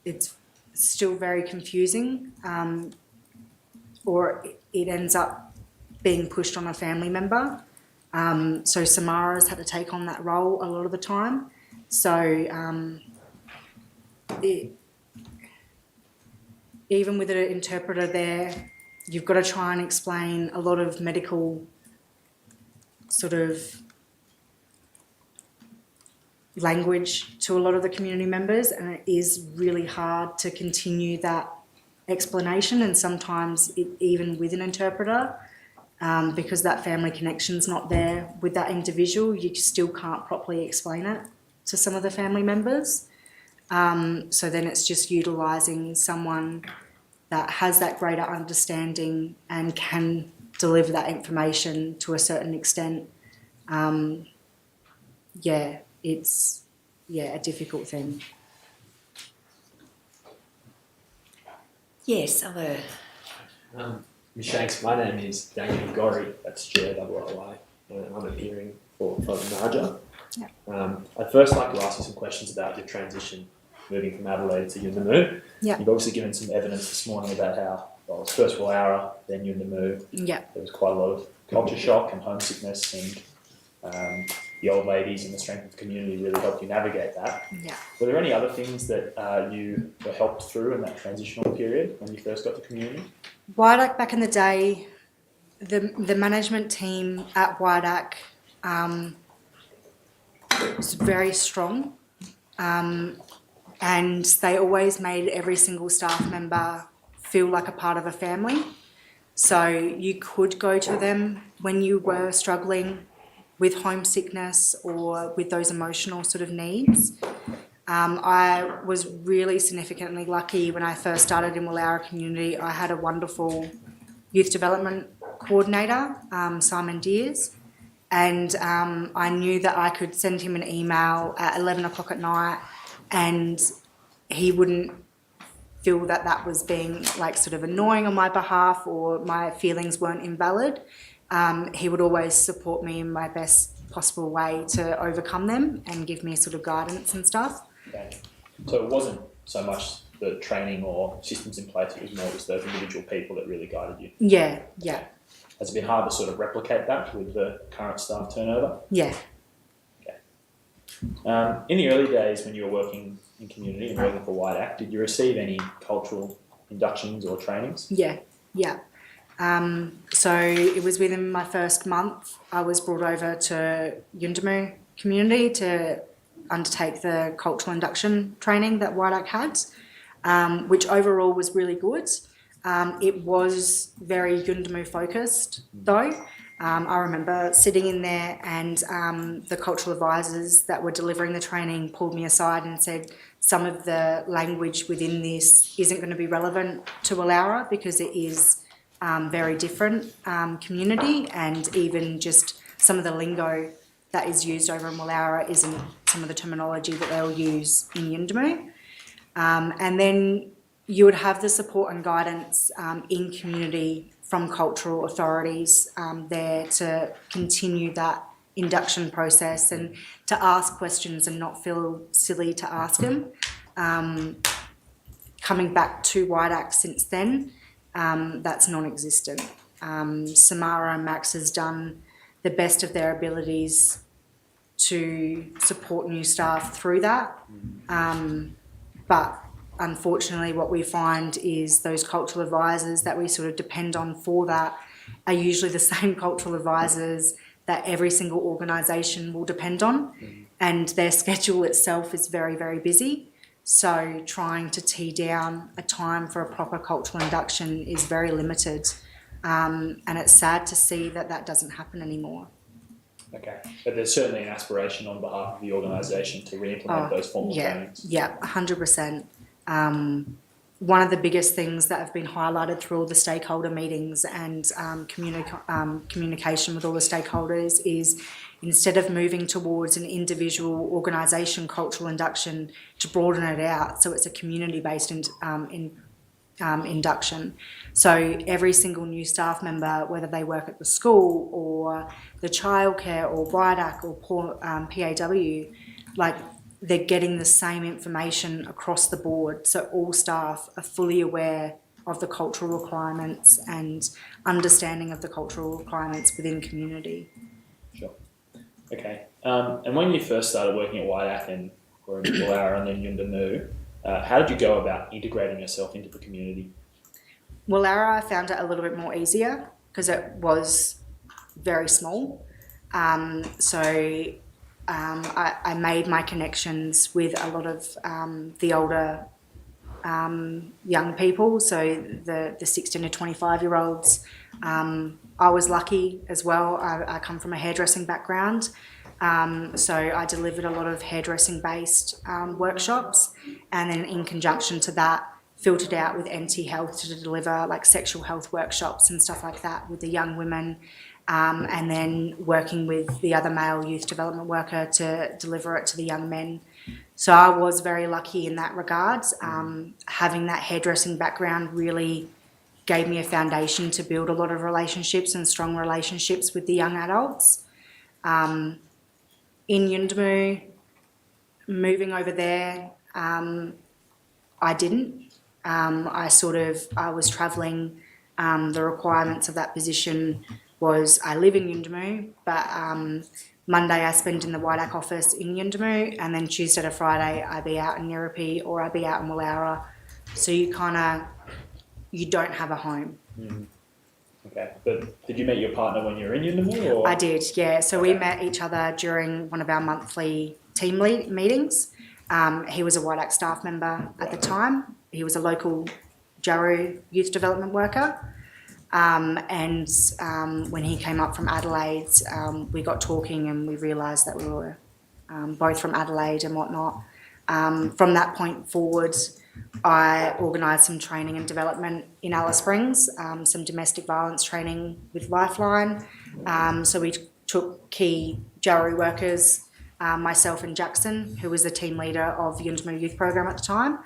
it's still very confusing, or it ends up being pushed on a family member. So Samara's had to take on that role a lot of the time. So even with an interpreter there, you've got to try and explain a lot of medical sort of language to a lot of the community members, and it is really hard to continue that explanation, and sometimes even with an interpreter, because that family connection's not there with that individual, you still can't properly explain it to some of the family members. So then it's just utilising someone that has that greater understanding and can deliver that information to a certain extent. It's a difficult thing. Yes, other. Ms Shanks, my name is Daniel Gorry, that's G-O-R-R-Y, and I'm appearing for the Marja. Yeah. I'd first like to ask you some questions about your transition moving from Adelaide to Yunnamoo. Yeah. You've obviously given some evidence this morning about how, well, it was first Woollowra, then Yunnamoo. Yeah. There was quite a lot of culture shock and homesickness, and the old ladies and the strength of the community really helped you navigate that. Yeah. Were there any other things that you were helped through in that transitional period when you first got to community? Waidak back in the day, the management team at Waidak was very strong, and they always made every single staff member feel like a part of a family. So you could go to them when you were struggling with homesickness or with those emotional sort of needs. I was really significantly lucky when I first started in Woollowra community. I had a wonderful youth development coordinator, Simon Deers, and I knew that I could send him an email at 11 o'clock at night and he wouldn't feel that that was being like sort of annoying on my behalf or my feelings weren't invalid. He would always support me in my best possible way to overcome them and give me sort of guidance and stuff. Okay. So it wasn't so much the training or systems in place, it was more just those individual people that really guided you. Yeah, yeah. Has it been hard to sort of replicate that with the current staff turnover? Yeah. In the early days when you were working in community and working for WIDAC, did you receive any cultural inductions or trainings? Yeah. So it was within my first month, I was brought over to Yuendamu community to undertake the cultural induction training that WIDAC had, which overall was really good. It was very Yuendamu focused though. I remember sitting in there and the cultural advisors that were delivering the training pulled me aside and said some of the language within this isn't going to be relevant to Woollowra because it is very different community, and even just some of the lingo that is used over in Woollowra isn't some of the terminology that they'll use in Yuendamu. And then you would have the support and guidance in community from cultural authorities there to continue that induction process and to ask questions and not feel silly to ask them. Coming back to WIDAC since then, that's non-existent. Samara and Max has done the best of their abilities to support new staff through that. But unfortunately, what we find is those cultural advisors that we sort of depend on for that are usually the same cultural advisors that every single organisation will depend on, and their schedule itself is very, very busy. So trying to tee down a time for a proper cultural induction is very limited, and it's sad to see that that doesn't happen anymore. Okay, but there's certainly an aspiration on behalf of the organisation to re-implement those formal trainings. Yeah, 100%. One of the biggest things that have been highlighted through all the stakeholder meetings and communication with all the stakeholders is instead of moving towards an individual organisation cultural induction, to broaden it out so it's a community-based induction. So every single new staff member, whether they work at the school or the childcare or WIDAC or PAW, like they're getting the same information across the board. So all staff are fully aware of the cultural requirements and understanding of the cultural requirements within community. Sure. Okay. And when you first started working at WIDAC and or in Woollowra and then Yuendamu, how did you go about integrating yourself into the community? Woollowra, I found it a little bit more easier because it was very small. I made my connections with a lot of the older young people, so the 16 to 25-year-olds. I was lucky as well. I come from a hairdressing background, so I delivered a lot of hairdressing-based workshops, and then in conjunction to that, filtered out with NT Health to deliver like sexual health workshops and stuff like that with the young women. And then working with the other male youth development worker to deliver it to the young men. So I was very lucky in that regard. Having that hairdressing background really gave me a foundation to build a lot of relationships and strong relationships with the young adults. In Yuendamu, moving over there, I didn't. I was travelling. The requirements of that position was I live in Yuendamu, but Monday I spend in the WIDAC office in Yuendamu, and then Tuesday to Friday I'd be out in Yirrupee or I'd be out in Woollowra. So you don't have a home. Mm. Okay, but did you meet your partner when you were in Yuendamu? Or? I did, yeah. So we met each other during one of our monthly team meetings. He was a WIDAC staff member at the time. He was a local Jaru youth development worker. And when he came up from Adelaide, we got talking and we realised that we were both from Adelaide and whatnot. From that point forward, I organised some training and development in Alice Springs, some domestic violence training with Lifeline. So we took key Jaru workers, myself and Jackson, who was the team leader of the Yuendamu Youth Program at the time,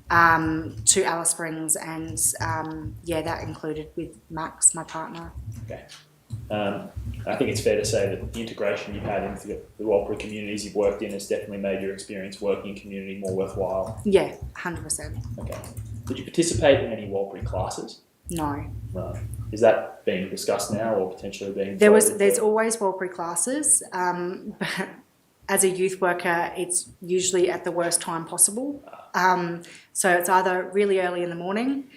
to Alice Springs, and that included with Max, my partner. Okay. I think it's fair to say that the integration you've had into the Walker communities you've worked in has definitely made your experience working in community more worthwhile. Yeah, 100%. Okay. Did you participate in any Walker classes? No. Right. Is that being discussed now or potentially being? There's always Walbury classes, but as a youth worker, it's usually at the worst time possible. So it's either really early in the morning,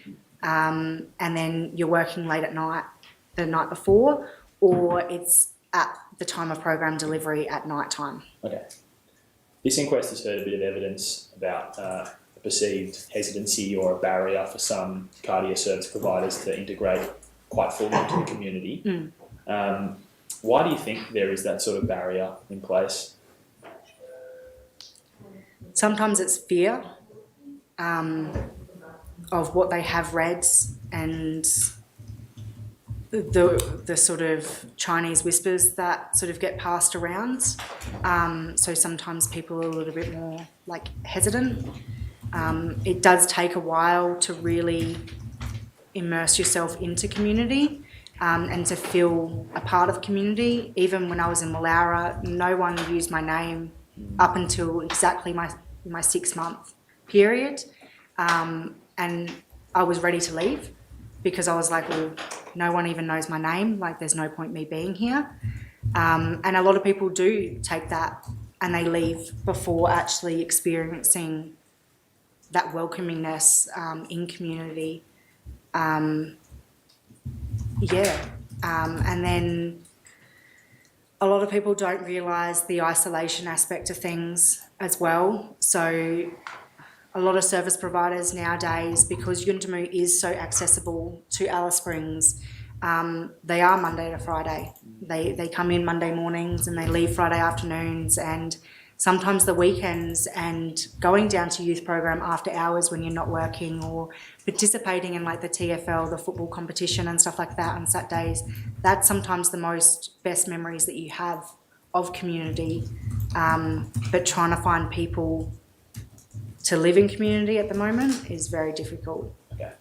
and then you're working late at night, the night before, or it's at the time of program delivery at night time. Okay. This inquest has heard a bit of evidence about a perceived hesitancy or a barrier for some cardio service providers to integrate quite fully into the community. Why do you think there is that sort of barrier in place? Sometimes it's fear of what they have read and the sort of Chinese whispers that sort of get passed around. So sometimes people are a little bit more like hesitant. It does take a while to really immerse yourself into community and to feel a part of community. Even when I was in Malaura, no one used my name up until exactly my 6-month period. And I was ready to leave because I was like, well, no one even knows my name. Like, there's no point me being here. And a lot of people do take that and they leave before actually experiencing that welcomingness in community. And then a lot of people don't realise the isolation aspect of things as well. So a lot of service providers nowadays, because Yuendamu is so accessible to Alice Springs, they are Monday to Friday. They come in Monday mornings and they leave Friday afternoons, and sometimes the weekends, and going down to youth program after hours when you're not working, or participating in like the TFL, the football competition and stuff like that on Saturdays. That's sometimes the best memories that you have of community. But trying to find people to live in community at the moment is very difficult. Okay.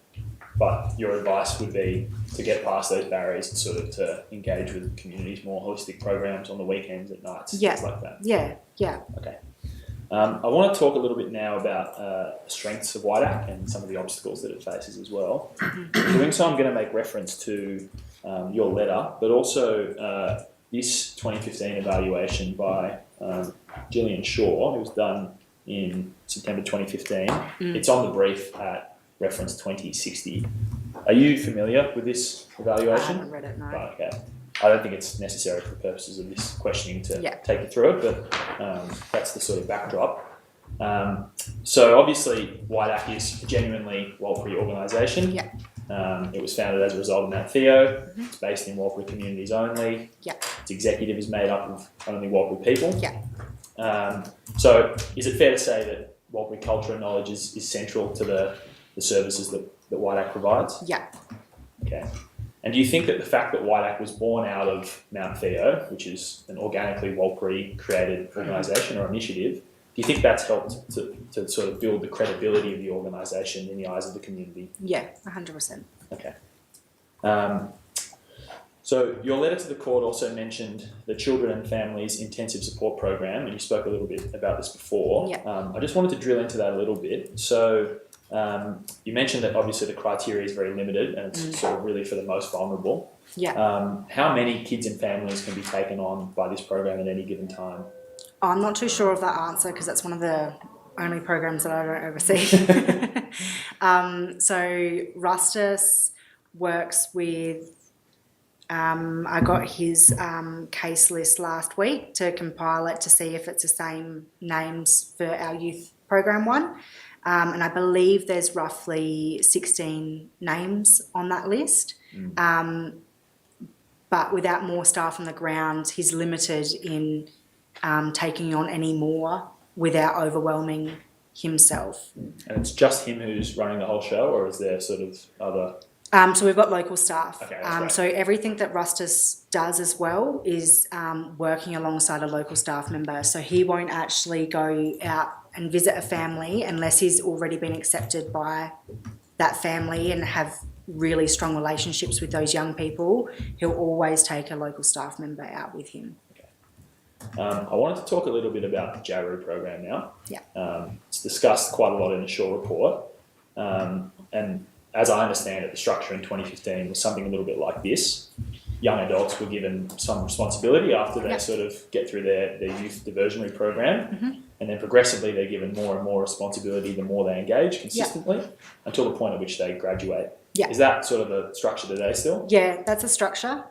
But your advice would be to get past those barriers and sort of to engage with communities, more holistic programs on the weekends, at nights, things like that. Yeah. Okay. I want to talk a little bit now about the strengths of WIDAC and some of the obstacles that it faces as well. Doing so, I'm going to make reference to your letter, but also this 2015 evaluation by Gillian Shaw, who was done in September 2015. It's on the brief at reference 2060. Are you familiar with this evaluation? I haven't read it, no. Right, okay. I don't think it's necessary for purposes of this questioning to take you through it, but that's the sort of backdrop. So obviously, WIDAC is a genuinely Walbury organisation. Yeah. It was founded as a result of Mount Theo. It's based in Walbury communities only. Yeah. Its executive is made up of only Walbury people. Yeah. So is it fair to say that Walbury culture and knowledge is central to the services that WIDAC provides? Yeah. Okay. And do you think that the fact that WIDAC was born out of Mount Theo, which is an organically Walbury created organisation or initiative, do you think that's helped to sort of build the credibility of the organisation in the eyes of the community? Yeah, 100%. Okay. So your letter to the court also mentioned the Children and Families Intensive Support Program, and you spoke a little bit about this before. Yeah. I just wanted to drill into that a little bit. So you mentioned that obviously the criteria is very limited and it's sort of really for the most vulnerable. Yeah. How many kids and families can be taken on by this program at any given time? I'm not too sure of that answer because that's one of the only programs that I don't oversee. So Rustus works with, I got his case list last week to compile it to see if it's the same names for our youth program one. And I believe there's roughly 16 names on that list. But without more staff on the ground, he's limited in taking on any more without overwhelming himself. And it's just him who's running the whole show, or is there sort of other... So we've got local staff. Okay, that's right. So everything that Rustus does as well is working alongside a local staff member. So he won't actually go out and visit a family unless he's already been accepted by that family and have really strong relationships with those young people. He'll always take a local staff member out with him. I wanted to talk a little bit about the JARU program now. Yeah. It's discussed quite a lot in the Shaw report. And as I understand it, the structure in 2015 was something a little bit like this. Young adults were given some responsibility after they sort of get through their youth diversionary program, and then progressively they're given more and more responsibility the more they engage consistently until the point at which they graduate. Yeah. Is that sort of a structure today still? Yeah, that's a structure.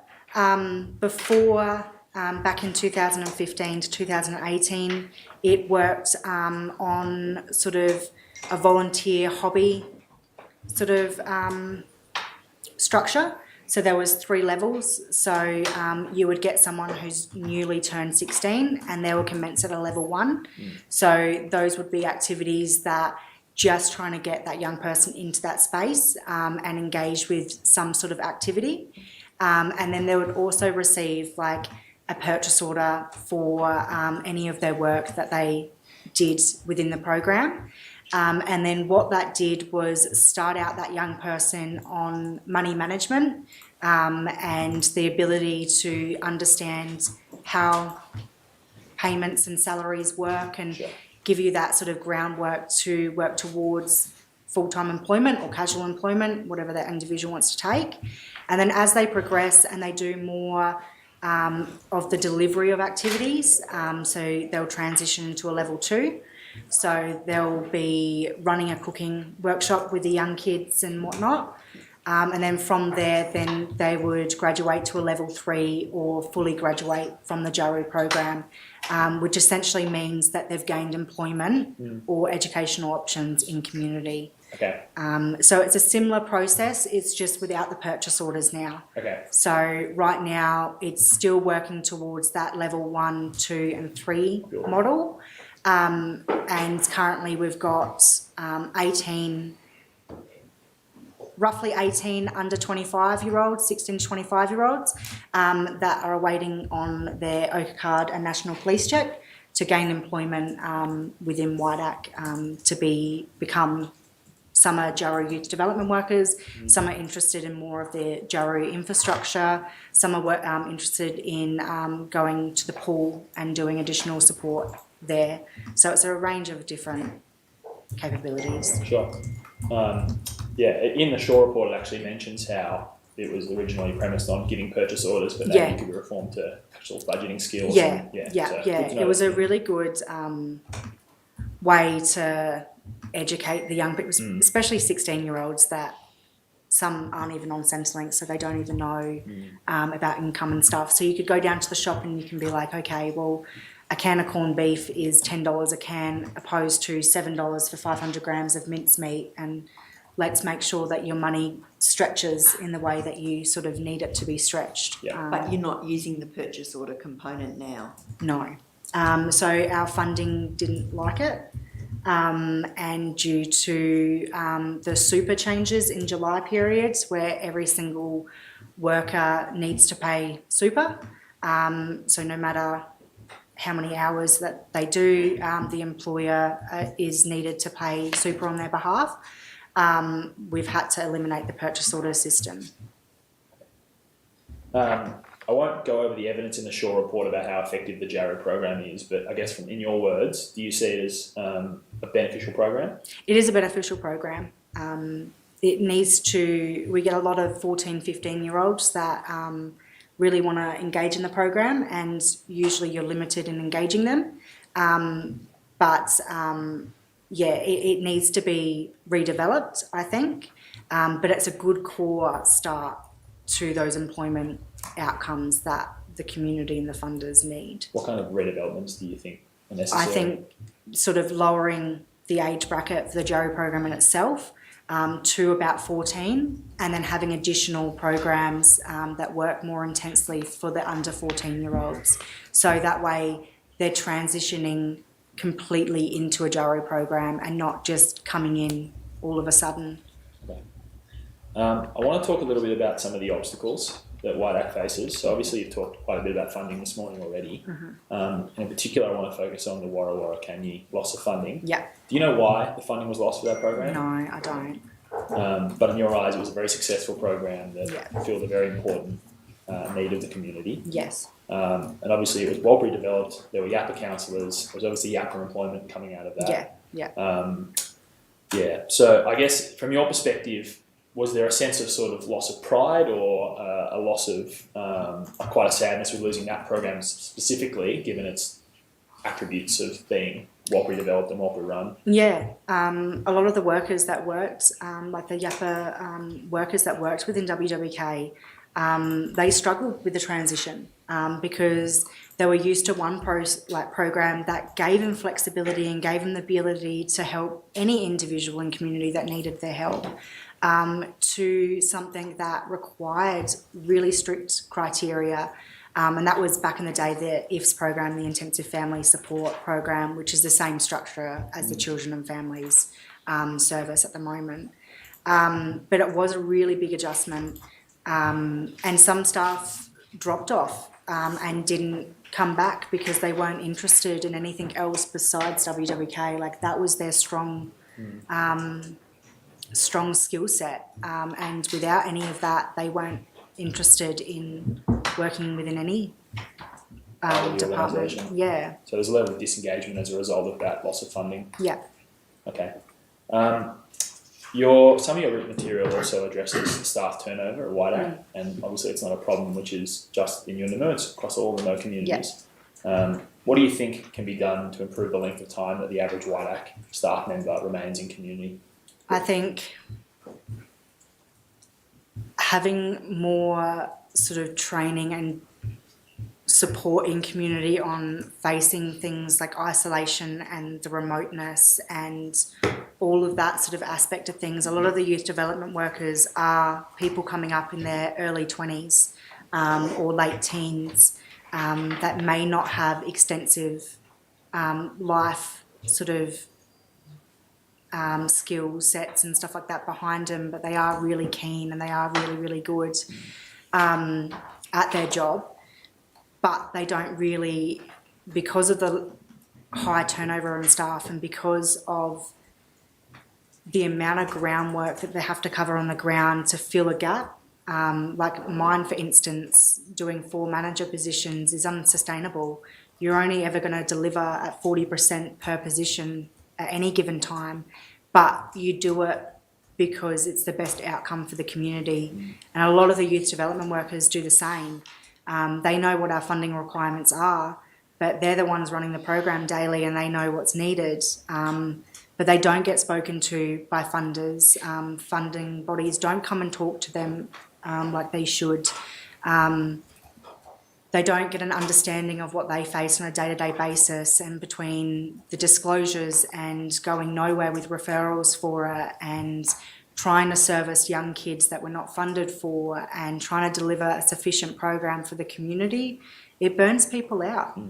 Before, back in 2015 to 2018, it worked on sort of a volunteer hobby sort of structure. So there was 3 levels. So you would get someone who's newly turned 16 and they will commence at a level 1. So those would be activities that just trying to get that young person into that space and engage with some sort of activity. And then they would also receive like a purchase order for any of their work that they did within the program. And then what that did was start out that young person on money management and the ability to understand how payments and salaries work and give you that sort of groundwork to work towards full-time employment or casual employment, whatever that individual wants to take. And then as they progress and they do more of the delivery of activities, so they'll transition into a level 2. So they'll be running a cooking workshop with the young kids and whatnot. And then from there, then they would graduate to a level 3 or fully graduate from the Jaru program, which essentially means that they've gained employment or educational options in community. Okay. So it's a similar process, it's just without the purchase orders now. Okay. So right now it's still working towards that level 1, 2 and 3 model. And currently we've got roughly 18 under 25-year-olds, 16 to 25-year-olds that are awaiting on their OCA card and National Police Check to gain employment within WIDAC to become. Some are Jaru youth development workers, some are interested in more of the Jaru infrastructure, some are interested in going to the pool and doing additional support there. So it's a range of different capabilities. Sure. In the Shaw report, it actually mentions how it was originally premised on giving purchase orders, but now it could be reformed to actual budgeting skills. It was a really good way to educate the young people, especially 16-year-olds that some aren't even on Centrelink, so they don't even know about income and stuff. So you could go down to the shop and you can be like, okay, well, a can of corned beef is $10 a can opposed to $7 for 500 grams of mincemeat, and let's make sure that your money stretches in the way that you sort of need it to be stretched. But you're not using the purchase order component now? No. So our funding didn't like it. And due to the super changes in July periods where every single worker needs to pay super, so no matter how many hours that they do, the employer is needed to pay super on their behalf. We've had to eliminate the purchase order system. I won't go over the evidence in the Shaw report about how effective the Jaru program is, but I guess in your words, do you see it as a beneficial program? It is a beneficial program. It needs to, we get a lot of 14, 15-year-olds that really want to engage in the program, and usually you're limited in engaging them. It needs to be redeveloped, I think, but it's a good core start to those employment outcomes that the community and the funders need. What kind of redevelopments do you think are necessary? I think sort of lowering the age bracket for the Jaru program in itself to about 14, and then having additional programs that work more intensely for the under 14-year-olds. So that way they're transitioning completely into a Jaru program and not just coming in all of a sudden. Okay. I want to talk a little bit about some of the obstacles that WIDAC faces. So obviously you've talked quite a bit about funding this morning already. And in particular, I want to focus on the Warra Canyi loss of funding. Yeah. Do you know why the funding was lost for that program? No, I don't. But in your eyes, it was a very successful program that fulfilled a very important need of the community. Yes. And obviously it was well pre-developed. There were Yappa counsellors. There was obviously Yappa employment coming out of that. Yeah. So I guess from your perspective, was there a sense of sort of loss of pride or a loss of quite a sadness with losing that program specifically, given its attributes of being WAPRI developed and WAPRI run? Yeah, a lot of the workers that worked, like the Yappa workers that worked within WWK, they struggled with the transition because they were used to one program that gave them flexibility and gave them the ability to help any individual and community that needed their help, to something that required really strict criteria. And that was back in the day, the IFS program, the Intensive Family Support Program, which is the same structure as the Children and Families Service at the moment. But it was a really big adjustment, and some staff dropped off and didn't come back because they weren't interested in anything else besides WWK. Like, that was their strong skill set, and without any of that, they weren't interested in working within any department. Organisation. Yeah. So there's a level of disengagement as a result of that loss of funding. Yeah. Okay. Some of your written material also addresses staff turnover at WIDAC, and obviously it's not a problem which is just in Yunnanoon, it's across all remote communities. What do you think can be done to improve the length of time that the average WIDAC staff member remains in community? I think having more sort of training and support in community on facing things like isolation and the remoteness and all of that sort of aspect of things. A lot of the youth development workers are people coming up in their early 20s or late teens that may not have extensive life sort of skill sets and stuff like that behind them, but they are really keen and they are really, really good at their job. But they don't really, because of the high turnover in staff and because of the amount of groundwork that they have to cover on the ground to fill a gap. Like mine, for instance, doing 4 manager positions is unsustainable. You're only ever going to deliver at 40% per position at any given time, but you do it because it's the best outcome for the community. And a lot of the youth development workers do the same. They know what our funding requirements are, but they're the ones running the program daily and they know what's needed. But they don't get spoken to by funders. Funding bodies don't come and talk to them like they should. They don't get an understanding of what they face on a day-to-day basis, and between the disclosures and going nowhere with referrals for it and trying to service young kids that we're not funded for and trying to deliver a sufficient program for the community, it burns people out.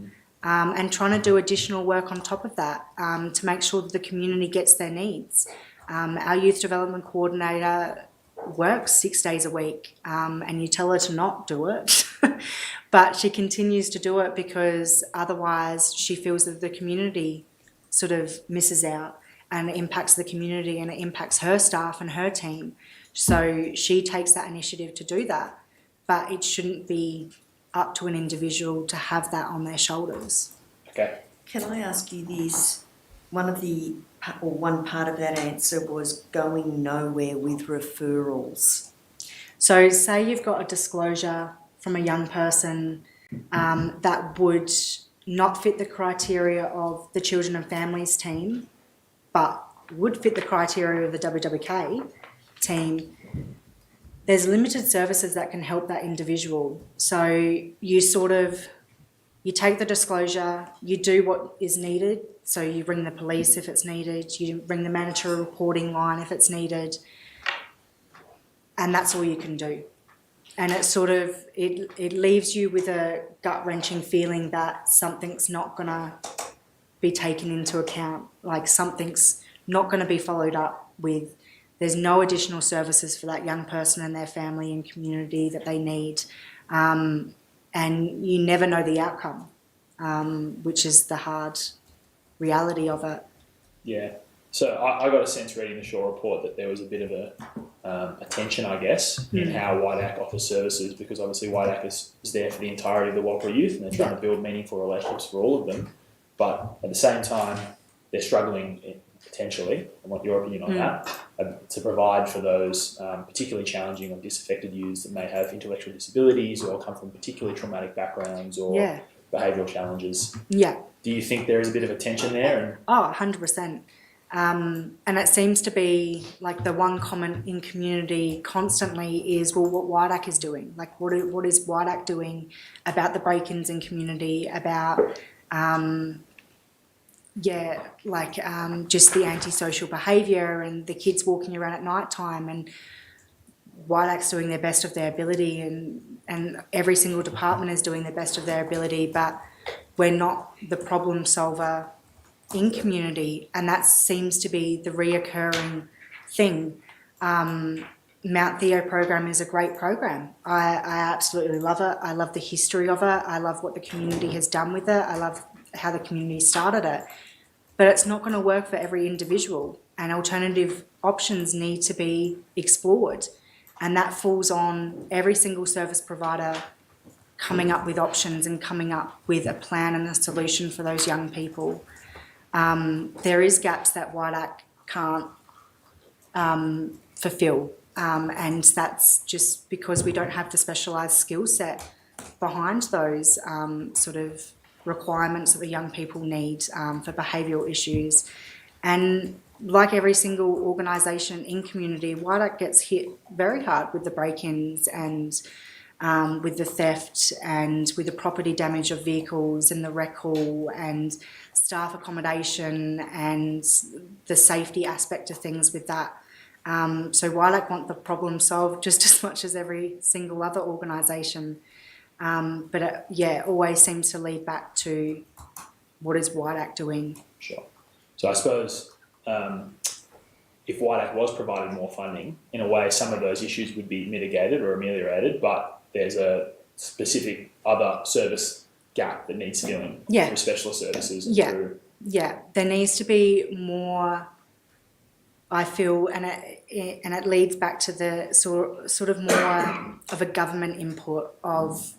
And trying to do additional work on top of that to make sure that the community gets their needs. Our youth development coordinator works 6 days a week, and you tell her to not do it, but she continues to do it because otherwise she feels that the community sort of misses out, and it impacts the community and it impacts her staff and her team. So she takes that initiative to do that, but it shouldn't be up to an individual to have that on their shoulders. Okay. Can I ask you this? One part of that answer was going nowhere with referrals. So say you've got a disclosure from a young person that would not fit the criteria of the Children and Families team, but would fit the criteria of the WWK team. There's limited services that can help that individual. So you take the disclosure, you do what is needed. So you ring the police if it's needed, you ring the mandatory reporting line if it's needed, and that's all you can do. And it leaves you with a gut-wrenching feeling that something's not going to be taken into account, like something's not going to be followed up with. There's no additional services for that young person and their family and community that they need. And you never know the outcome, which is the hard reality of it. Yeah. So I got a sense reading the Shaw report that there was a bit of a tension, I guess, in how WIDAC offers services, because obviously WIDAC is there for the entirety of the WAPRA youth and they're trying to build meaningful relationships for all of them. But at the same time, they're struggling potentially. I want your opinion on that, to provide for those particularly challenging or disaffected youths that may have intellectual disabilities or come from particularly traumatic backgrounds or Yeah. behavioural challenges. Yeah. Do you think there is a bit of a tension there? And Oh, 100%. And it seems to be like the one comment in community constantly is, well, what WIDAC is doing. Like, what is WIDAC doing about the break-ins in community, about, just the antisocial behaviour and the kids walking around at night time, and WIDAC's doing their best of their ability, and every single department is doing their best of their ability, but we're not the problem solver in community, and that seems to be the reoccurring thing. Mount Theo program is a great program. I absolutely love it. I love the history of it. I love what the community has done with it. I love how the community started it. But it's not going to work for every individual, and alternative options need to be explored. And that falls on every single service provider coming up with options and coming up with a plan and a solution for those young people. There is gaps that WIDAC can't fulfil, and that's just because we don't have the specialised skill set behind those sort of requirements that the young people need for behavioural issues. And like every single organisation in community, WIDAC gets hit very hard with the break-ins and with the theft and with the property damage of vehicles and the recall and staff accommodation and the safety aspect of things with that. So WIDAC want the problem solved just as much as every single other organisation. But it always seems to lead back to what is WIDAC doing. Sure. So I suppose if WIDAC was provided more funding, in a way some of those issues would be mitigated or ameliorated, but there's a specific other service gap that needs filling through specialist services and through... Yeah, there needs to be more, I feel, and it leads back to the sort of more of a government input of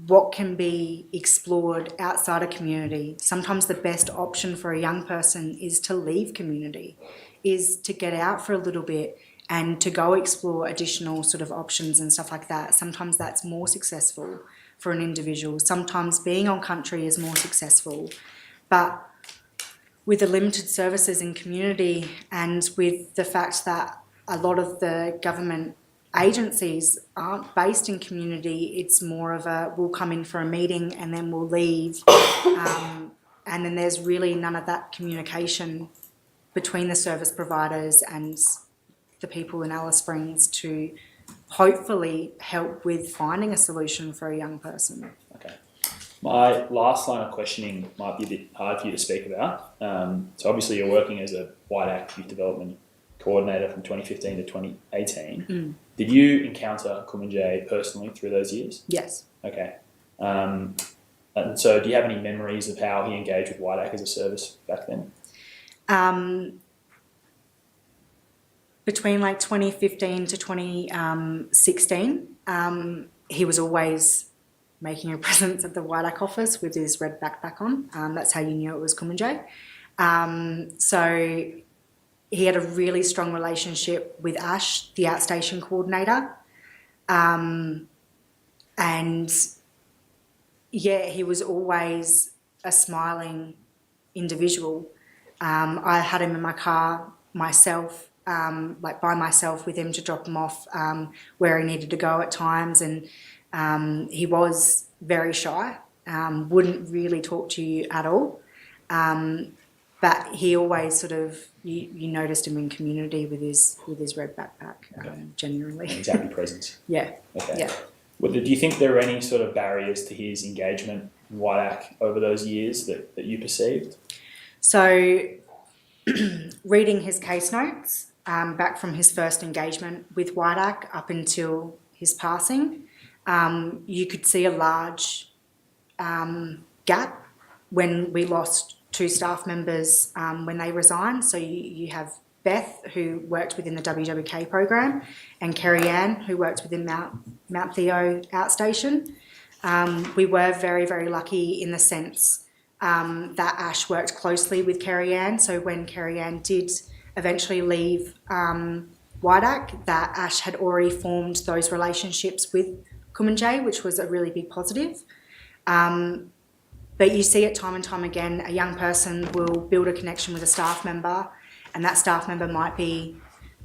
what can be explored outside of community. Sometimes the best option for a young person is to leave community, is to get out for a little bit and to go explore additional sort of options and stuff like that. Sometimes that's more successful for an individual. Sometimes being on country is more successful. But with the limited services in community and with the fact that a lot of the government agencies aren't based in community, it's more of a, we'll come in for a meeting and then we'll leave. And then there's really none of that communication between the service providers and the people in Alice Springs to hopefully help with finding a solution for a young person. Okay. My last line of questioning might be a bit hard for you to speak about. So obviously you're working as a WIDAC Youth Development Coordinator from 2015 to 2018. Did you encounter Kumanjayi personally through those years? Yes. Okay. And so do you have any memories of how he engaged with WIDAC as a service back then? Between like 2015 to 2016, he was always making a presence at the WIDAC office with his red backpack on. That's how you knew it was Kumanjayi. So he had a really strong relationship with Ash, the outstation coordinator. And he was always a smiling individual. I had him in my car myself, by myself with him to drop him off where he needed to go at times. And he was very shy, wouldn't really talk to you at all. But he always sort of, you noticed him in community with his red backpack, genuinely. His happy presence. Yeah. Okay. Yeah. Well, do you think there were any sort of barriers to his engagement in WIDAC over those years that you perceived? So reading his case notes back from his first engagement with WIDAC up until his passing, you could see a large gap when we lost 2 staff members when they resigned. So you have Beth, who worked within the WWK program, and Kerry Ann, who worked within Mount Theo outstation. We were very, very lucky in the sense that Ash worked closely with Kerry Ann. So when Kerry Ann did eventually leave Waidak, that Ash had already formed those relationships with Kumanjayi, which was a really big positive. But you see it time and time again, a young person will build a connection with a staff member, and that staff member might be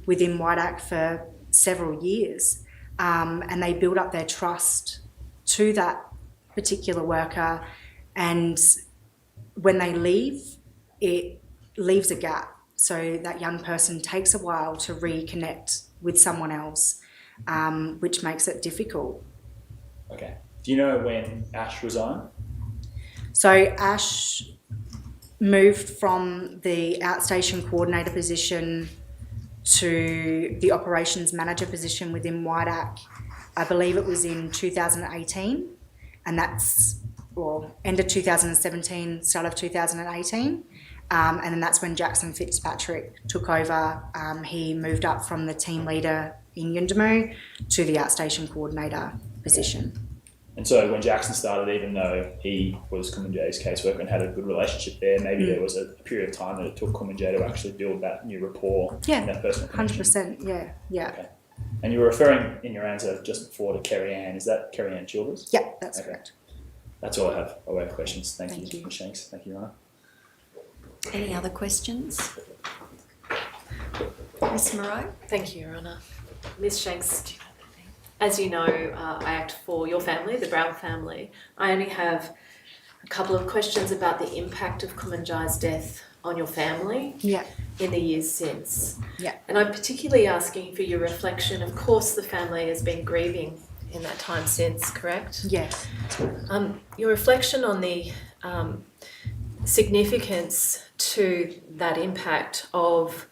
within Waidak for several years, and they build up their trust to that particular worker, and when they leave, it leaves a gap. So that young person takes a while to reconnect with someone else, which makes it difficult. Okay. Do you know when Ash resigned? So Ash moved from the outstation coordinator position to the operations manager position within Waidak. I believe it was in 2018, and that's, well, end of 2017, start of 2018. And then that's when Jackson Fitzpatrick took over. He moved up from the team leader in Yuendamu to the outstation coordinator position. And so when Jackson started, even though he was Kumanjayi's caseworker and had a good relationship there, maybe there was a period of time that it took Kumanjayi to actually build that new rapport and that personal connection. 100%, yeah. Okay. And you were referring in your answer just before to Kerry Ann. Is that Kerry Ann Childers? Yeah, that's correct. That's all I have. I have questions. Thank you, you. Ms. Shanks. Thank you, Rana. Any other questions? Miss Moreau? Thank you, Your Honour. Ms Shanks, as you know, I act for your family, the Brown family. I only have a couple of questions about the impact of Kumanjayi's death on your family in the years since. Yeah. And I'm particularly asking for your reflection. Of course, the family has been grieving in that time since, correct? Yes. Your reflection on the significance to that impact of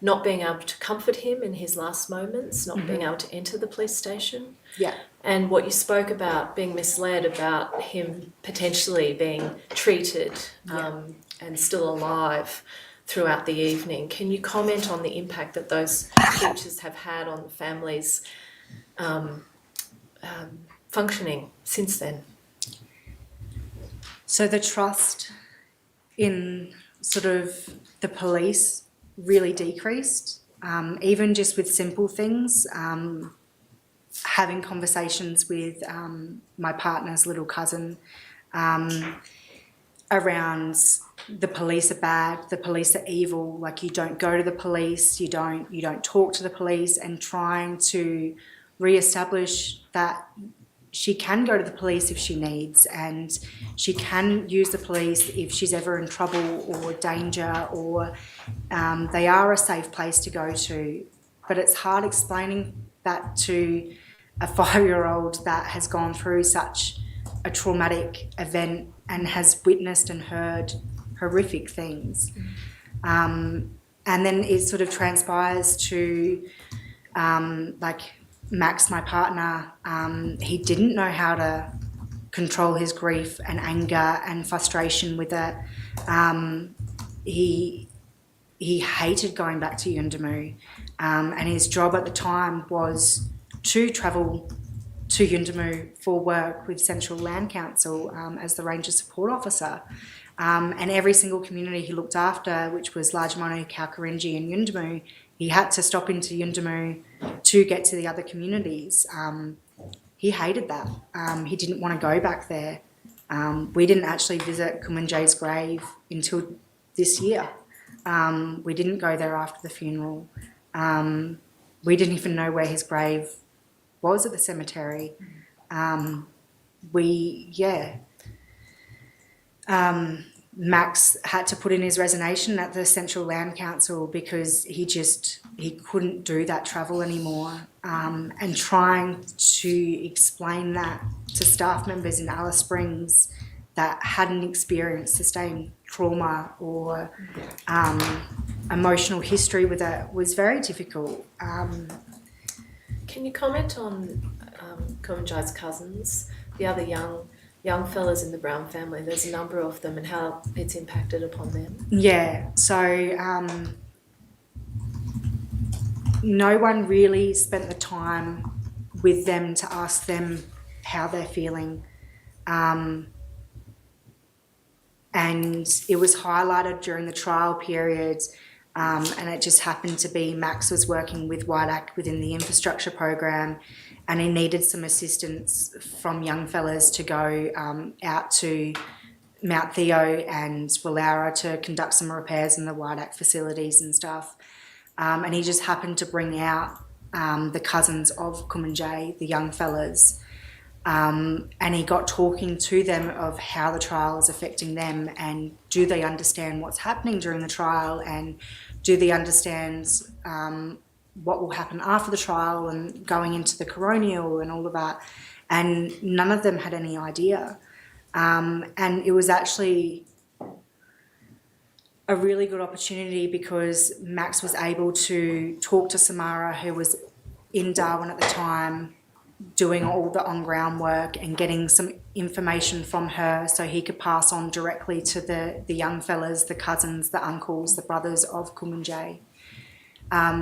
not being able to comfort him in his last moments, not being able to enter the police station. Yeah. And what you spoke about being misled about him potentially being treated and still alive throughout the evening. Can you comment on the impact that those features have had on the family's functioning since then? So the trust in sort of the police really decreased, even just with simple things. Having conversations with my partner's little cousin around the police are bad, the police are evil, like you don't go to the police, you don't talk to the police, and trying to re-establish that she can go to the police if she needs, and she can use the police if she's ever in trouble or danger, or they are a safe place to go to. But it's hard explaining that to a 5-year-old that has gone through such a traumatic event and has witnessed and heard horrific things. And then it sort of transpires to like Max, my partner, he didn't know how to control his grief and anger and frustration with it. He hated going back to Yuendamu, and his job at the time was to travel to Yuendamu for work with Central Land Council as the Ranger Support Officer. And every single community he looked after, which was Largemono, Kalkarinji and Yuendamu, he had to stop into Yuendamu to get to the other communities. He hated that. He didn't want to go back there. We didn't actually visit Kumanjayi's grave until this year. We didn't go there after the funeral. We didn't even know where his grave was at the cemetery. Max had to put in his resignation at the Central Land Council because he couldn't do that travel anymore. And trying to explain that to staff members in Alice Springs that hadn't experienced sustained trauma or emotional history with it was very difficult. Can you comment on Kumanjayi's cousins, the other young fellas in the Brown family? There's a number of them, and how it's impacted upon them. Yeah, so no one really spent the time with them to ask them how they're feeling. and it was highlighted during the trial period, and it just happened to be Max was working with WIDAC within the infrastructure program, and he needed some assistance from young fellas to go out to Mount Theo and Willaura to conduct some repairs in the WIDAC facilities and stuff. And he just happened to bring out the cousins of Kumanjayi, the young fellas, and he got talking to them of how the trial is affecting them, and do they understand what's happening during the trial, and do they understand what will happen after the trial and going into the Coronial and all of that. And none of them had any idea. And it was actually a really good opportunity because Max was able to talk to Samara, who was in Darwin at the time, doing all the on-ground work and getting some information from her so he could pass on directly to the young fellas, the cousins, the uncles, the brothers of Kumanjayi.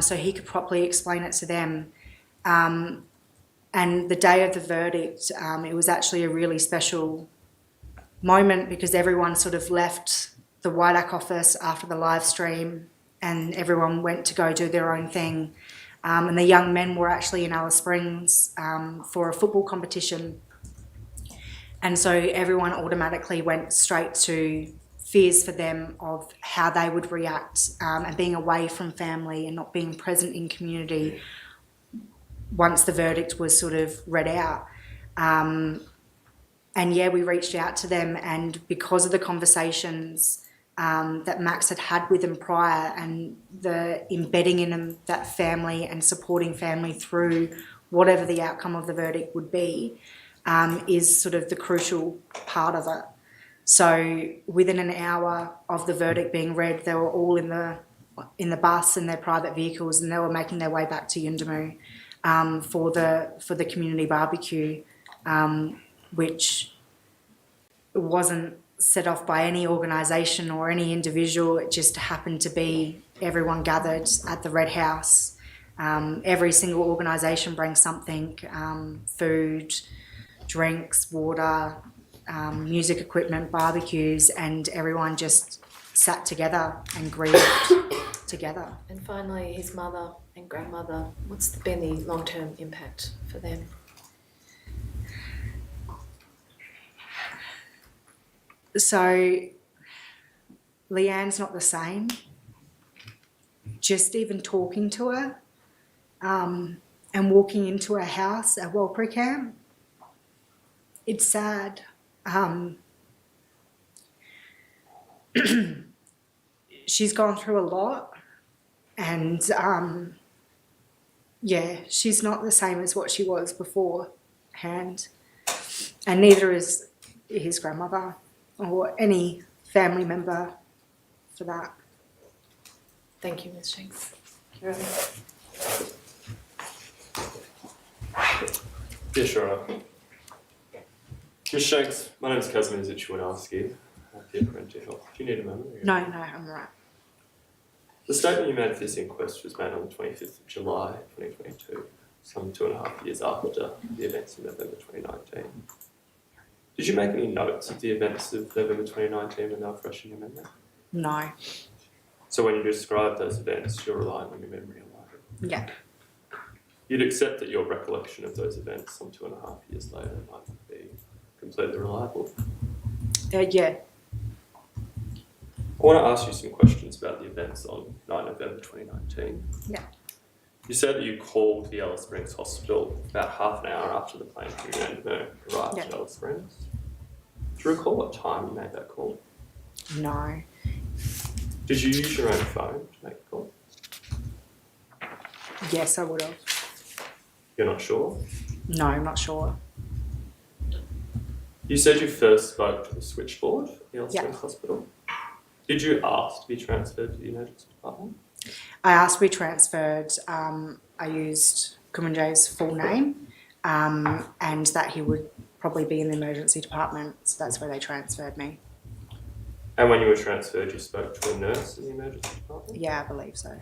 So he could properly explain it to them. And the day of the verdict, it was actually a really special moment because everyone sort of left the WIDAC office after the live stream and everyone went to go do their own thing. And the young men were actually in Alice Springs for a football competition. And so everyone automatically went straight to fears for them of how they would react and being away from family and not being present in community once the verdict was sort of read out. And yeah, we reached out to them, and because of the conversations that Max had had with them prior and the embedding in them that family and supporting family through whatever the outcome of the verdict would be, is sort of the crucial part of it. So within an hour of the verdict being read, they were all in the bus in their private vehicles, and they were making their way back to Yuendamu for the community barbecue, which wasn't set off by any organisation or any individual. It just happened to be everyone gathered at the Red House. Every single organisation brings something, food, drinks, water, music equipment, barbecues, and everyone just sat together and grieved together. And finally, his mother and grandmother, what's been the long-term impact for them? So Leanne's not the same. Just even talking to her and walking into her house at Walker Camp, it's sad. She's gone through a lot, and yeah, she's not the same as what she was beforehand, and neither is his grandmother or any family member for that. Thank you, Ms. Shanks. Yeah, sure. Ms. Shanks, my name is Kazim Izichwanowski. I'm here for mental health. Do you need a moment? No, I'm right. The statement you made for this inquest was made on the 25th of July 2022, some 2.5 years after the events of November 2019. Did you make any notes of the events of November 2019 when they were fresh in your memory? No. So when you describe those events, you're relying on your memory alone? Yeah. You'd accept that your recollection of those events some 2.5 years later might not be completely reliable? Yeah. I want to ask you some questions about the events on 9 November 2019. Yeah. You said that you called the Alice Springs Hospital about half an hour after the plane from Yuendamu arrived at Alice Springs. Do you recall what time you made that call? No. Did you use your own phone to make the call? Yes, I would have. You're not sure? No, I'm not sure. You said you first spoke to the switchboard at the Alice Yeah. Springs Hospital. Did you ask to be transferred to the emergency department? I asked to be transferred. I used Kumanjayi's full name and that he would probably be in the emergency department, so that's where they transferred me. And when you were transferred, you spoke to a nurse in the emergency department? Yeah, I believe so.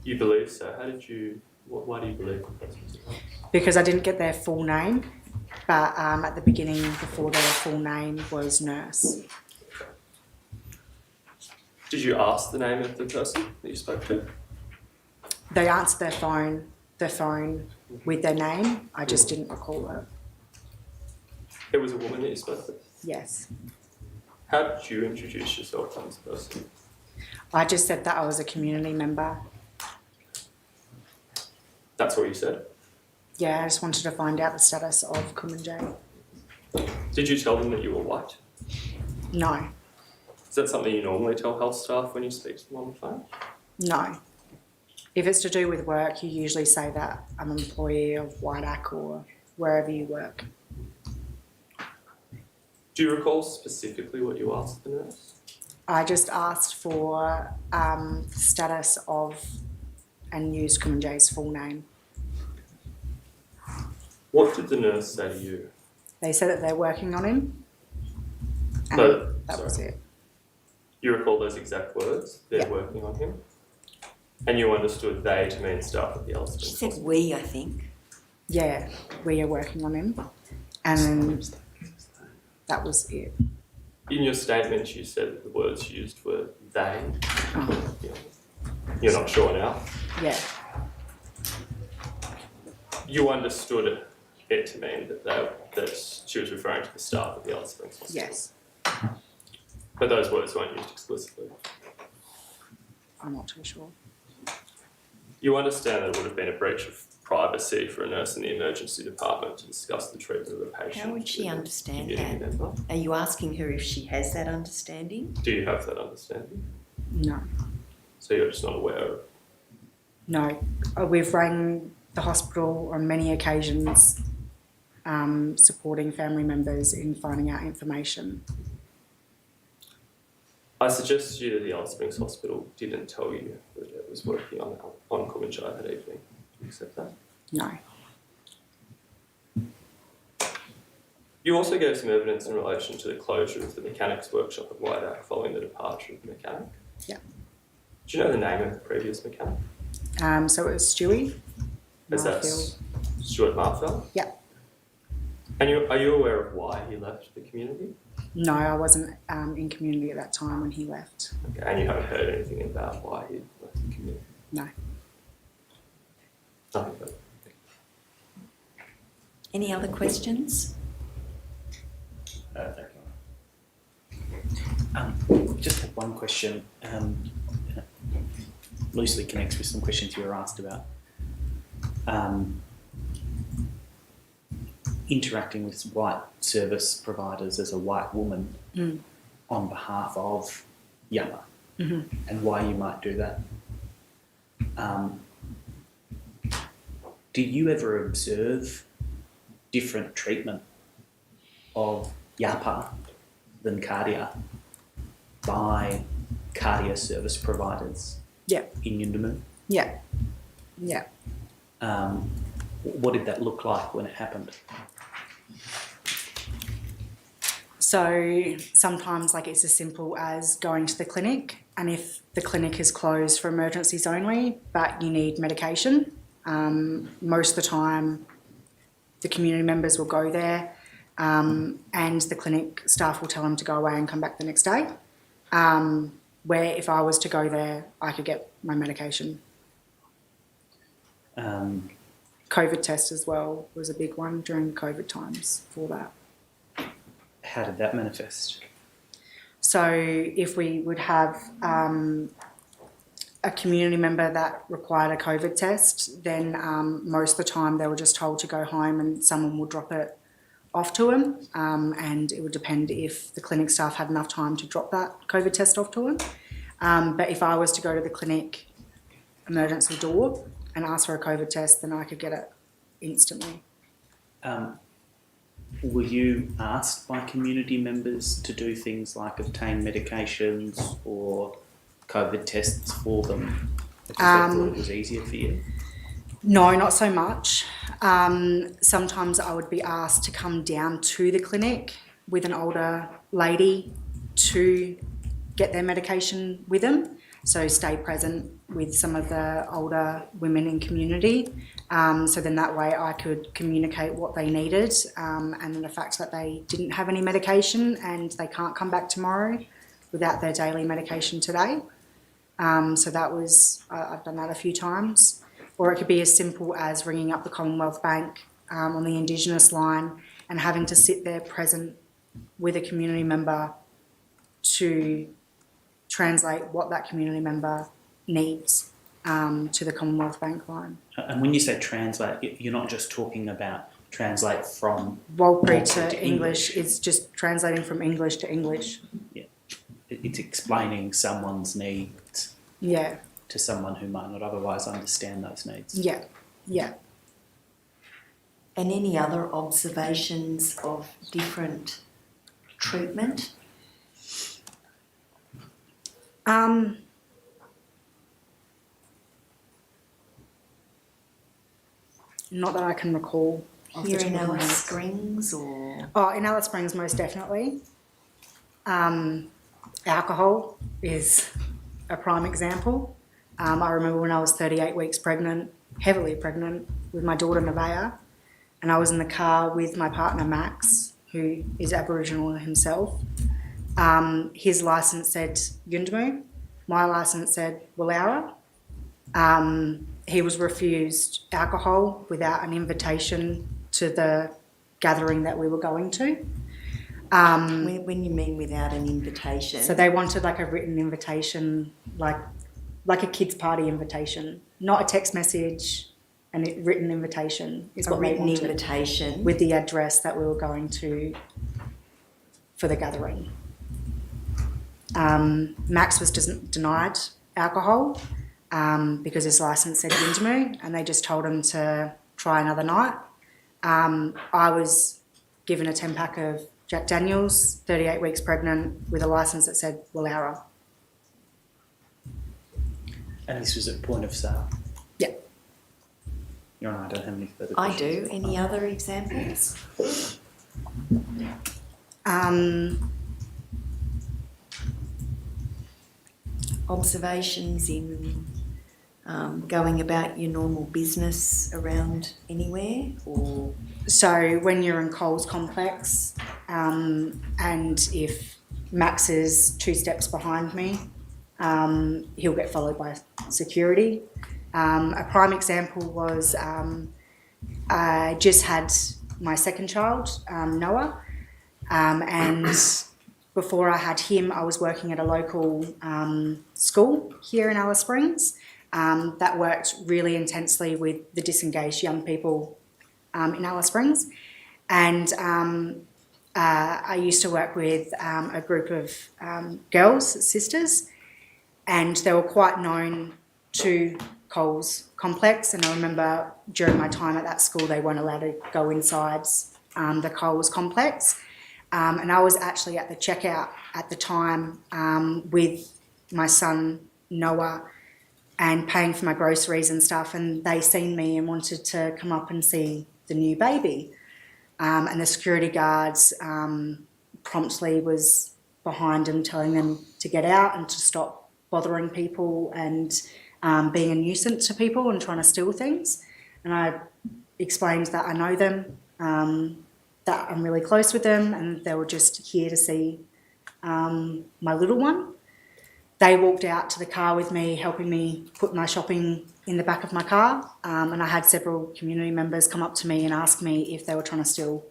You believe so? How did you... Why do you believe the person was a nurse? Because I didn't get their full name, but at the beginning, before their full name was nurse. Did you ask the name of the person that you spoke to? They answered their phone with their name. I just didn't recall it. It was a woman that you spoke with? Yes. How did you introduce yourself to this person? I just said that I was a community member. That's what you said? Yeah, I just wanted to find out the status of Kumanjayi. Did you tell them that you were white? No, Is that something you normally tell health staff when you speak to them on the phone? no. If it's to do with work, you usually say that I'm an employee of Whiteac or wherever you work. Do you recall specifically what you asked the nurse? I just asked for status of and used Kumanjayi's full name. What did the nurse say to you? They said that they're working on him, and But, that was it. You recall those exact words? They're Yeah. working on him? And you understood they to mean staff at the Elstone She said Hospital? we, I think. Yeah, we are working on him, and that was it. In your statement, you said that the words used were they. Oh, You're not sure now? yeah, You understood it to mean that she was referring to the staff at the Elstone Hospital? yes. But those words weren't used explicitly. I'm not too sure. You understand that it would have been a breach of privacy for a nurse in the emergency department to discuss the treatment of a patient. How would she with a understand community that? member. Are you asking her if she has that understanding? Do you have that understanding? No, So you're just not aware of. no. We've rang the hospital on many occasions, supporting family members in finding out information. I suggest to you that the Alice Springs Hospital didn't tell you that it was working on Kumanjayi that evening. Do you accept that? No. You also gave some evidence in relation to the closure of the mechanics workshop at Whiteac following the departure of the mechanic. Yeah. Do you know the name of the previous mechanic? So it was Stewie. Is that Marfield. Stuart Marfell? Yeah. And are you aware of why he left the community? No, I wasn't in community at that time when he left. Okay. And you haven't heard anything about why he left the community? No. Nothing further. Any other questions? Thank you. Just have one question. Loosely connects with some questions you were asked about. Interacting with white service providers as a white woman on behalf of Yama, and why you might do that. Did you ever observe different treatment of Yapa than Cardia by Cardia service providers Yeah. in Yundamu? Yeah. Yeah. What did that look like when it happened? So sometimes like it's as simple as going to the clinic, and if the clinic is closed for emergencies only, but you need medication, most of the time the community members will go there, and the clinic staff will tell them to go away and come back the next day. Where if I was to go there, I could get my medication. COVID test as well was a big one during COVID times for that. How did that manifest? So if we would have a community member that required a COVID test, then most of the time they were just told to go home and someone would drop it off to them, and it would depend if the clinic staff had enough time to drop that COVID test off to them. But if I was to go to the clinic emergency door and ask for a COVID test, then I could get it instantly. Were you asked by community members to do things like obtain medications or COVID tests for them because they thought it was easier for you? No, not so much. Sometimes I would be asked to come down to the clinic with an older lady to get their medication with them. So stay present with some of the older women in community. So then that way I could communicate what they needed, and then the fact that they didn't have any medication and they can't come back tomorrow, without their daily medication today. So that was, I've done that a few times. Or it could be as simple as ringing up the Commonwealth Bank on the Indigenous line and having to sit there present with a community member to translate what that community member needs to the Commonwealth Bank line. And when you say translate, you're not just talking about translate from Walpurgis to English is just translating from English to English. Yeah, it's explaining someone's needs. Yeah, To someone who might not otherwise understand those needs. yeah, yeah. And any other observations of different treatment? Not that I can recall. off the Here top in of my Alice head. Springs or? Oh, in Alice Springs, most definitely. Alcohol is a prime example. I remember when I was 38 weeks pregnant, heavily pregnant, with my daughter Nevaeh, and I was in the car with my partner Max, who is Aboriginal himself. His licence said Yundmu, my licence said Willaura. He was refused alcohol without an invitation to the gathering that we were going to. When you mean without an invitation? So they wanted like a written invitation, like a kids' party invitation, not a text message, a written invitation is a what they written wanted. invitation With the address that we were going to for the gathering. Max was denied alcohol because his licence said Yindmu, and they just told him to try another night. I was given a 10-pack of Jack Daniels, 38 weeks pregnant, with a licence that said Willaura. And this was at point of sale. Yeah. Your Honour, I don't have any further I questions. do. Any other examples? Observations in going about your normal business around anywhere, or? So when you're in Coles Complex, and if Max is 2 steps behind me, he'll get followed by security. A prime example was I just had my second child, Noah, and before I had him, I was working at a local school here in Alice Springs that worked really intensely with the disengaged young people in Alice Springs. And I used to work with a group of girls, sisters, and they were quite known to Coles Complex. And I remember during my time at that school, they weren't allowed to go inside the Coles Complex. And I was actually at the checkout at the time with my son Noah and paying for my groceries and stuff, and they seen me and wanted to come up and see the new baby. And the security guards promptly was behind them, telling them to get out and to stop bothering people and being a nuisance to people and trying to steal things. And I explained that I know them, that I'm really close with them, and they were just here to see my little one. They walked out to the car with me, helping me put my shopping in the back of my car, and I had several community members come up to me and ask me if they were trying to steal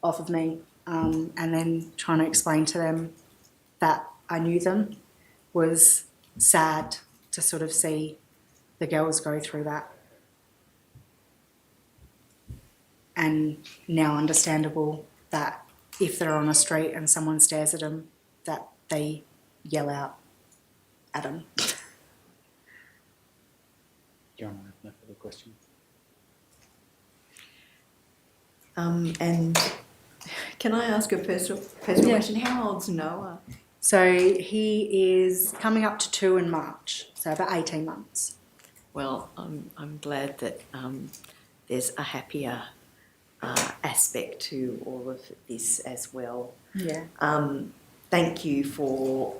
off of me, and then trying to explain to them that I knew them. Was sad to sort of see the girls go through that. And now understandable that if they're on a street and someone stares at them, that they yell out at them. Your Honour, no further questions. And can I ask a personal question? How old's Noah? So he is coming up to 2 in March, so about 18 months. Well, I'm glad that there's a happier aspect to all of this as well. Yeah. Thank you for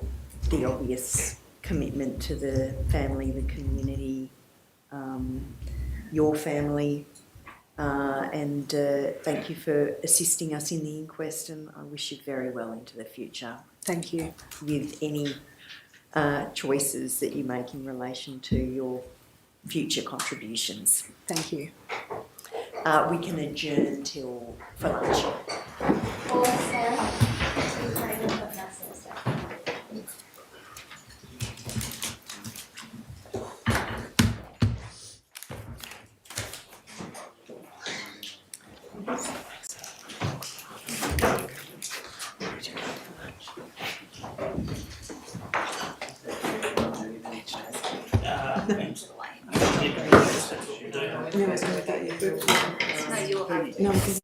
the obvious commitment to the family, the community, your family, and thank you for assisting us in the inquest, and I wish you very well into the future. Thank you. with any choices that you make in relation to your future contributions. Thank you. We can adjourn for lunch. No, because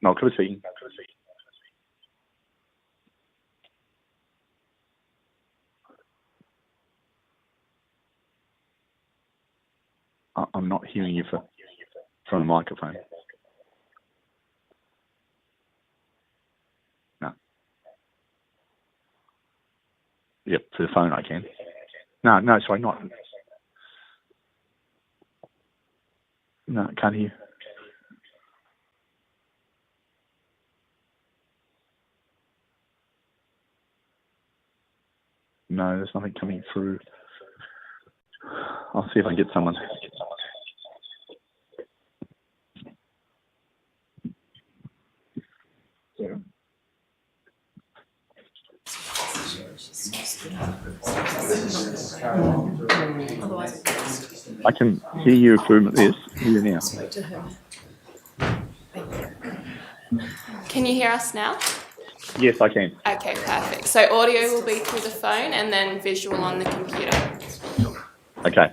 No, Clifford speaking. I'm not hearing you from the microphone. No. Yep, for the phone I can. No, sorry, not. No, can't hear. No, there's nothing coming through. I'll see if I can get someone. I can hear you through this. Hear you now. Can you hear us now? Yes, I can. Okay, perfect. So audio will be through the phone and then visual on the computer. Okay.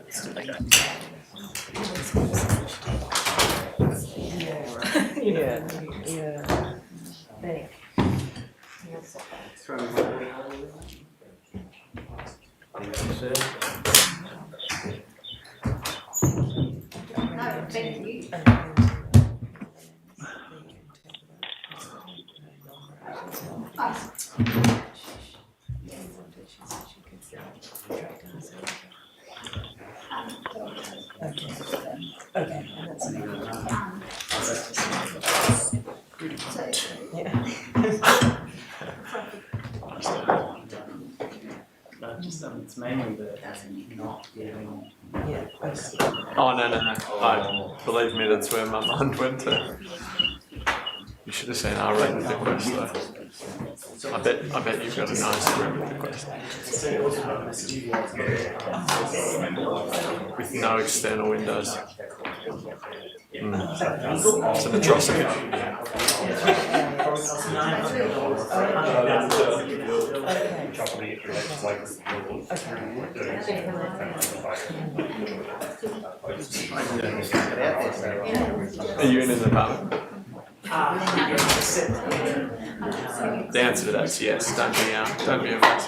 It's mainly the not getting. Oh no! Believe me, that's where my mind went to. You should have seen our rated request though. I bet you've got a nice rated request. With no external windows. It's an atrocity. Are you in an apartment? The answer to that's yes. Don't be a mess.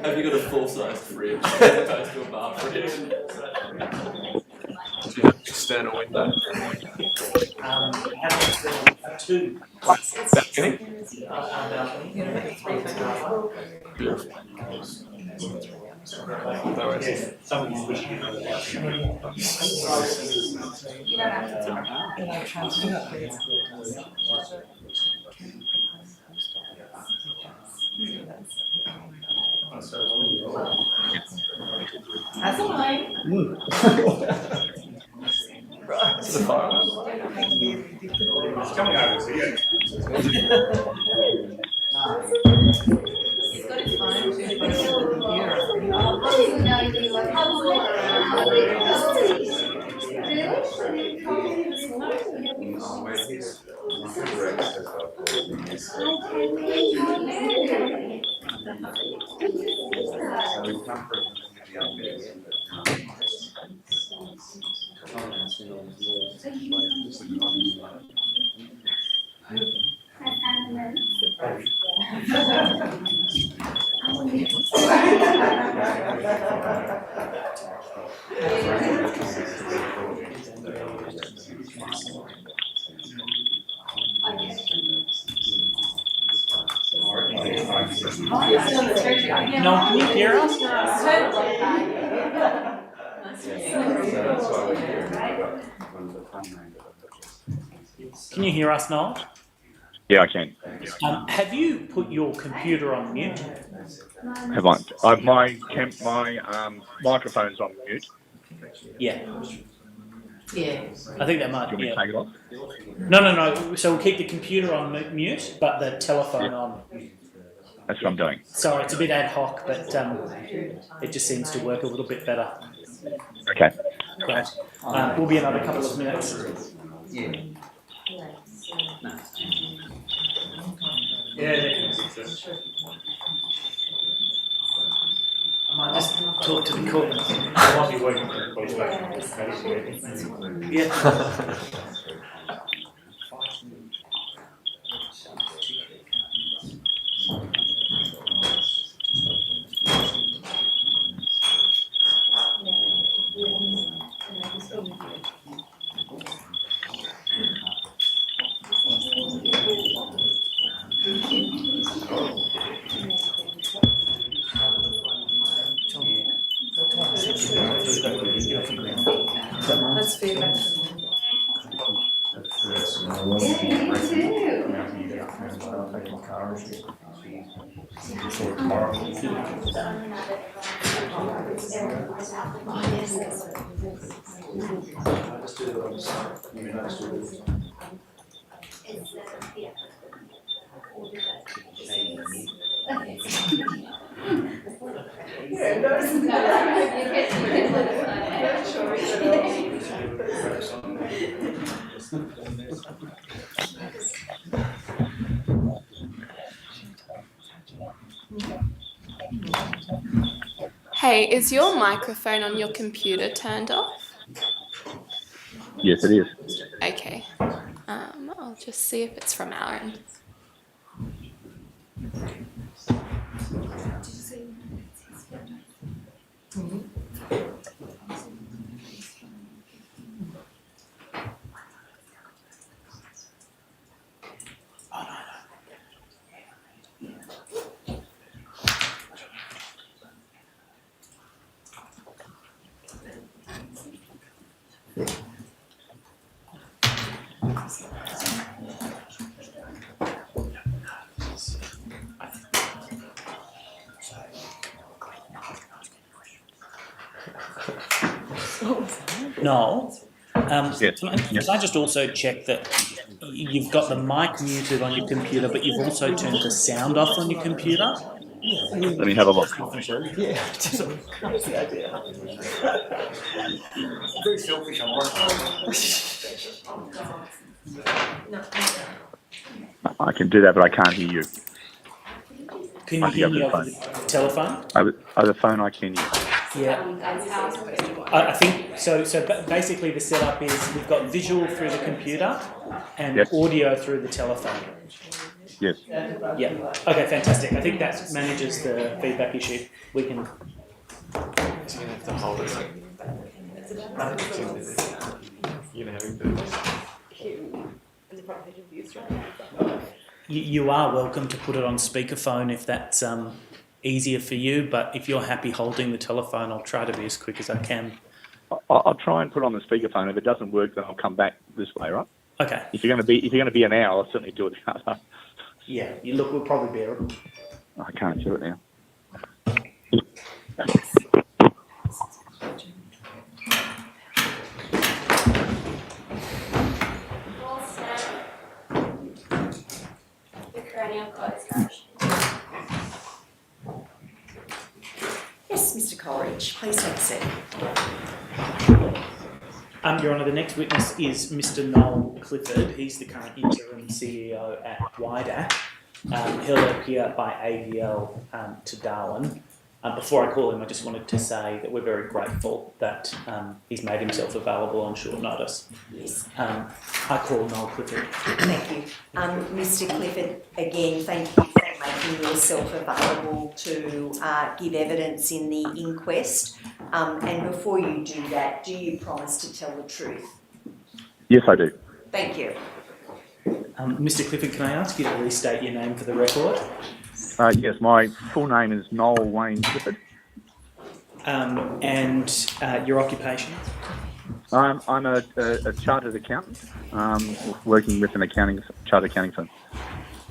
Have you got a full-size fridge as opposed to a bar fridge? Do you have an external window? Two. Balcony? Beautiful. No worries. That's a line. Is it a fire alarm? It's coming over to you. He's got his phone too close to the No, can you hear us? Can you hear us, Noel? Yeah, I can. Have you put your computer on mute? Have I? My microphone's on mute. Yeah. Yeah. I think that might. Do you want me to take it off? No. So we'll keep the computer on mute, but the telephone on. That's what I'm doing. Sorry, it's a bit ad hoc, but it just seems to work a little bit better. Okay. Great. We'll be another couple of minutes. I might just talk to the cook. I might be working for the police station. Yeah. honest feedback. Hey, is your microphone on your computer turned off? Yes, it is. Okay. I'll just see if it's from our end. Noel, Yes. can I just also check that you've got the mic muted on your computer, but you've also turned the sound off on your computer? Let me have a look. Yeah, that's the idea. Very selfish, I'm I can do that, but I can't hear you. Can you hear me over the telephone? Over the phone, I can hear. Yeah. I think so. So basically, the setup is we've got visual through the computer and Yes. audio through the telephone. Yes. Yeah. Okay. Fantastic. I think that manages the feedback issue. We can. So you're gonna have to hold it. You're gonna have to. You are welcome to put it on speakerphone if that's easier for you. But if you're happy holding the telephone, I'll try to be as quick as I can. I'll try and put it on the speakerphone. If it doesn't work, then I'll come back this way, right? Okay. If you're going to be an hour, I'll certainly do it the other. Yeah. You look. We'll probably be able. I can't do it now. The Coronial closed garage. Yes, Mr. Coleridge, please have a seat. Your Honour, the next witness is Mr. Noel Clifford. He's the current interim CEO at WIDAC. He'll appear by AVL to Darwin. Before I call him, I just wanted to say that we're very grateful that he's made himself available on short notice. Yes. I call Noel Clifford. Thank you. Mr. Clifford, again, thank you for making yourself available to give evidence in the inquest. And before you do that, do you promise to tell the truth? Yes, I do. Thank you. Mr. Clifford, can I ask you to restate your name for the record? Yes, my full name is Noel Wayne Clifford. And your occupation? I'm a chartered accountant, working with an chartered accounting firm.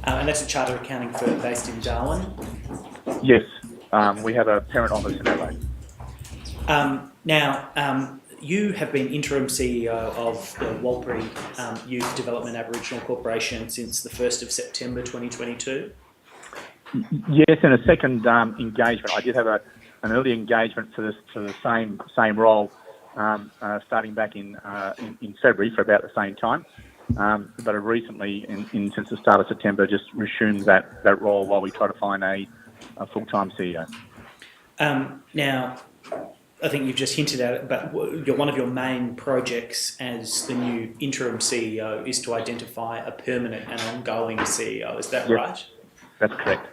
And that's a chartered accounting firm based in Darwin? Yes, we have a parent office in Adelaide. Now, you have been interim CEO of the Walbury Youth Development Aboriginal Corporation since the 1st of September 2022? Yes, in a second engagement. I did have an early engagement for the same role, starting back in February for about the same time. But I recently, since the start of September, just resumed that role while we try to find a full-time CEO. Now, I think you've just hinted at it, but one of your main projects as the new interim CEO is to identify a permanent and ongoing CEO. Is that right? That's correct.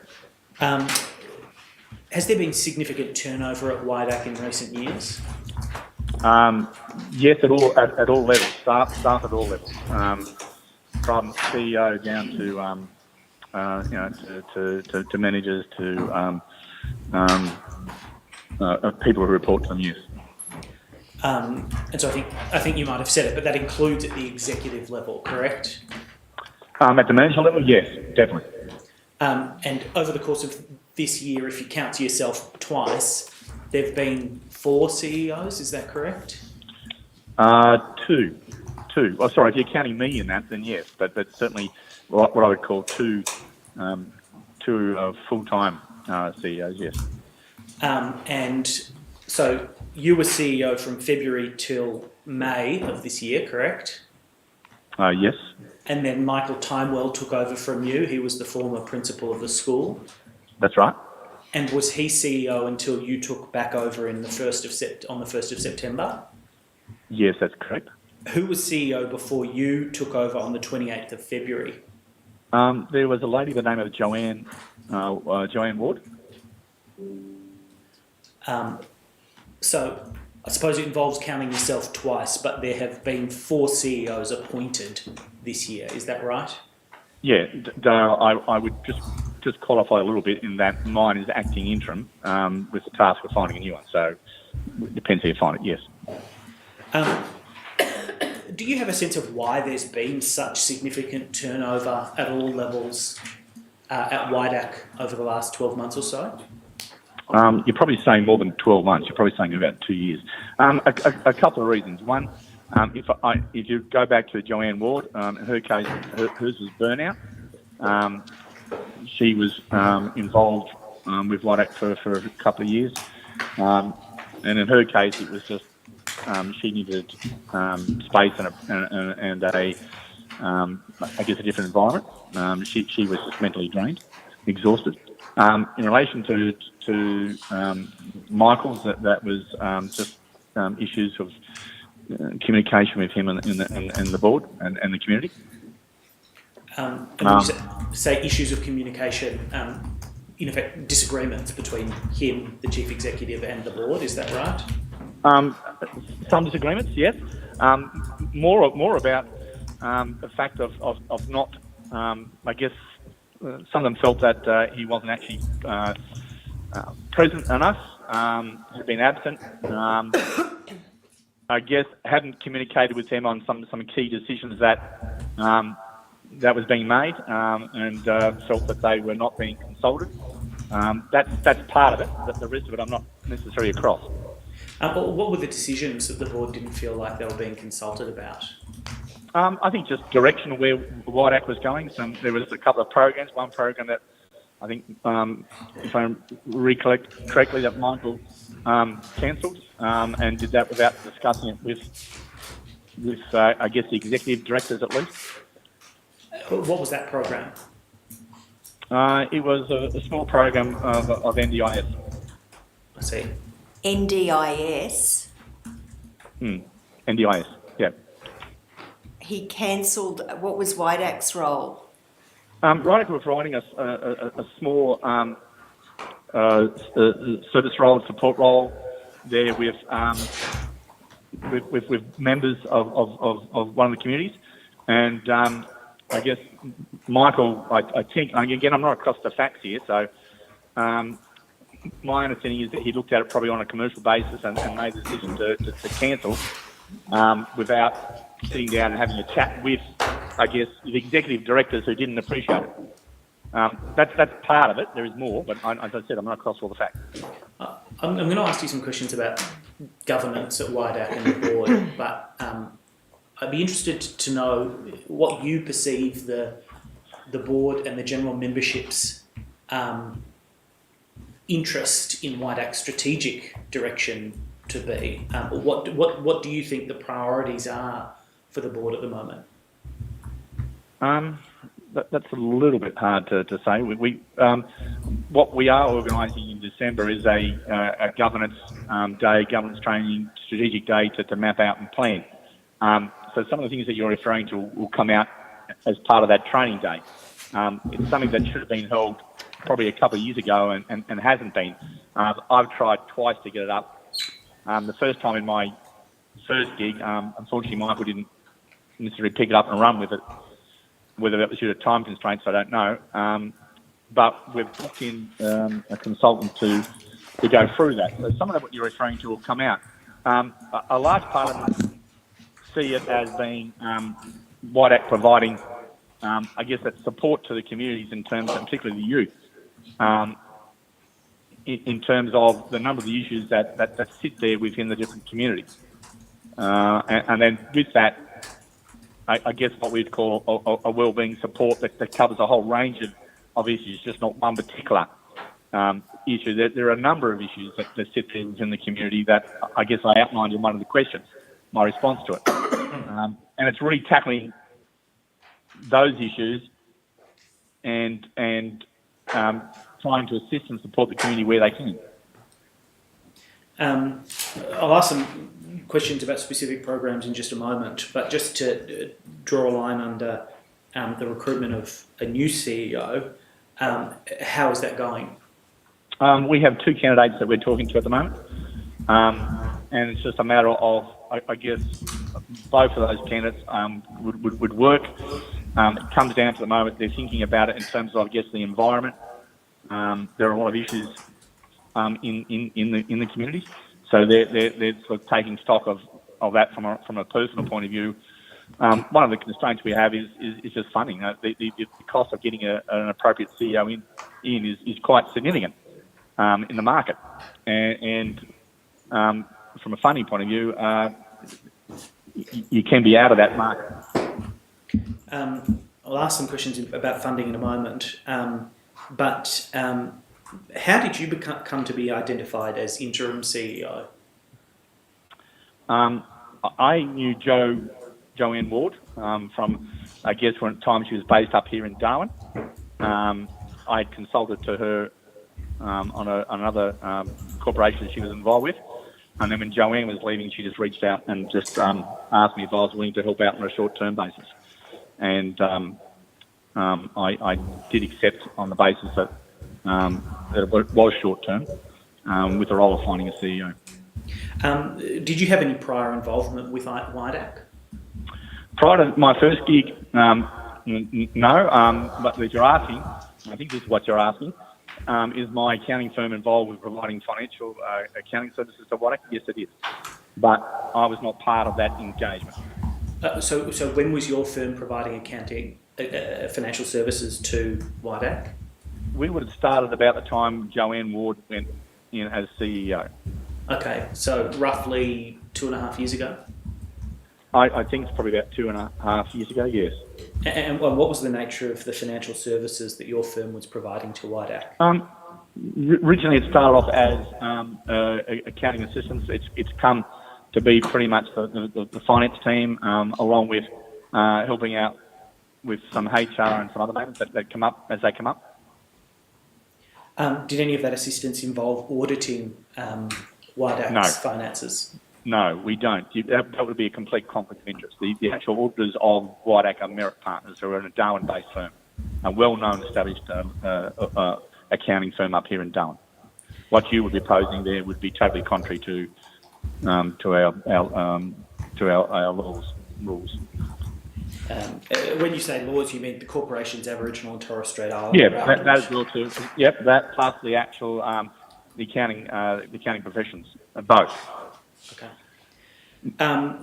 Has there been significant turnover at WIDAC in recent years? Yes, at all levels. Staff at all levels, from CEO down to managers to people who report to the news. And so I think you might have said it, but that includes at the executive level, correct? At the manager level, yes, definitely. And over the course of this year, if you count yourself twice, there have been 4 CEOs, is that correct? Two. Oh, sorry, if you're counting me in that, then yes, but certainly what I would call two full-time CEOs, yes. And so you were CEO from February till May of this year, correct? Yes. And then Michael Timewell took over from you. He was the former principal of the school. That's right. And was he CEO until you took back over on the 1st of September? Yes, that's correct. Who was CEO before you took over on the 28th of February? There was a lady by the name of Joanne Ward. So I suppose it involves counting yourself twice, but there have been 4 CEOs appointed this year. Is that right? Yeah, Dale, I would just qualify a little bit in that mine is acting interim with the task of finding a new one. So it depends how you find it, yes. Do you have a sense of why there's been such significant turnover at all levels at WIDAC over the last 12 months or so? You're probably saying more than 12 months. You're probably saying about 2 years. A couple of reasons. One, if you go back to Joanne Ward, in her case, hers was burnout. She was involved with WIDAC for a couple of years. And in her case, it was just she needed space and a a different environment. She was just mentally drained, exhausted. In relation to Michael's, that was just issues of communication with him and the board and the community. And when you say issues of communication, in effect, disagreements between him, the chief executive, and the board, is that right? Some disagreements, yes. More about the fact of not, some of them felt that he wasn't actually present enough, had been absent. Hadn't communicated with them on some key decisions that was being made, and felt that they were not being consulted. That's part of it, but the rest of it I'm not necessarily across. What were the decisions that the board didn't feel like they were being consulted about? I think just direction of where WIDAC was going. There was a couple of programs. One program that I think, if I recollect correctly, that Michael cancelled and did that without discussing it with the executive directors at least. What was that program? It was a small program of NDIS. I see. NDIS. NDIS, yeah. He cancelled. What was WIDAC's role? WIDAC was providing us a small service role, support role there with members of one of the communities, and Michael, I think, again, I'm not across the facts here, so my understanding is that he looked at it probably on a commercial basis and made the decision to cancel without sitting down and having a chat with, the executive directors who didn't appreciate it. That's part of it. There is more, but as I said, I'm not across all the facts. I'm going to ask you some questions about governance at WIDAC and the board, but I'd be interested to know what you perceive the board and the general membership's interest in WIDAC's strategic direction to be. What do you think the priorities are for the board at the moment? That's a little bit hard to say. What we are organising in December is a governance day, governance training, strategic day to map out and plan. So some of the things that you're referring to will come out as part of that training day. It's something that should have been held probably a couple of years ago and hasn't been. I've tried twice to get it up. The first time in my first gig, unfortunately Michael didn't necessarily pick it up and run with it. Whether that was due to time constraints, I don't know. But we've booked in a consultant to go through that. So some of that what you're referring to will come out. a large part of them see it as being WIDAC providing, I guess, that support to the communities in terms, of, particularly the youth, in terms of the number of the issues that sit there within the different communities. And then with that, I guess what we'd call a wellbeing support that covers a whole range of issues, just not one particular issue. There are a number of issues that sit there within the community that I guess I outlined in one of the questions, my response to it. And it's really tackling those issues and trying to assist and support the community where they can. I'll ask some questions about specific programs in just a moment, but just to draw a line under the recruitment of a new CEO, how is that going? We have 2 candidates that we're talking to at the moment, and it's just a matter of, I guess, both of those candidates would work. It comes down to the moment they're thinking about it in terms of, I guess, the environment. There are a lot of issues in the community, so they're sort of taking stock of that from a personal point of view. One of the constraints we have is just funding. The cost of getting an appropriate CEO in is quite significant in the market, and from a funding point of view, you can be out of that market. I'll ask some questions about funding in a moment, but how did you come to be identified as interim CEO? I knew Joanne Ward from, I guess, from the time she was based up here in Darwin. I consulted to her on another corporation she was involved with, and then when Joanne was leaving, she just reached out and just asked me if I was willing to help out on a short-term basis. And I did accept on the basis that it was short-term, with the role of finding a CEO. Did you have any prior involvement with WIDAC? Prior to my first gig, no, but what you're asking, I think this is what you're asking, is my accounting firm involved with providing financial accounting services to WIDAC? Yes, it is. But I was not part of that engagement. So when was your firm providing accounting, financial services to WIDAC? We would have started about the time Joanne Ward went in as CEO. Okay, so roughly 2.5 years ago? I think it's probably about 2.5 years ago, yes. And what was the nature of the financial services that your firm was providing to WIDAC? Originally, it started off as accounting assistance. It's come to be pretty much the finance team, along with helping out with some HR and some other matters that come up as they come up. Did any of that assistance involve auditing WIDAC's finances? No, we don't. That would be a complete conflict of interest. The actual auditors of WIDAC are Merit Partners, who are a Darwin-based firm, a well-known established accounting firm up here in Darwin. What you would be posing there would be totally contrary to our rules. When you say laws, you mean the corporation's Aboriginal and Torres Strait Islander? Yeah, that as well too. Yep, that plus the actual the accounting professions, both. Okay.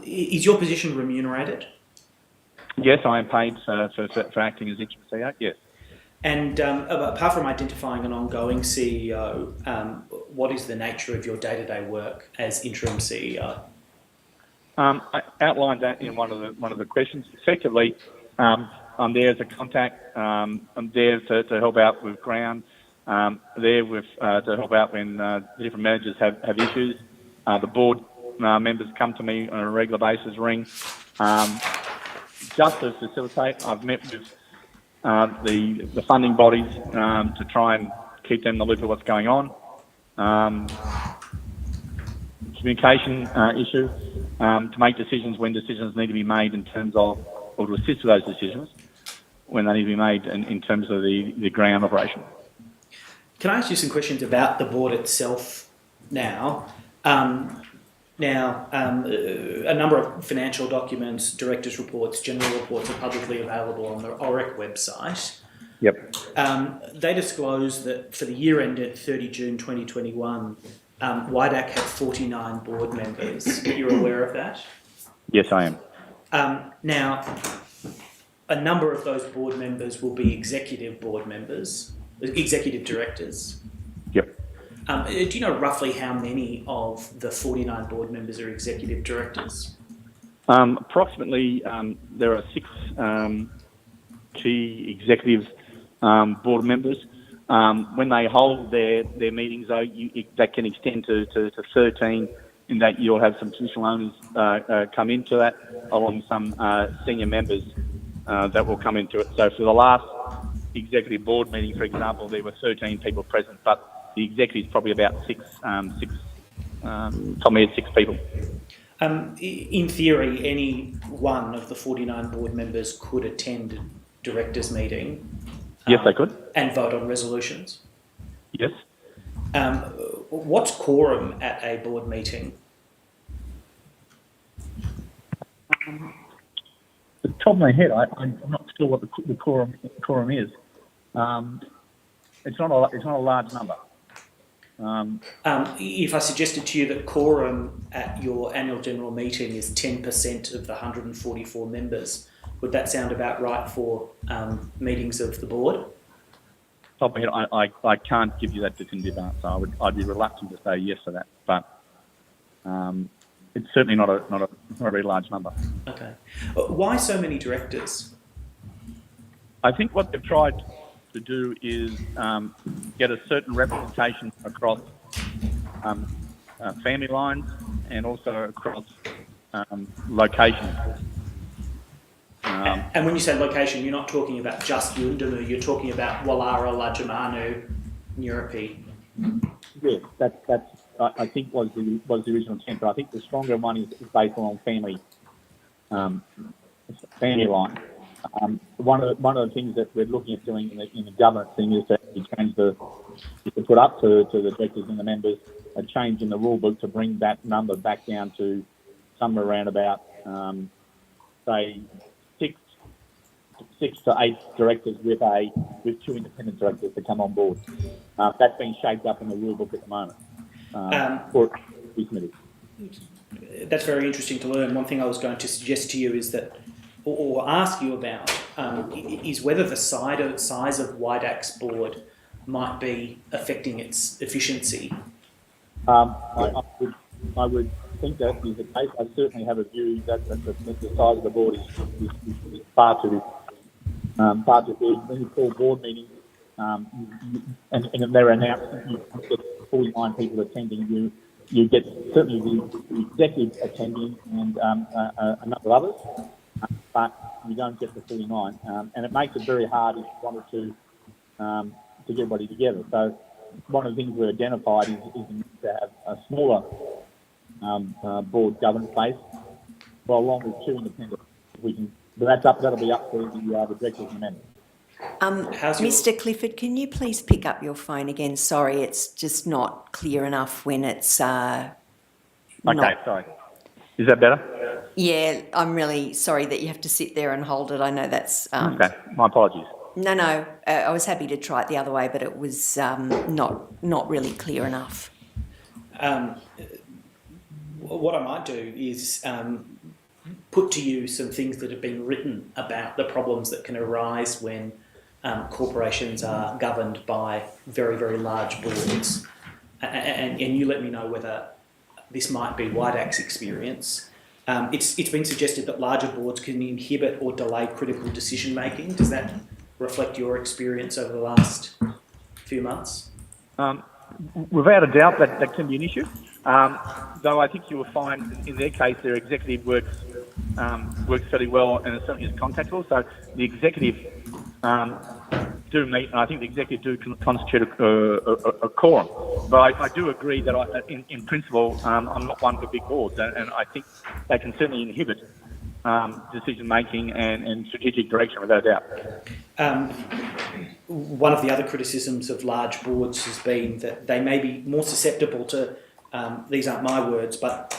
Is your position remunerated? Yes, I am paid for acting as interim CEO. Yes. And apart from identifying an ongoing CEO, what is the nature of your day-to-day work as interim CEO? I outlined that in one of the questions. Effectively, I'm there as a contact. I'm there to help out with ground. There to help out when different managers have issues. The board members come to me on a regular basis, ring. Just to facilitate, I've met with the funding bodies to try and keep them in the loop of what's going on. Communication issue, to make decisions when decisions need to be made in terms of, or to assist with those decisions when they need to be made in terms of the ground operation. Can I ask you some questions about the board itself now? A number of financial documents, directors' reports, general reports are publicly available on the OREC website. Yep. They disclose that for the year ended 30 June 2021, WIDAC had 49 board members. You're aware of that? Yes, I am. Now, a number of those board members will be executive board members, executive directors. Yep. Do you know roughly how many of the 49 board members are executive directors? Approximately, there are 6 key executive board members. When they hold their meetings, though, that can extend to 13, in that you'll have some traditional owners come into that, along with some senior members that will come into it. So for the last executive board meeting, for example, there were 13 people present, but the executives probably about 6 people. In theory, any one of the 49 board members could attend a directors' meeting. Yes, they could. And vote on resolutions. Yes. What's quorum at a board meeting? The top of my head, I'm not sure what the quorum is. It's not a large number. If I suggested to you that quorum at your annual general meeting is 10% of the 144 members, would that sound about right for meetings of the board? Top of my head, I can't give you that definitive answer. I'd be reluctant to say yes to that, but it's certainly not a very large number. Okay. Why so many directors? I think what they've tried to do is get a certain representation across family lines and also across locations. And when you say location, you're not talking about just Yundamu, you're talking about Wallara, Lajamanu, Nyurupi. Yes, that's I think was the original intent, but I think the stronger one is based on family line. One of the things that we're looking at doing in the governance thing is to change to put up to the directors and the members a change in the rule book to bring that number back down to somewhere around about say 6 to 8 directors with 2 independent directors to come on board. That's being shaped up in the rule book at the moment. That's very interesting to learn. One thing I was going to suggest to you is that, or ask you about, is whether the size of WIDAC's board might be affecting its efficiency. I would think that is the case. I certainly have a view that the size of the board is far too big. When you call board meetings, and they're announced, you get 49 people attending. You get certainly the executive attending and a number of others, but you don't get the 49, and it makes it very hard if you wanted to get everybody together. So one of the things we identified is to have a smaller board governance base, well, along with 2 independent. That'll be up to the directors and members. Mr. Clifford, can you please pick up your phone again? Sorry, it's just not clear enough when it's Okay, sorry. Is that better? Yeah, I'm really sorry that you have to sit there and hold it. I know that's... Okay, my apologies. No, I was happy to try it the other way, but it was not really clear enough. What I might do is put to you some things that have been written about the problems that can arise when corporations are governed by very, very large boards. And you let me know whether this might be WIDAC's experience. It's been suggested that larger boards can inhibit or delay critical decision making. Does that reflect your experience over the last few months? Without a doubt, that can be an issue. Though I think you will find in their case their executive works fairly well and certainly is contactable. So the executive do meet, and I think the executive do constitute a quorum. But I do agree that in principle, I'm not one for big boards, and I think they can certainly inhibit decision making and strategic direction without a doubt. One of the other criticisms of large boards has been that they may be more susceptible to, these aren't my words, but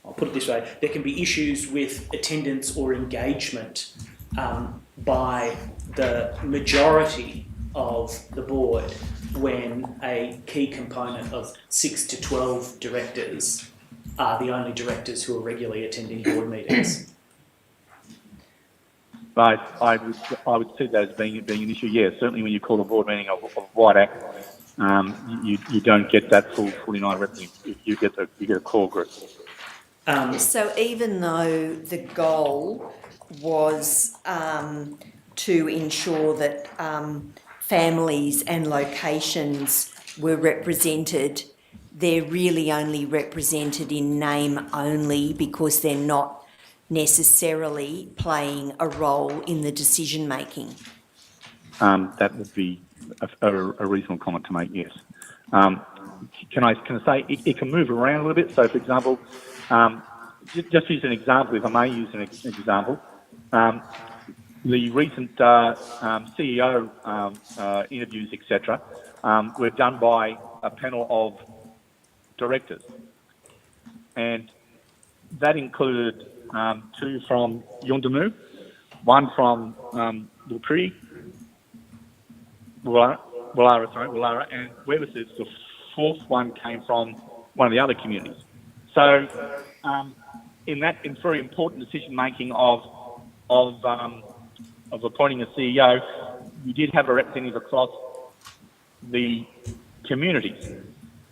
I'll put it this way, there can be issues with attendance or engagement by the majority of the board when a key component of 6 to 12 directors are the only directors who are regularly attending board meetings? But I would see that as being an issue. Yeah, certainly when you call a board meeting of WIDAC, you don't get that full 49 representatives. You get a core group. So even though the goal was to ensure that families and locations were represented, they're really only represented in name only because they're not necessarily playing a role in the decision making. That would be a reasonable comment to make. Yes. Can I say it can move around a little bit? So, for example, just use an example. If I may use an example, the recent CEO interviews, etc., were done by a panel of directors, and that included 2 from Yundamu, 1 from Wallara, and Webber the 4th one came from one of the other communities. So, in it's very important decision making of appointing a CEO, we did have a representative across the communities.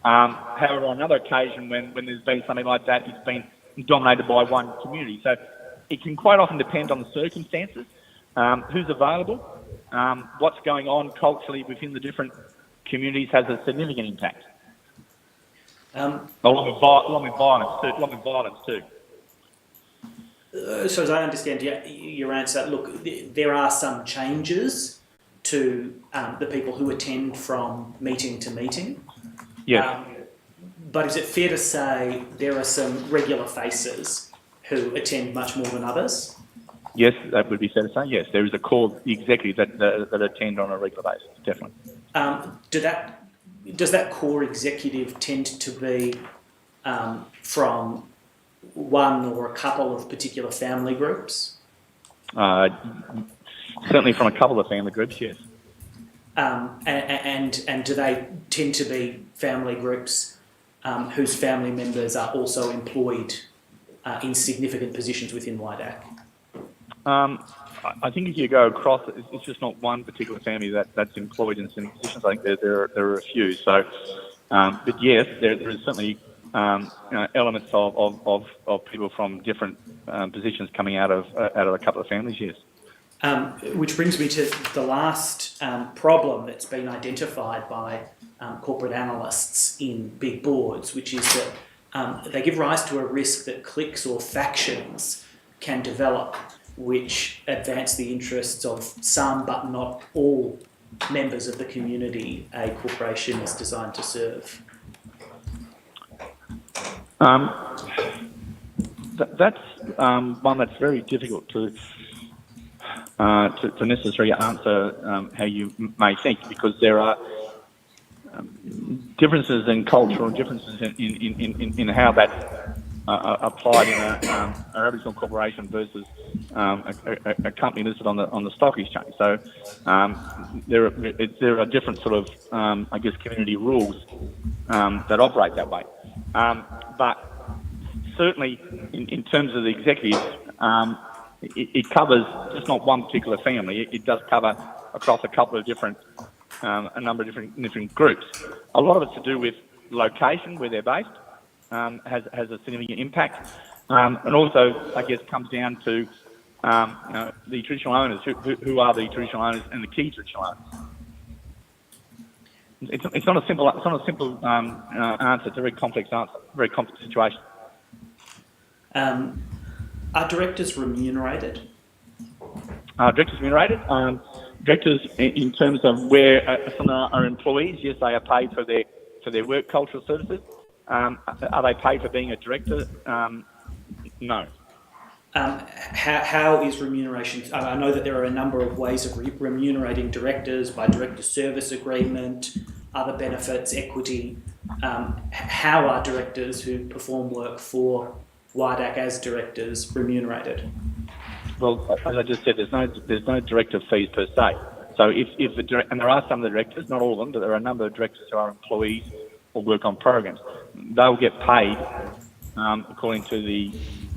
However, on another occasion, when there's been something like that, it's been dominated by one community. So it can quite often depend on the circumstances, who's available, what's going on culturally within the different communities has a significant impact. Along with violence too. So as I understand your answer, look, there are some changes to the people who attend from meeting to meeting. Yes. But is it fair to say there are some regular faces who attend much more than others? Yes, that would be fair to say. Yes, there is a core executive that attend on a regular basis, definitely. Does that core executive tend to be from one or a couple of particular family groups? Certainly from a couple of family groups, yes. And do they tend to be family groups whose family members are also employed in significant positions within WIDAC? I think if you go across, it's just not one particular family that's employed in certain positions. I think there are a few. So, but yes, there is certainly elements of people from different positions coming out of a couple of families. Yes. Which brings me to the last problem that's been identified by corporate analysts in big boards, which is that they give rise to a risk that cliques or factions can develop which advance the interests of some but not all members of the community a corporation is designed to serve. That's one that's very difficult to necessarily answer how you may think, because there are differences in culture and differences in how that's applied in an Aboriginal corporation versus a company listed on the stock exchange. So there are different sort of I guess community rules that operate that way. But certainly in terms of the executive, it covers just not one particular family. It does cover across a couple of different, a number of different groups. A lot of it's to do with location, where they're based, has a significant impact, and also I guess comes down to the traditional owners. Who are the traditional owners and the key traditional owners? It's not a simple answer. It's a very complex answer, very complex situation. Are directors remunerated? Directors remunerated. Directors, in terms of where some are employees, yes, they are paid for their work cultural services. Are they paid for being a director? No. How is remuneration? I know that there are a number of ways of remunerating directors, by director service agreement, other benefits, equity. How are directors who perform work for WIDAC as directors remunerated? Well, as I just said, there's no director fees per se. So if and there are some of the directors, not all of them, but there are a number of directors who are employees or work on programs. They'll get paid according to the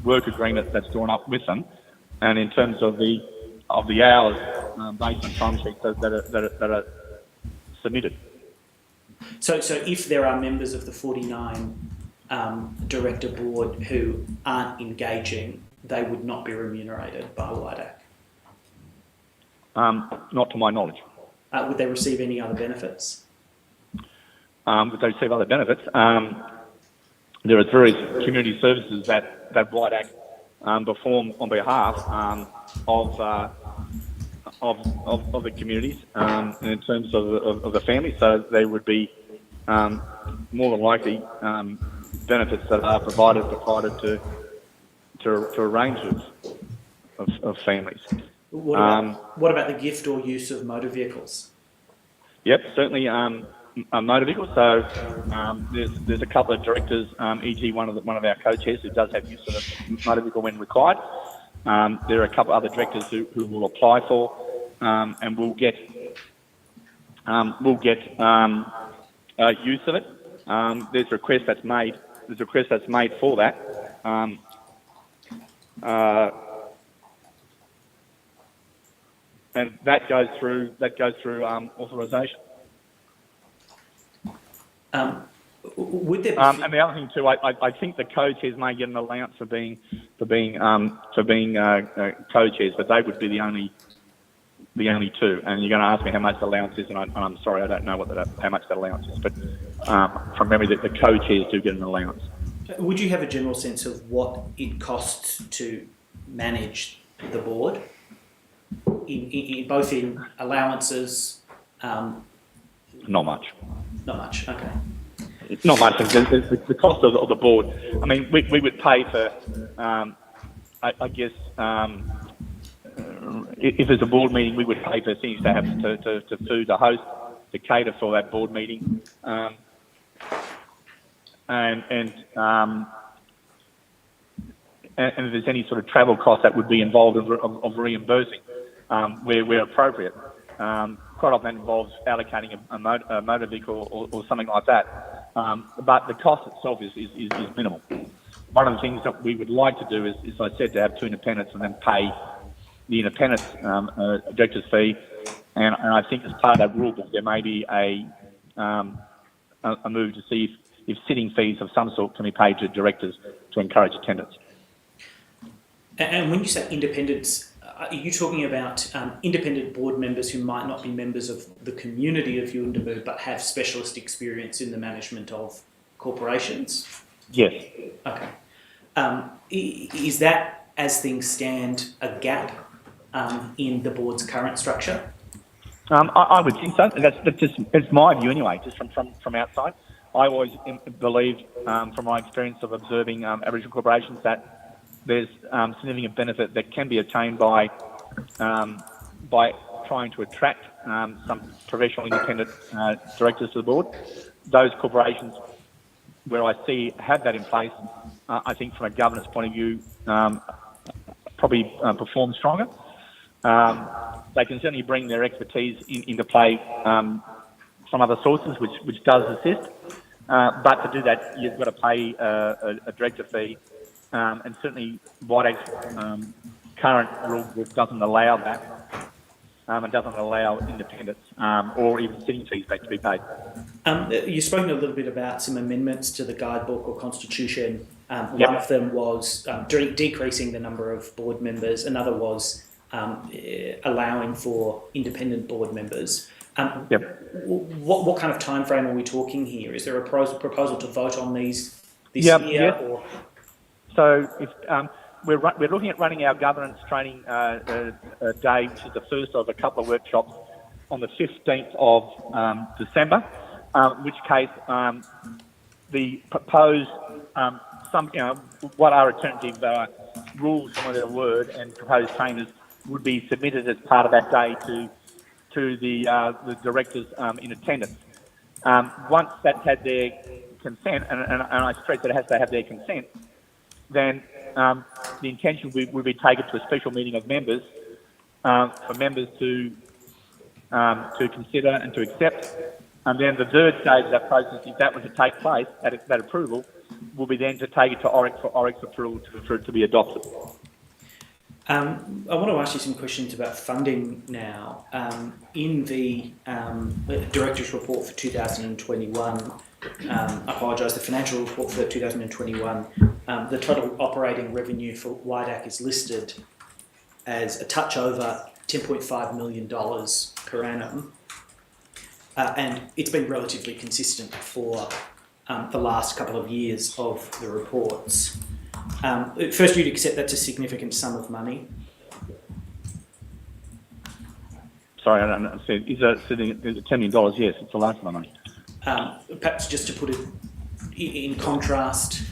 work agreement that's drawn up with them, and in terms of the hours based on timesheets that are submitted. So if there are members of the 49 director board who aren't engaging, they would not be remunerated by WIDAC? Not to my knowledge. Would they receive any other benefits? Would they receive other benefits? There are various community services that WIDAC perform on behalf of the communities in terms of the family. So they would be more than likely benefits that are provided to a range of families. What about the gift or use of motor vehicles? Yep, certainly motor vehicles. So there's a couple of directors, e.g. one of our co-chairs who does have use of a motor vehicle when required. There are a couple of other directors who will apply for and will get use of it. There's a request that's made. There's a request that's made for that. And that goes through authorisation. Would there be and the other thing too, I think the co-chairs may get an allowance for being co-chairs, but they would be the only two. And you're going to ask me how much the allowance is, and I'm sorry, I don't know how much that allowance is. But from memory, the co-chairs do get an allowance. Would you have a general sense of what it costs to manage the board, in both in allowances? Not much. Not much. Okay. It's not much. The cost of the board. I mean, we would pay for. I guess if there's a board meeting, we would pay for things to have to food, to host, to cater for that board meeting, and if there's any sort of travel cost that would be involved of reimbursing where appropriate. Quite often that involves allocating a motor vehicle or something like that. But the cost itself is minimal. One of the things that we would like to do is, as I said, to have two independents and then pay the independents director's fee. And I think as part of that rule book, there may be a move to see if sitting fees of some sort can be paid to directors to encourage attendance. And when you say independents, are you talking about independent board members who might not be members of the community of Yuendamu but have specialist experience in the management of corporations? Yes. Okay. Is that, as things stand, a gap in the board's current structure? I would think so. It's my view anyway, just from outside. I always believed, from my experience of observing Aboriginal corporations, that there's significant benefit that can be attained by trying to attract some professional independent directors to the board. Those corporations where I see have that in place, I think from a governance point of view, probably perform stronger. They can certainly bring their expertise into play from other sources, which does assist. But to do that, you've got to pay a director fee. And certainly WIDAC's current rule book doesn't allow that, and doesn't allow independence or even sitting fees to be paid. You've spoken a little bit about some amendments to the guidebook or constitution. One of them was decreasing the number of board members. Another was allowing for independent board members. What kind of time frame are we talking here? Is there a proposal to vote on these this year? Or? So if, we're looking at running our governance training day, which is the first of a couple of workshops, on the 15th of December, in which case the proposed, what are alternative rules, from their word, and proposed changes would be submitted as part of that day to the directors in attendance. Once that's had their consent, and I stress that it has to have their consent, then the intention would be taken to a special meeting of members for members to to consider and to accept. And then the third stage of that process, if that was to take place, that approval, will be then to take it to ORIC for ORIC's approval for it to be adopted. I want to ask you some questions about funding now. In the Director's Report for 2021, I apologise, the Financial Report for 2021, the total operating revenue for WIDAC is listed as a touch over $10.5 million per annum. And it's been relatively consistent for the last couple of years of the reports. First, you'd accept that's a significant sum of money. Sorry, I don't understand. Is it $10 million? Yes, it's a large amount of money. Perhaps just to put it in contrast,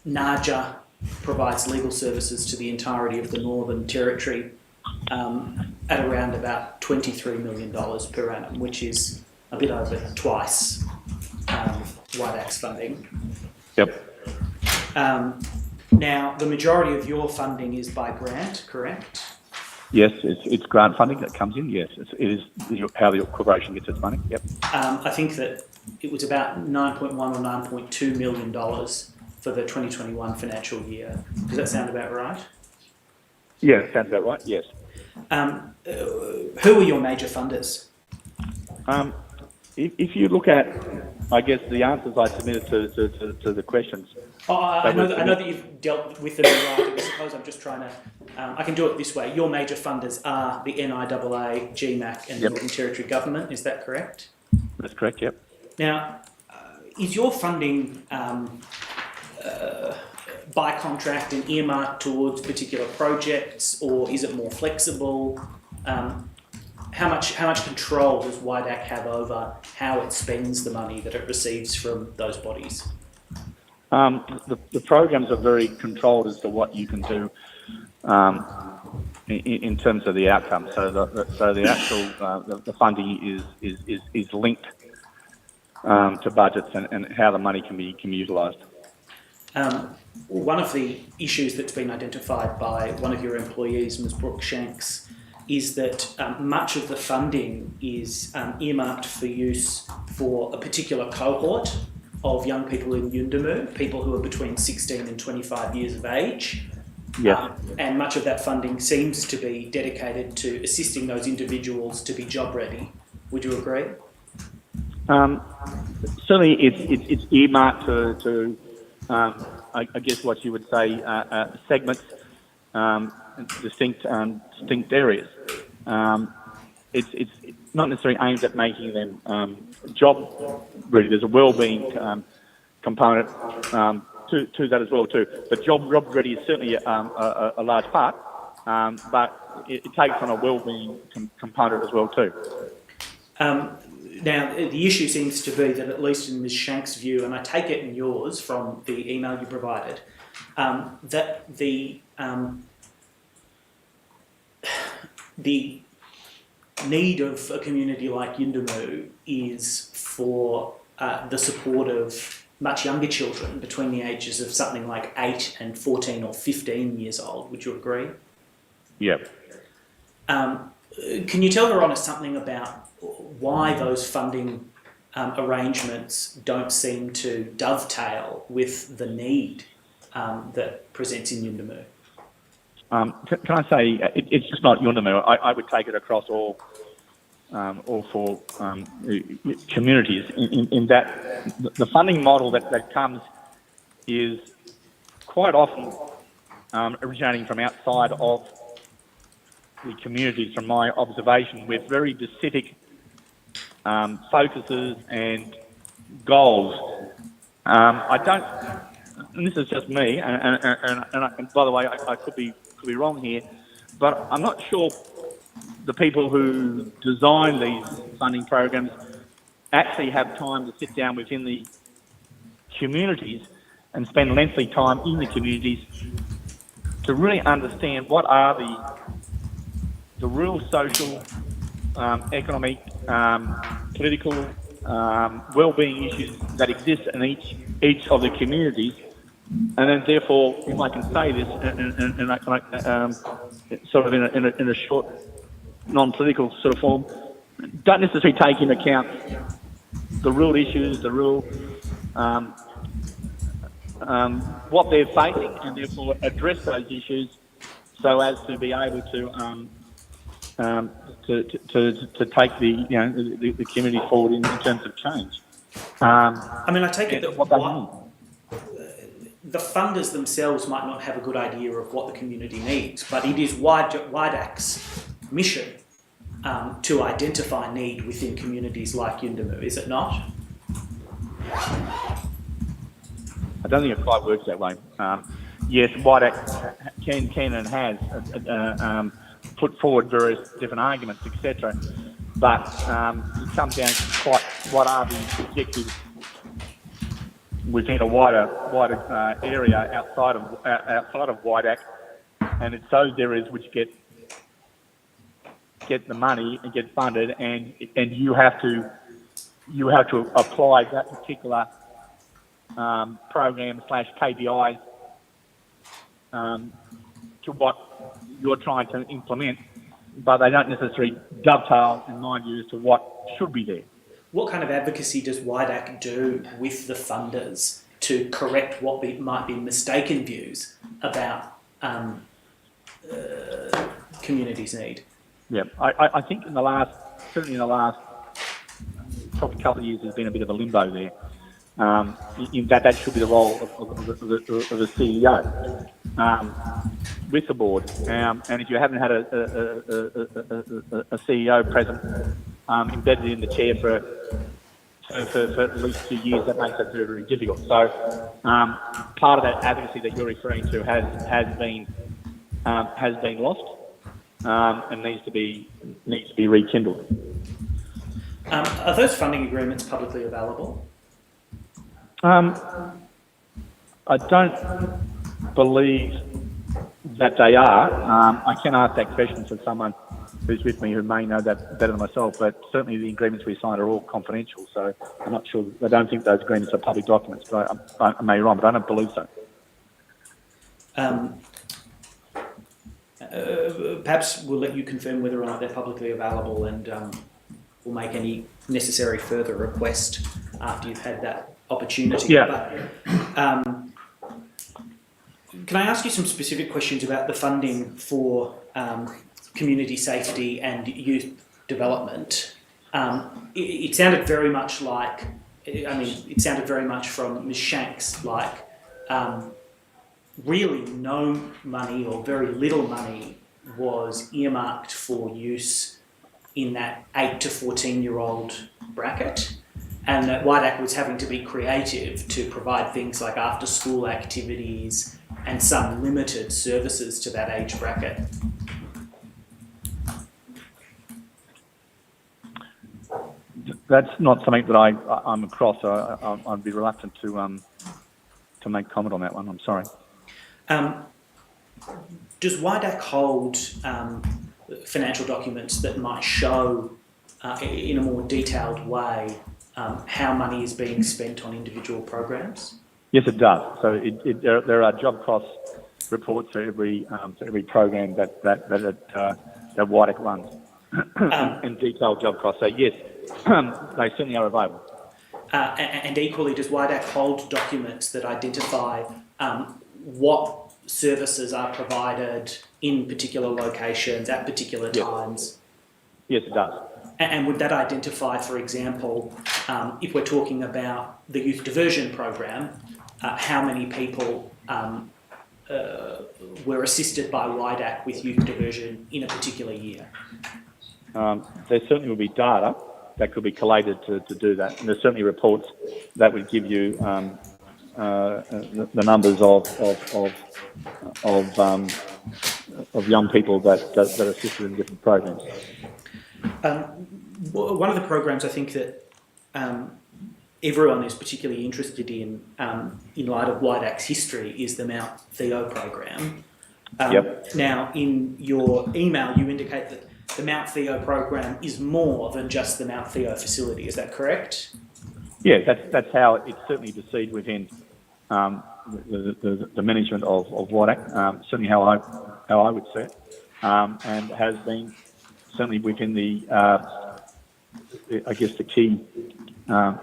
NARJA provides legal services to the entirety of the Northern Territory at around about $23 million per annum, which is a bit over twice WIDAC's funding. Yep. Now, the majority of your funding is by grant, correct? Yes, it's grant funding that comes in. Yes, it is how the corporation gets its money. Yep. I think that it was about $9.1 or $9.2 million for the 2021 financial year. Does that sound about right? Yeah, sounds about right. Yes. Who are your major funders? If you look at, I guess, the answers I submitted to the questions. I know that you've dealt with them in writing. I suppose I'm just trying to. I can do it this way. Your major funders are the NIAA, GMAC, and the Northern Territory Government. Is that correct? That's correct. Yep. Now, is your funding by contract and earmarked towards particular projects, or is it more flexible? How much control does WIDAC have over how it spends the money that it receives from those bodies? The programs are very controlled as to what you can do in terms of the outcome. So the actual the funding is linked to budgets and how the money can be utilised. One of the issues that's been identified by one of your employees, Ms. Brooke Shanks, is that much of the funding is earmarked for use for a particular cohort of young people in Yuendumu, people who are between 16 and 25 years of age. Yes. And much of that funding seems to be dedicated to assisting those individuals to be job ready. Would you agree? Certainly, it's earmarked to I guess what you would say segments, distinct areas. It's not necessarily aimed at making them job ready. There's a wellbeing component to that as well too. But job ready is certainly a large part, but it takes on a wellbeing component as well too. Now, the issue seems to be that, at least in Ms. Shank's view, and I take it in yours from the email you provided, that the need of a community like Yuendumu is for the support of much younger children between the ages of something like 8 and 14 or 15 years old. Would you agree? Yep. Can you tell Her Honour something about why those funding arrangements don't seem to dovetail with the need that presents in Yuendumu? Can I say it's just not Yuendumu. I would take it across all four communities. In that the funding model that comes is quite often originating from outside of the communities. From my observation, with very specific focuses and goals. I don't, and this is just me, and by the way, I could be wrong here, but I'm not sure the people who design these funding programs actually have time to sit down within the communities and spend lengthy time in the communities to really understand what are the real social, economic, political, well-being issues that exist in each of the communities. And then, therefore, if I can say this, sort of in a short non-political sort of form, don't necessarily take into account the real issues, the real what they're facing, and therefore address those issues so as to be able to take the community forward in terms of change. I mean, I take it that what they need. the funders themselves might not have a good idea of what the community needs, but it is WIDAC's mission to identify need within communities like Yuendamu, is it not? I don't think it quite works that way. Yes, WIDAC can and has put forward various different arguments, etc. But it comes down to what are the objectives within a wider area outside of WIDAC, and it's those areas which get the money and get funded, and you have to apply that particular program / KPIs to what you're trying to implement, but they don't necessarily dovetail, in my view, as to what should be there. What kind of advocacy does WIDAC do with the funders to correct what might be mistaken views about communities' need? Yeah, I think certainly in the last probably couple of years, there's been a bit of a limbo there. In that should be the role of the CEO with the board. And if you haven't had a CEO present embedded in the chair for at least 2 years, that makes it very, very difficult. So part of that advocacy that you're referring to has been lost and needs to be rekindled. Are those funding agreements publicly available? I don't believe that they are. I can ask that question to someone who's with me who may know that better than myself, but certainly the agreements we signed are all confidential, so I'm not sure. I don't think those agreements are public documents, but I may be wrong, but I don't believe so. Perhaps we'll let you confirm whether or not they're publicly available, and we'll make any necessary further request after you've had that opportunity. Yeah. But, can I ask you some specific questions about the funding for community safety and youth development? It sounded very much like, it sounded very much from Ms. Shanks like really no money or very little money was earmarked for use in that 8 to 14-year-old bracket, and that WIDAC was having to be creative to provide things like after-school activities and some limited services to that age bracket. That's not something that I'm across. So I'd be reluctant to make comment on that one. I'm sorry. Does WIDAC hold financial documents that might show in a more detailed way how money is being spent on individual programs? Yes, it does. So there are job cost reports for every program that WIDAC runs, and detailed job costs. So yes, they certainly are available. And equally, does WIDAC hold documents that identify what services are provided in particular locations at particular times? Yes, it does. And would that identify, for example, if we're talking about the youth diversion program, how many people were assisted by WIDAC with youth diversion in a particular year? There certainly will be data that could be collated to do that, and there's certainly reports that would give you the numbers of young people that are assisted in different programs. One of the programs I think that everyone is particularly interested in light of WIDAC's history is the Mount Theo program. Now, in your email, you indicate that the Mount Theo program is more than just the Mount Theo facility. Is that correct? Yeah, that's how it's certainly perceived within the management of WIDAC. Certainly how I would see it, and has been certainly within the, I guess the key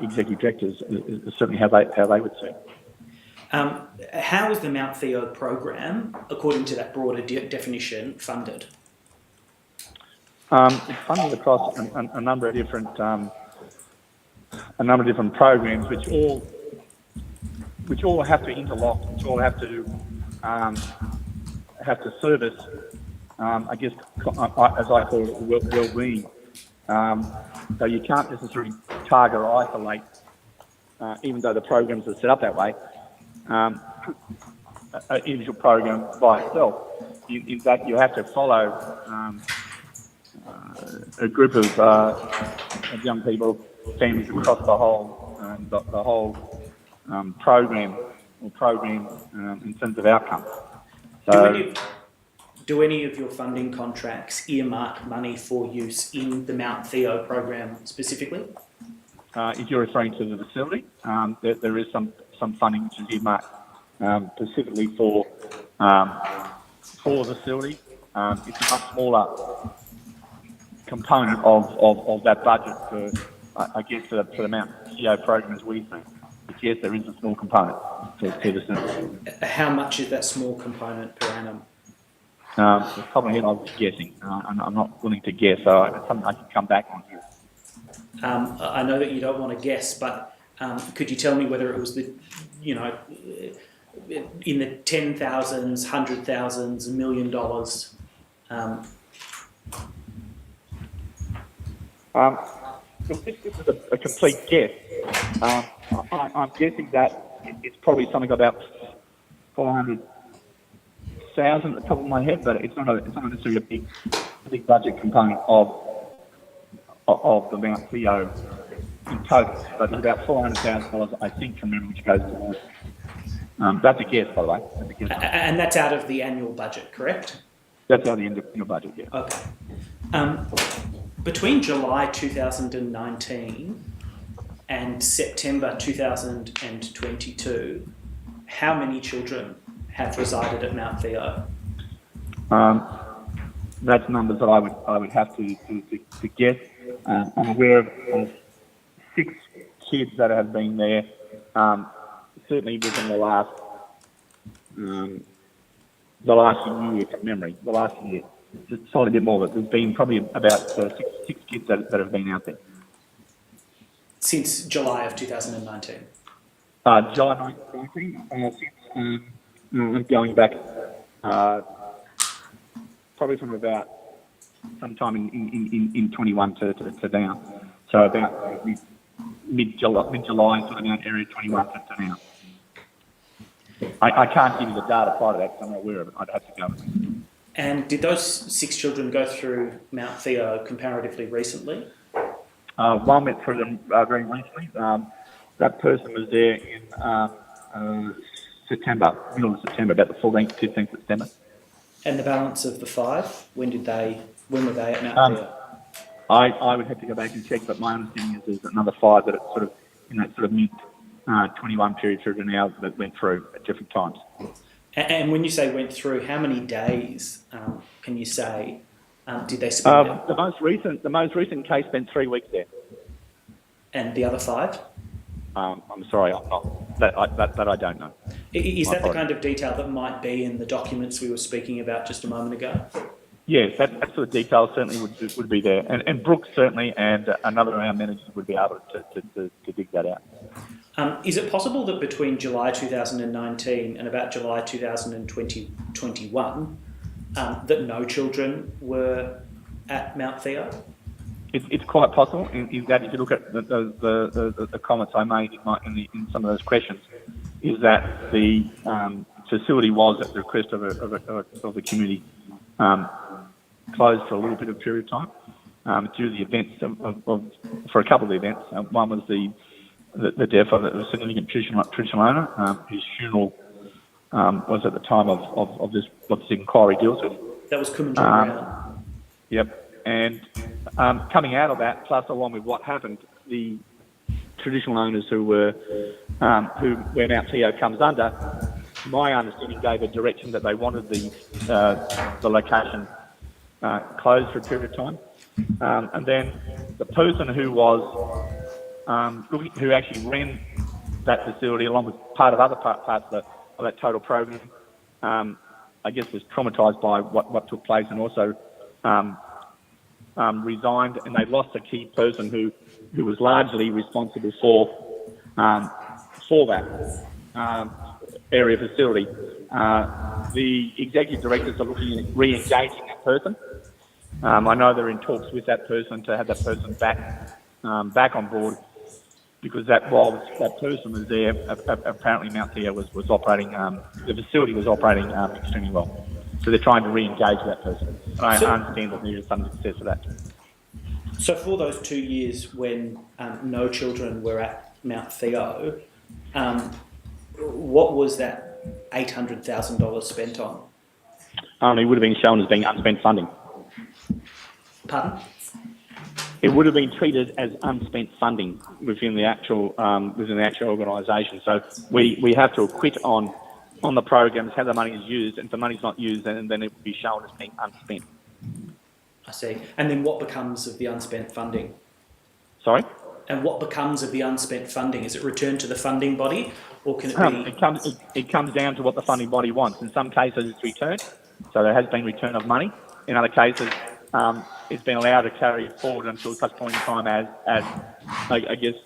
executive directors is certainly how they would see it. How is the Mount Theo program, according to that broader definition, funded? It's funded across a number of different programs, which all have to interlock, which all have to service, I guess, as I call it, well-being. So you can't necessarily target or isolate, even though the programs are set up that way, an individual program by itself. In fact, you have to follow a group of young people, families across the whole program in terms of outcomes. So, do any of your funding contracts earmark money for use in the Mount Theo program specifically? if you're referring to the facility, there is some funding which is earmarked specifically for the facility. It's a much smaller component of that budget for, I guess, for the Mount Theo program as we think. But yes, there is a small component to the centre. How much is that small component per annum? Off the top of my head, I was guessing. I'm not willing to guess, so it's something I can come back on here. I know that you don't want to guess, but could you tell me whether it was in the 10,000s, 100,000s, $1 million? Look, this is a complete guess. I'm guessing that it's probably something about 400,000 at the top of my head, but it's not necessarily a big budget component of the Mount Theo in total. But it's about $400,000, I think, from memory, which goes towards. That's a guess, by the way. That's a guess. And that's out of the annual budget, correct? That's out of the annual budget, yeah. Okay. Between July 2019 and September 2022, how many children have resided at Mount Theo? That's numbers that I would have to guess. I'm aware of 6 kids that have been there, certainly within the last year from memory. The last year, just slightly bit more, but there's been probably about 6 kids that have been out there. Since July of 2019? July 2019, since going back probably from about sometime in 21 to now. So about mid-July, sort of around area 21 to now. I can't give you the data prior to that because I'm not aware of it. I'd have to go with it. And did those 6 children go through Mount Theo comparatively recently? One went through them very recently. That person was there in September, middle of September, about the 14th, 15th September. And the balance of the 5, when were they at Mount Theo? I would have to go back and check, but my understanding is there's another 5 that it's sort of in that sort of mid 21 period through to now that went through at different times. And when you say went through, how many days can you say did they spend there? The most recent case spent 3 weeks there. And the other 5? I'm sorry, that I don't know. Is that the kind of detail that might be in the documents we were speaking about just a moment ago? Yes, that sort of detail certainly would be there, and Brooks certainly, and another of our managers would be able to dig that out. Is it possible that between July 2019 and about July 2021, that no children were at Mount Theo? It's quite possible. In that, if you look at the comments I made in some of those questions, is that the facility was at the request of the community closed for a little bit of period of time due to the events for a couple of events. One was the death of a significant traditional owner whose funeral was at the time of this what this inquiry deals with. That was Kumanjayi Walker. Yep. And coming out of that, plus along with what happened, the traditional owners who where Mount Theo comes under, my understanding gave a direction that they wanted the location closed for a period of time. And then the person who was who actually ran that facility, along with part of other parts of that total program, I guess was traumatised by what took place, and also resigned, and they lost a key person who was largely responsible for that area facility. The executive directors are looking at re-engaging that person. I know they're in talks with that person to have that person back on board, because while that person was there, apparently Mount Theo was operating, the facility was operating extremely well. So they're trying to re-engage that person. And I understand that there is some success for that. So for those 2 years when no children were at Mount Theo, what was that $800,000 spent on? It would have been shown as being unspent funding. Pardon? It would have been treated as unspent funding within the actual organisation. So we have to acquit on the programs how the money is used, and if the money's not used, then it would be shown as being unspent. I see. And then what becomes of the unspent funding? Sorry? And what becomes of the unspent funding? Is it returned to the funding body, or can it be... It comes down to what the funding body wants. In some cases, it's returned, so there has been return of money. In other cases, it's been allowed to carry forward until such point in time as I guess,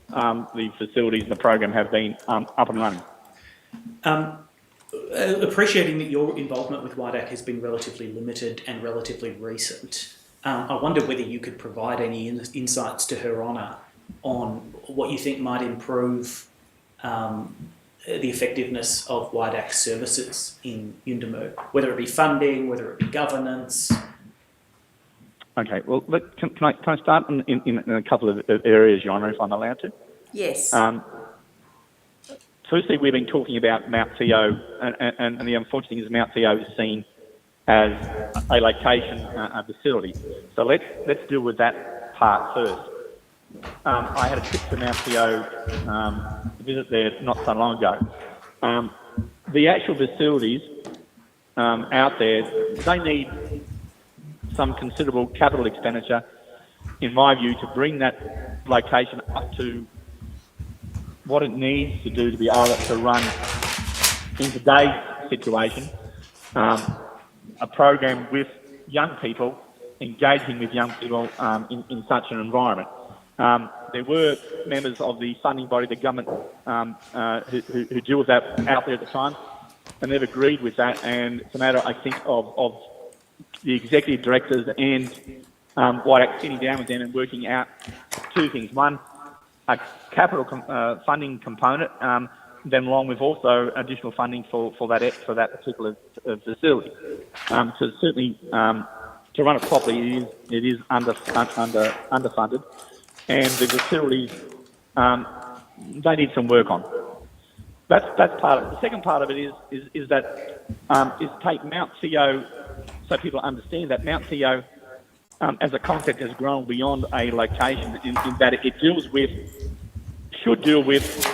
the facilities and the program have been up and running. Appreciating that your involvement with WIDAC has been relatively limited and relatively recent, I wonder whether you could provide any insights to Her Honour on what you think might improve the effectiveness of WIDAC services in Yuendamu, whether it be funding, whether it be governance. Okay, well, can I start in a couple of areas, Your Honour, if I'm allowed to? Yes. Firstly, we've been talking about Mount Theo, and the unfortunate thing is Mount Theo is seen as a location, a facility. So let's deal with that part first. I had a trip to Mount Theo, visit there not so long ago. The actual facilities out there, they need some considerable capital expenditure, in my view, to bring that location up to what it needs to do to be able to run, in today's situation, a program with young people, engaging with young people in such an environment. There were members of the funding body, the government, who deal with that out there at the time, and they've agreed with that, and it's a matter, I think, of the executive directors and WIDAC sitting down with them and working out two things. One, a capital funding component, then along with also additional funding for that particular facility. So certainly, to run it properly, it is underfunded, and the facilities they need some work on. That's part of it. The second part of it is take Mount Theo, so people understand that Mount Theo, as a concept, has grown beyond a location in that it should deal with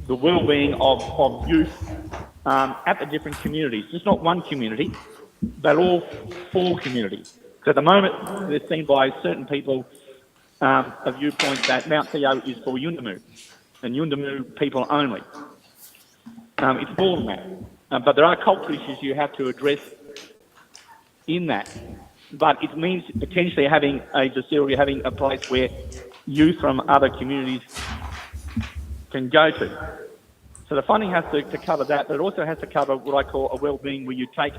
the well-being of youth at the different communities. Just not one community, but all four communities. So at the moment, they're seen by certain people a viewpoint that Mount Theo is for Yuendamu, and Yuendamu people only. It's more than that. But there are cultural issues you have to address in that. But it means potentially having a facility, having a place where youth from other communities can go to. So the funding has to cover that, but it also has to cover what I call a well-being, where you take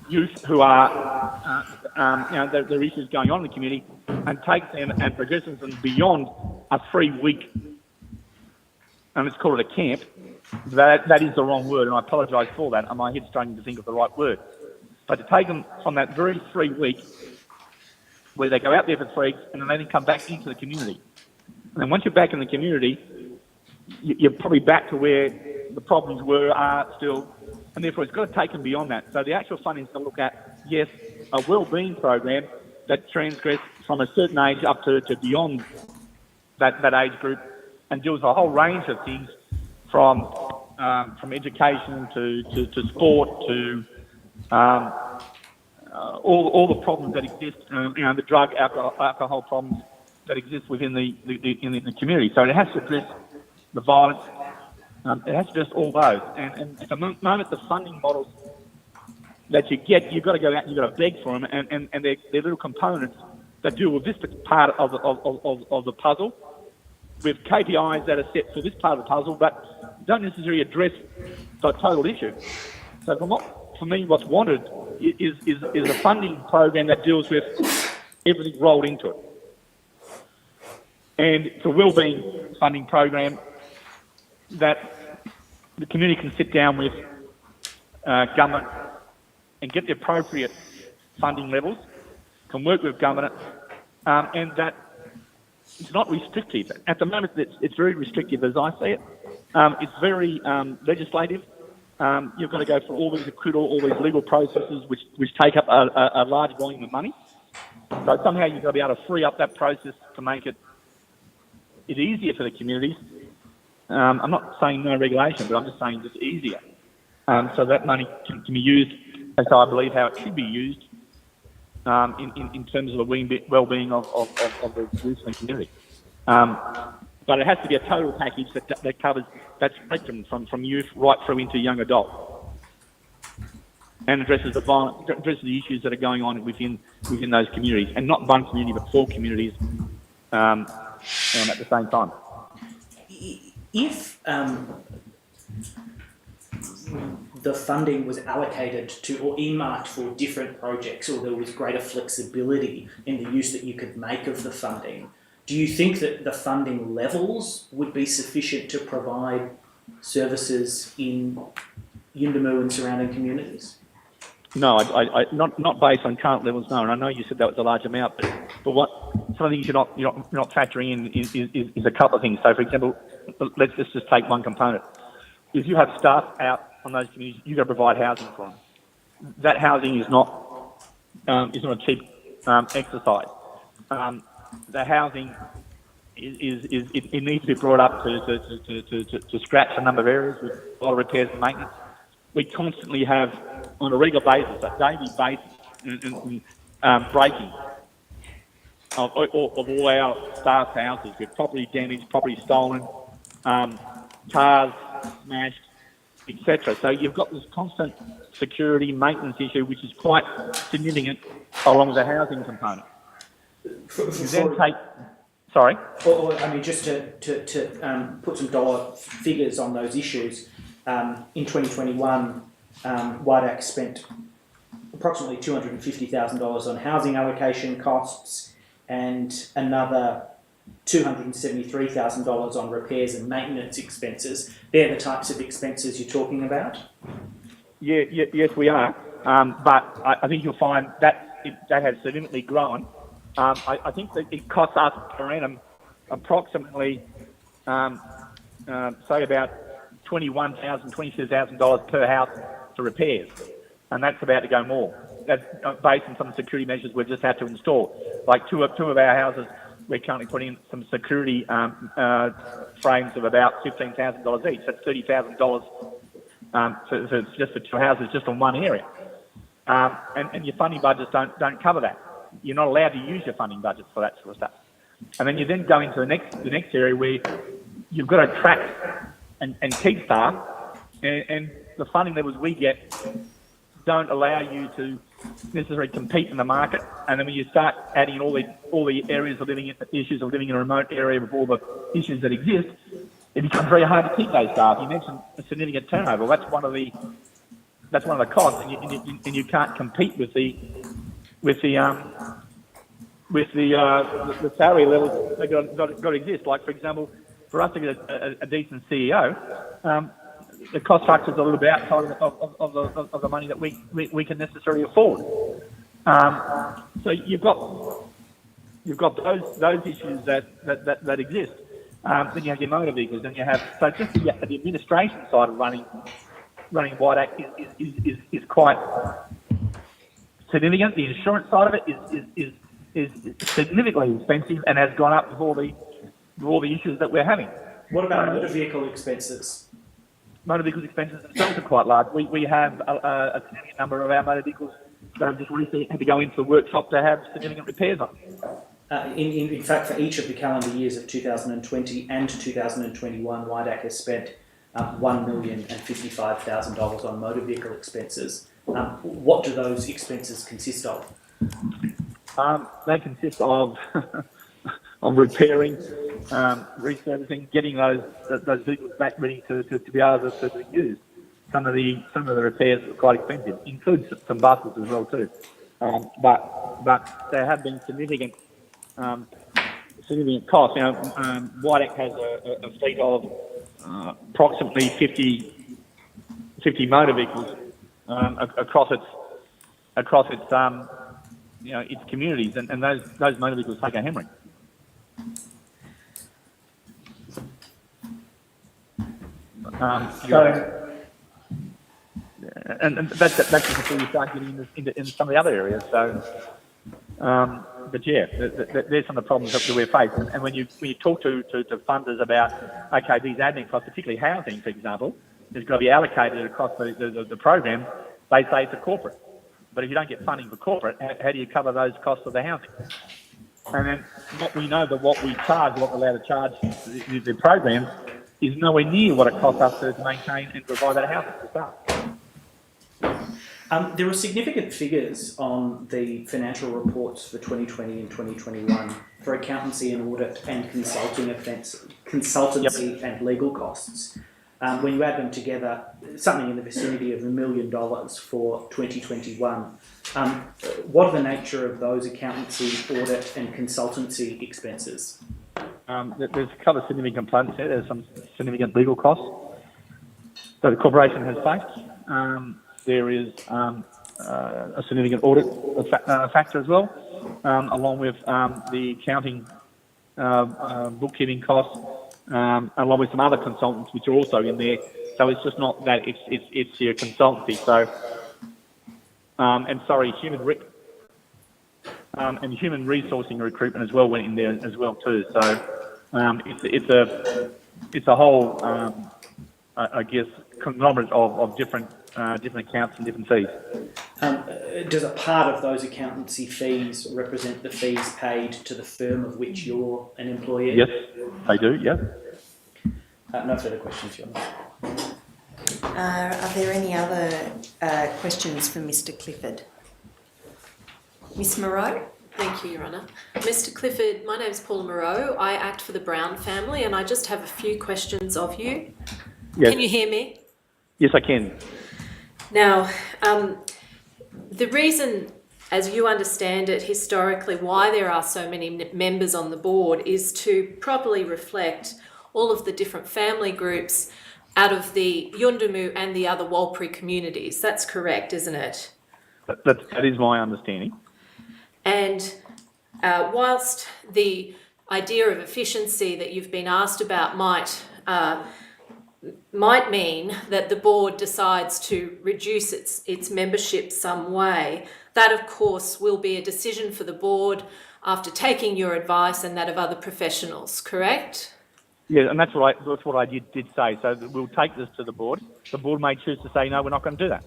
youth who are, there are issues going on in the community, and take them and progress them beyond a 3-week, and let's call it a camp. That is the wrong word, and I apologise for that, and my head's struggling to think of the right word. But to take them from that very 3-week, where they go out there for 3 weeks, and then they come back into the community. And then once you're back in the community, you're probably back to where the problems are still, and therefore it's got to take them beyond that. So the actual funding is to look at, yes, a well-being program that transgress from a certain age up to beyond that age group, and deals with a whole range of things, from education to sport to all the problems that exist, the drug, alcohol problems that exist within the community. So it has to address the violence. It has to address all those. And at the moment, the funding models that you get, you've got to go out and you've got to beg for them, and they're little components that deal with this part of the puzzle, with KPIs that are set for this part of the puzzle, but don't necessarily address the total issue. So for me, what's wanted is a funding program that deals with everything rolled into it. And it's a wellbeing funding program that the community can sit down with government and get the appropriate funding levels, can work with government, and that it's not restrictive. At the moment, it's very restrictive as I see it. It's very legislative. You've got to go through all these acquittal, all these legal processes, which take up a large volume of money. So somehow you've got to be able to free up that process to make it easier for the communities. I'm not saying no regulation, but I'm just saying just easier. So that money can be used as I believe how it should be used in terms of the well-being of the youth and community. But it has to be a total package that covers that spectrum from youth right through into young adult, and addresses the issues that are going on within those communities, and not one community but 4 communities at the same time. If the funding was allocated to or earmarked for different projects, or there was greater flexibility in the use that you could make of the funding, do you think that the funding levels would be sufficient to provide services in Yuendamu and surrounding communities? No, I not based on current levels. No, and I know you said that was a large amount, but what some of the things you're not factoring in is a couple of things. So, for example, let's just take one component. If you have staff out on those communities, you've got to provide housing for them. That housing is not a cheap exercise. The housing it needs to be brought up to scratch a number of areas with a lot of repairs and maintenance. We constantly have, on a regular basis, a daily basis, breaking of all our staff houses with property damaged, property stolen, cars smashed, etc. So you've got this constant security maintenance issue, which is quite significant, along with the housing component. Sorry? Or I mean, just to put some dollar figures on those issues, in 2021, WIDAC spent approximately $250,000 on housing allocation costs and another $273,000 on repairs and maintenance expenses. They're the types of expenses you're talking about? Yes, we are. But I think you'll find that that has significantly grown. I think that it costs us per annum approximately, say about $21,000, $22,000 per house for repairs, and that's about to go more. That's based on some security measures we've just had to install. Like two of our houses, we're currently putting in some security frames of about $15,000 each. That's $30,000 just for 2 houses, just on one area. And your funding budgets don't cover that. You're not allowed to use your funding budgets for that sort of stuff. And then you then go into the next area where you've got to attract and keep staff, and the funding levels we get don't allow you to necessarily compete in the market. And then when you start adding all the areas of living, issues of living in a remote area with all the issues that exist, it becomes very hard to keep those staff. You mentioned a significant turnover. That's one of the costs, and you can't compete with the salary levels that got to exist. Like, for example, for us to get a decent CEO, the cost structure is a little bit outside of the money that we can necessarily afford. So you've got those issues that exist. Then you have your motor vehicles, then you have just the administration side of running WIDAC is quite significant. The insurance side of it is significantly expensive and has gone up with all the issues that we're having. What about motor vehicle expenses? Motor vehicle expenses themselves are quite large. We have a significant number of our motor vehicles they've just recently had to go into the workshop to have significant repairs on. In fact, for each of the calendar years of 2020 and 2021, WIDAC has spent $1,055,000 on motor vehicle expenses. What do those expenses consist of? They consist of of repairing, resurfacing, getting those vehicles back ready to be able to be used. Some of the repairs are quite expensive, includes some buses as well too. But there have been significant costs. WIDAC has a fleet of approximately 50 motor vehicles across its its communities, and those motor vehicles take a hammering. And that's just before you start getting into some of the other areas. So, but yeah, there's some of the problems that we're facing. And when you talk to funders about, okay, these admin costs, particularly housing, for example, has got to be allocated across the program, they say it's a corporate. But if you don't get funding for corporate, how do you cover those costs of the housing? And then what we know that what we charge, what we're allowed to charge the programs, is nowhere near what it costs us to maintain and provide that housing to staff. There are significant figures on the financial reports for 2020 and 2021 for accountancy and audit and consultancy and legal costs. When you add them together, something in the vicinity of $1 million for 2021. What are the nature of those accountancy, audit and consultancy expenses? There's a couple of significant components there. There's some significant legal costs that the corporation has faced. There is a significant audit factor as well, along with the accounting, bookkeeping costs, along with some other consultants which are also in there. So it's just not that, it's your consultancy. So, human resourcing recruitment as well went in there as well too. So it's a whole, I guess, conglomerate of different accounts and different fees. Does a part of those accountancy fees represent the fees paid to the firm of which you're an employee? Yes, they do, yeah. No further questions, Your Honour. Are there any other questions for Mr. Clifford? Miss Moreau? Thank you, Your Honour. Mr. Clifford, my name's Paula Moreau. I act for the Brown family and I just have a few questions of you. Yes. Can you hear me? Yes, I can. Now, the reason, as you understand it, historically, why there are so many members on the board is to properly reflect all of the different family groups out of the Yundamu and the other Walpri communities. That's correct, isn't it? That is my understanding. And whilst the idea of efficiency that you've been asked about might mean that the board decides to reduce its membership some way, that of course will be a decision for the board after taking your advice and that of other professionals, correct? Yeah, and that's what I did say. So we'll take this to the board. The board may choose to say, no, we're not going to do that.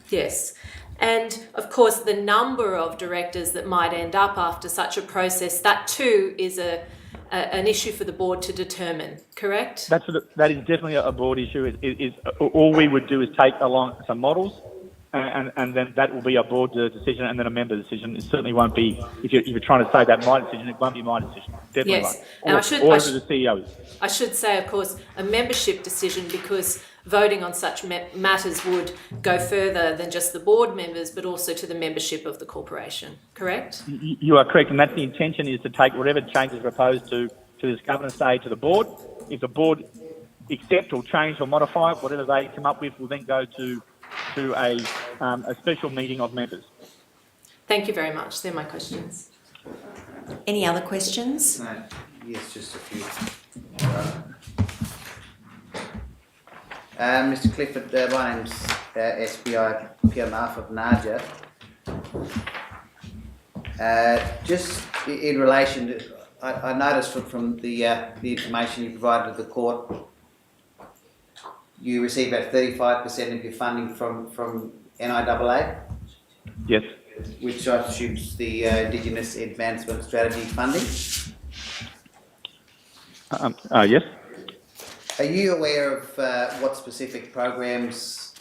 Yes. And of course, the number of directors that might end up after such a process, that too is an issue for the board to determine, correct? That is definitely a board issue. All we would do is take along some models, and then that will be a board decision and then a member decision. It certainly won't be, if you're trying to say that my decision, it won't be my decision. Definitely yes. won't. Or the CEOs. I should say, of course, a membership decision, because voting on such matters would go further than just the board members, but also to the membership of the corporation, correct? You are correct, and that's the intention, is to take whatever changes proposed to this governance stage to the board. If the board accept or change or modify it, whatever they come up with will then go to a special meeting of members. Thank you very much. They're my questions. Any other questions? No. Yes, just a few. Mr. Clifford, my name's SBI PMF of Naja. Just in relation to, I noticed from the information you provided to the court, you receive about 35% of your funding from NIAA. Yes. which I assume is the Indigenous Advancement Strategy funding. Yes. Are you aware of what specific programs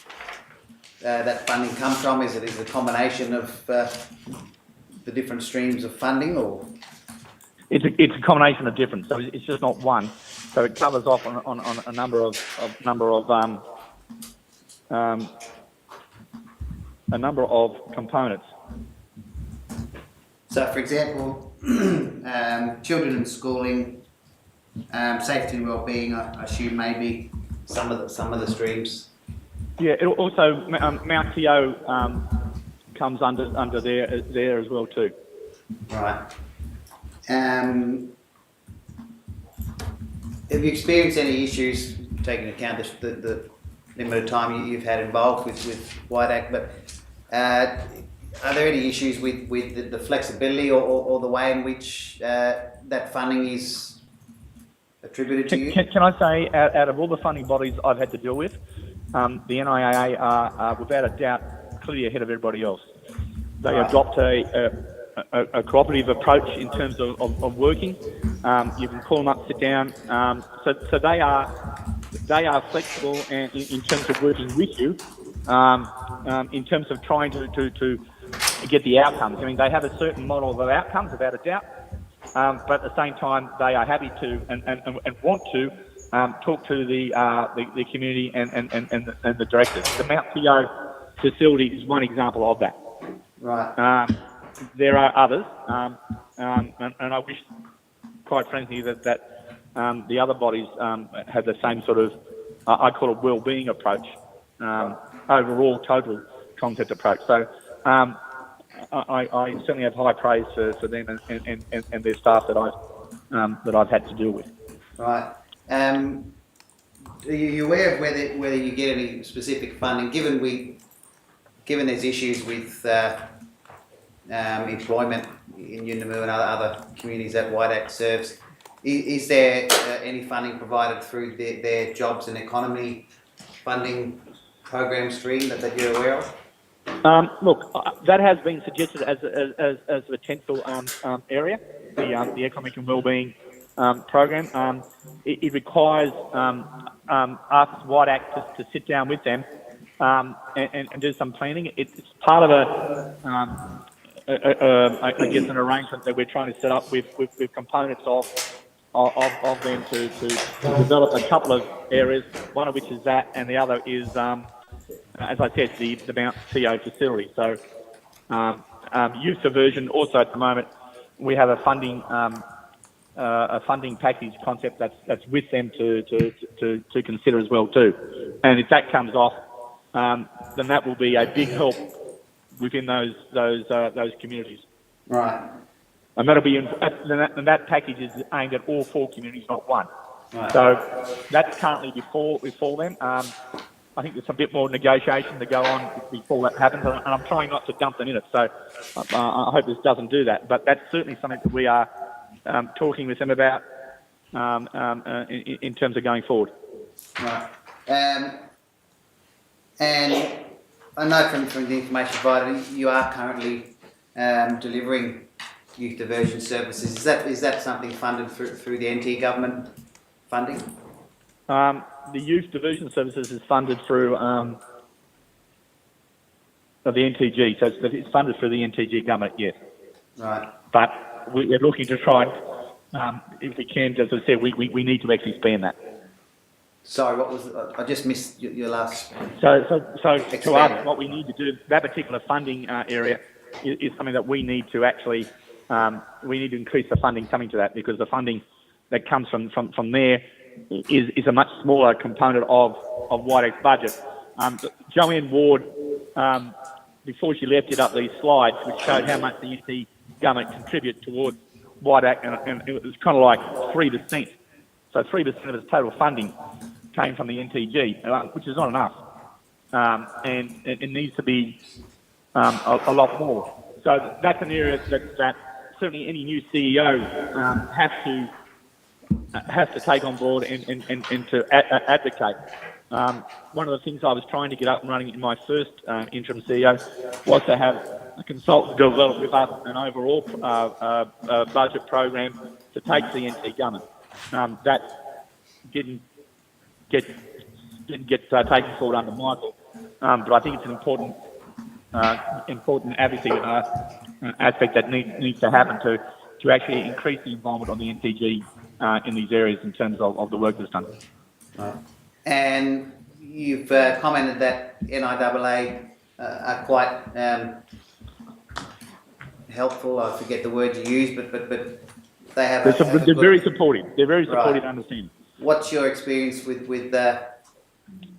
that funding comes from? Is it a combination of the different streams of funding, or? It's a combination of different. So it's just not one. So it covers off on a number of components. So, for example, children and schooling, safety and wellbeing, I assume maybe some of the streams. Yeah. It also Mount TO comes under there as well too. Right. Have you experienced any issues, taking into account the limited time you've had involved with WIDAC, but are there any issues with the flexibility or the way in which that funding is attributed to you? Can I say, out of all the funding bodies I've had to deal with, the NIAA are without a doubt clearly ahead of everybody else. They adopt a cooperative approach in terms of working. You can call them up, sit down. So they are flexible and in terms of working with you, in terms of trying to get the outcomes. I mean, they have a certain model of outcomes, without a doubt, but at the same time, they are happy to and want to talk to the community and the directors. The Mount TO facility is one example of that. Right. There are others, and I wish, quite frankly, that the other bodies had the same sort of, I call it well-being approach, overall total concept approach. So I certainly have high praise for them and their staff that I've had to deal with. Right. Are you aware of whether you get any specific funding, given there's issues with employment in Yunnamoo and other communities that WIDAC serves? Is there any funding provided through their jobs and economy funding program stream that you're aware of? Look, that has been suggested as a potential area, the economic and wellbeing program. It requires us, WIDAC, to sit down with them and do some planning. It's part of I guess an arrangement that we're trying to set up with components of them to develop a couple of areas, one of which is that, and the other is, as I said, the Mount TO facility. So youth diversion also at the moment, we have a funding package concept that's with them to consider as well too. And if that comes off, then that will be a big help within those communities. Right. And that'll be and that package is aimed at all 4 communities, not one. Right. So that's currently before them. I think there's a bit more negotiation to go on before that happens, and I'm trying not to dump them in it. So I hope this doesn't do that. But that's certainly something that we are talking with them about in terms of going forward. Right. And I know from the information provided, you are currently delivering youth diversion services. Is that something funded through the NT government funding? The youth diversion services is funded through the NTG, so it's funded through the NTG government, yes. Right. But we're looking to try and, if we can, as I said, we need to actually expand that. Sorry, what was I just missed your last. So to us, what we need to do, that particular funding area is something that we need to actually, we need to increase the funding coming to that, because the funding that comes from there is a much smaller component of WIDAC's budget. Joanne Ward, before she left, did up these slides which showed how much the NT government contribute towards WIDAC, and it was kind of like 3%. So 3% of its total funding came from the NTG, which is not enough, and it needs to be a lot more. So that's an area that certainly any new CEO has to take on board and to advocate. One of the things I was trying to get up and running in my first interim CEO was to have consult develop with us an overall budget program to take to the NT government. That didn't get taken forward under Michael, but I think it's an important advocacy aspect that needs to happen to actually increase the involvement of the NTG in these areas in terms of the work that's done. Right. And you've commented that NIAA are quite helpful. I forget the word you use, but they have. They're very supportive. They're very supportive. Right. Understand. What's your experience with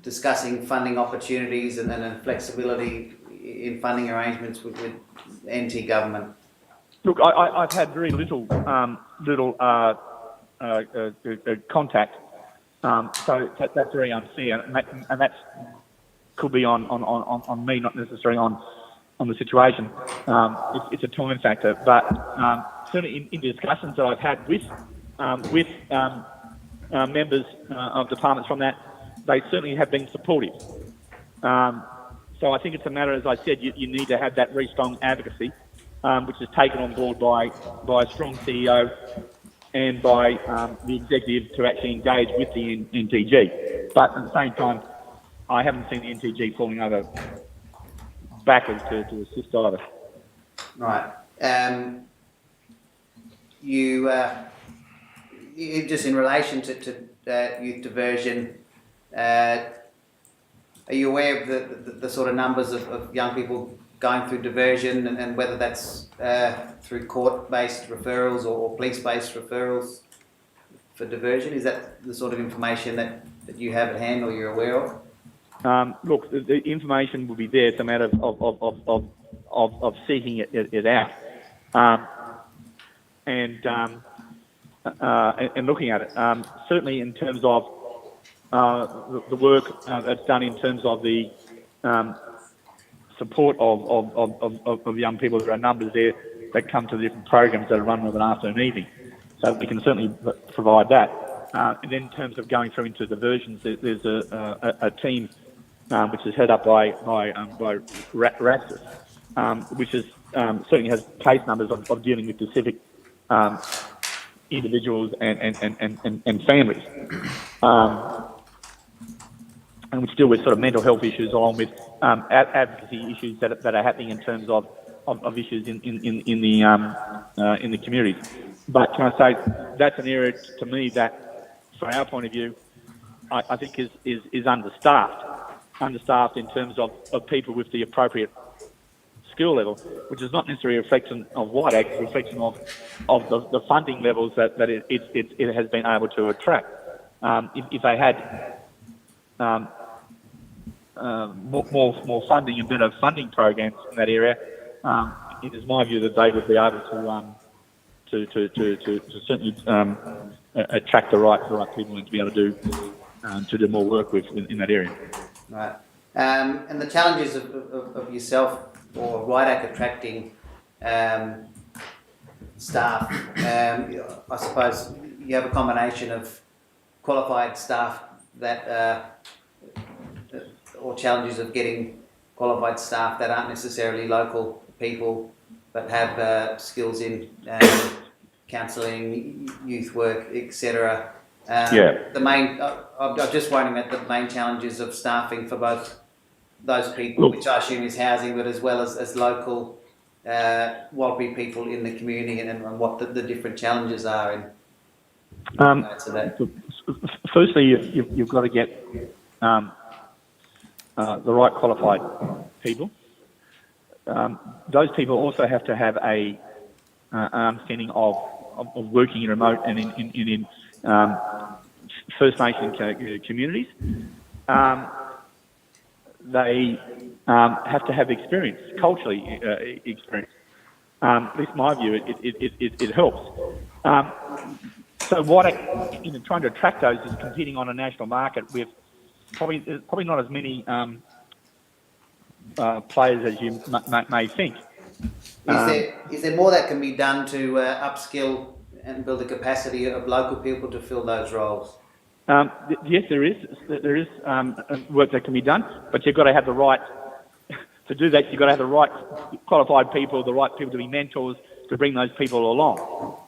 discussing funding opportunities and flexibility in funding arrangements with NT government? Look, I've had very little contact, so that's very unfair, and that could be on me, not necessarily on the situation. It's a time factor, but certainly in discussions that I've had with members of departments from that, they certainly have been supportive. So I think it's a matter, as I said, you need to have that very strong advocacy, which is taken on board by a strong CEO and by the executive to actually engage with the NTG. But at the same time, I haven't seen the NTG falling over backwards to assist either. Right. You just in relation to youth diversion, are you aware of the sort of numbers of young people going through diversion and whether that's through court-based referrals or police-based referrals for diversion? Is that the sort of information that you have at hand or you're aware of? Look, the information will be there. It's a matter of seeking it out and looking at it. Certainly, in terms of the work that's done in terms of the support of young people, there are numbers there that come to the different programs that are run of an afternoon and evening. So we can certainly provide that. And then in terms of going through into diversions, there's a team which is headed up by RASIS, which is certainly has case numbers of dealing with specific individuals and families, and which deal with sort of mental health issues along with advocacy issues that are happening in terms of issues in the communities. But can I say that's an area to me that, from our point of view, I think is understaffed in terms of people with the appropriate skill level, which is not necessarily a reflection of White Act, it's a reflection of the funding levels that it has been able to attract. If they had more funding and better funding programs in that area, it is my view that they would be able to certainly attract the right people and to be able to do more work with in that area. Right. And the challenges of yourself or White Act attracting staff, I suppose you have a combination of qualified staff that or challenges of getting qualified staff that aren't necessarily local people but have skills in counselling, youth work, etc. The main, I'm just wondering at the main challenges of staffing for both those people, which I assume is housing, but as well as local Wallaby people in the community and what the different challenges are in to that. Firstly, you've got to get the right qualified people. Those people also have to have an understanding of working in remote and in First Nation communities. They have to have experience, culturally experience. At least my view, it helps. So what in trying to attract those is competing on a national market with probably not as many players as you may think. Is there more that can be done to upskill and build the capacity of local people to fill those roles? Yes, there is. There is work that can be done, but you've got to have the right to do that, you've got to have the right qualified people, the right people to be mentors to bring those people along.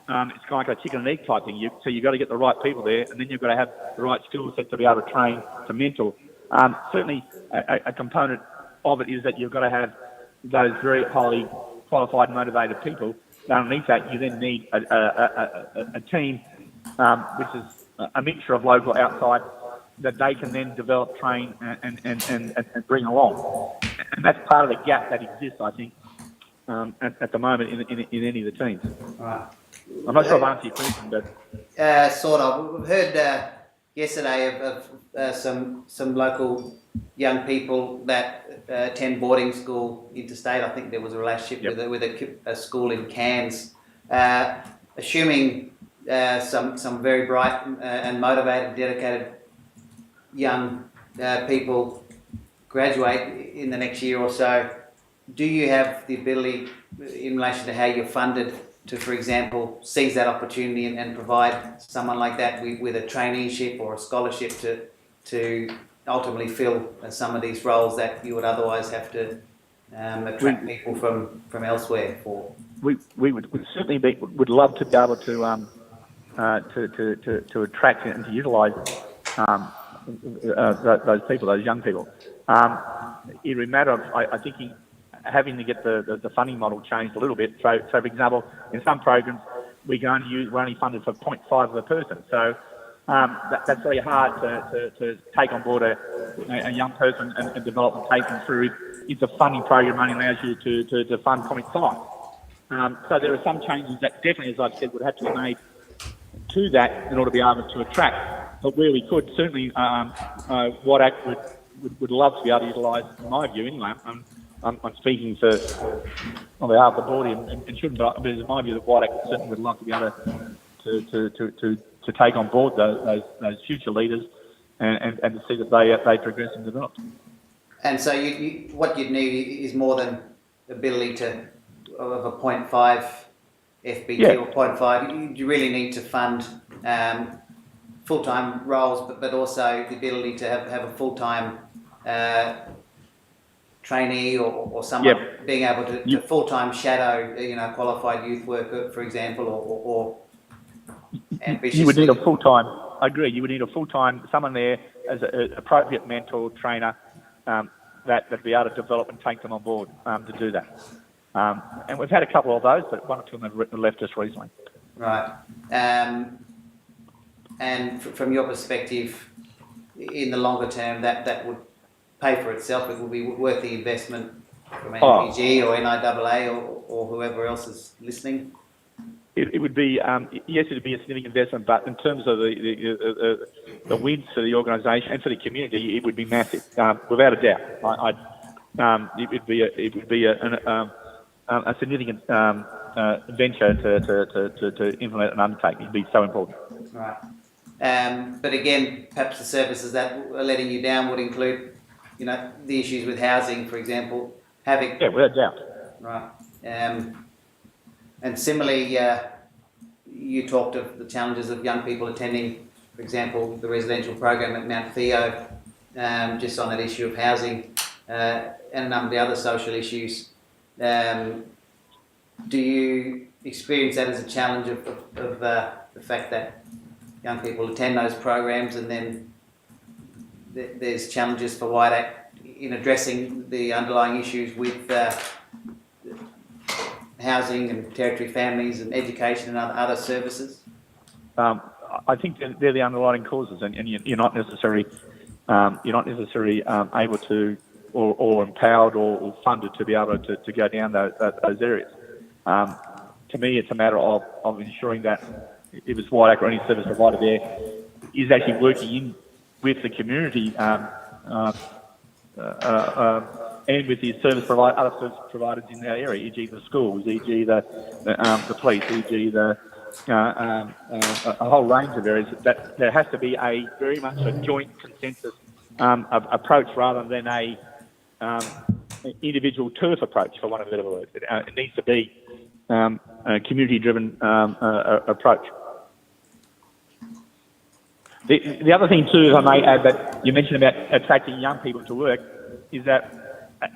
It's kind of like a chicken and egg type thing. So you've got to get the right people there, and then you've got to have the right skill set to be able to train, to mentor. Certainly, a component of it is that you've got to have those very highly qualified, motivated people. Underneath that, you then need a team which is a mixture of local, outside, that they can then develop, train, and bring along. And that's part of the gap that exists, I think, at the moment in any of the teams. Right. I'm not sure if I've answered your question, but sort of. We've heard yesterday of some local young people that attend boarding school interstate. I think there was a relationship with a school in Cairns. Assuming some very bright and motivated, dedicated young people graduate in the next year or so, do you have the ability, in relation to how you're funded, to, for example, seize that opportunity and provide someone like that with a traineeship or a scholarship to ultimately fill some of these roles that you would otherwise have to attract people from elsewhere for? We would certainly would love to be able to attract and to utilise those people, those young people. It would matter of, I think, having to get the funding model changed a little bit. So for example, in some programs, we're only funded for 0.5 of a person. So that's very hard to take on board a young person and develop and take them through. It's a funding program only allows you to fund 0.5. So there are some changes that definitely, as I've said, would have to be made to that in order to be able to attract. But where we could, certainly WADAC would love to be able to utilise, in my view anyway, I'm speaking on behalf of the board and shouldn't, but in my view, the WADAC certainly would love to be able to take on board those future leaders and to see that they progress and develop. And so what you'd need is more than the ability of a 0.5 FBT or 0.5. You really need to fund full-time roles, but also the ability to have a full-time trainee or someone being able to full-time shadow, qualified youth worker, for example, or ambitiously. You would need a full-time, I agree, you would need a full-time, someone there as an appropriate mentor, trainer, that be able to develop and take them on board to do that. And we've had a couple of those, but one or two of them have left us recently. Right. And from your perspective, in the longer term, that would pay for itself. It would be worth the investment from NPG or NIAA or whoever else is listening. It would be, yes, it would be a significant investment, but in terms of the wins for the organisation and for the community, it would be massive, without a doubt. It would be a significant venture to implement and undertake. It'd be so important. Right. But again, perhaps the services that are letting you down would include, the issues with housing, for example, having. Yeah, without doubt. Right. And similarly, you talked of the challenges of young people attending, for example, the residential program at Mount Theo, just on that issue of housing, and a number of the other social issues. Do you experience that as a challenge of the fact that young people attend those programs, and then there's challenges for WIDAC in addressing the underlying issues with housing and territory families and education and other services? I think they're the underlying causes, and you're not necessarily able to or empowered or funded to be able to go down those areas. To me, it's a matter of ensuring that if it's WIDAC or any service provider there is actually working in with the community and with the other service providers in that area, e.g. the schools, e.g. the police, e.g. a whole range of areas. That there has to be very much a joint consensus approach rather than a individual turf approach, for want of a better word. It needs to be a community-driven approach. The other thing too, if I may add, that you mentioned about attracting young people to work, is that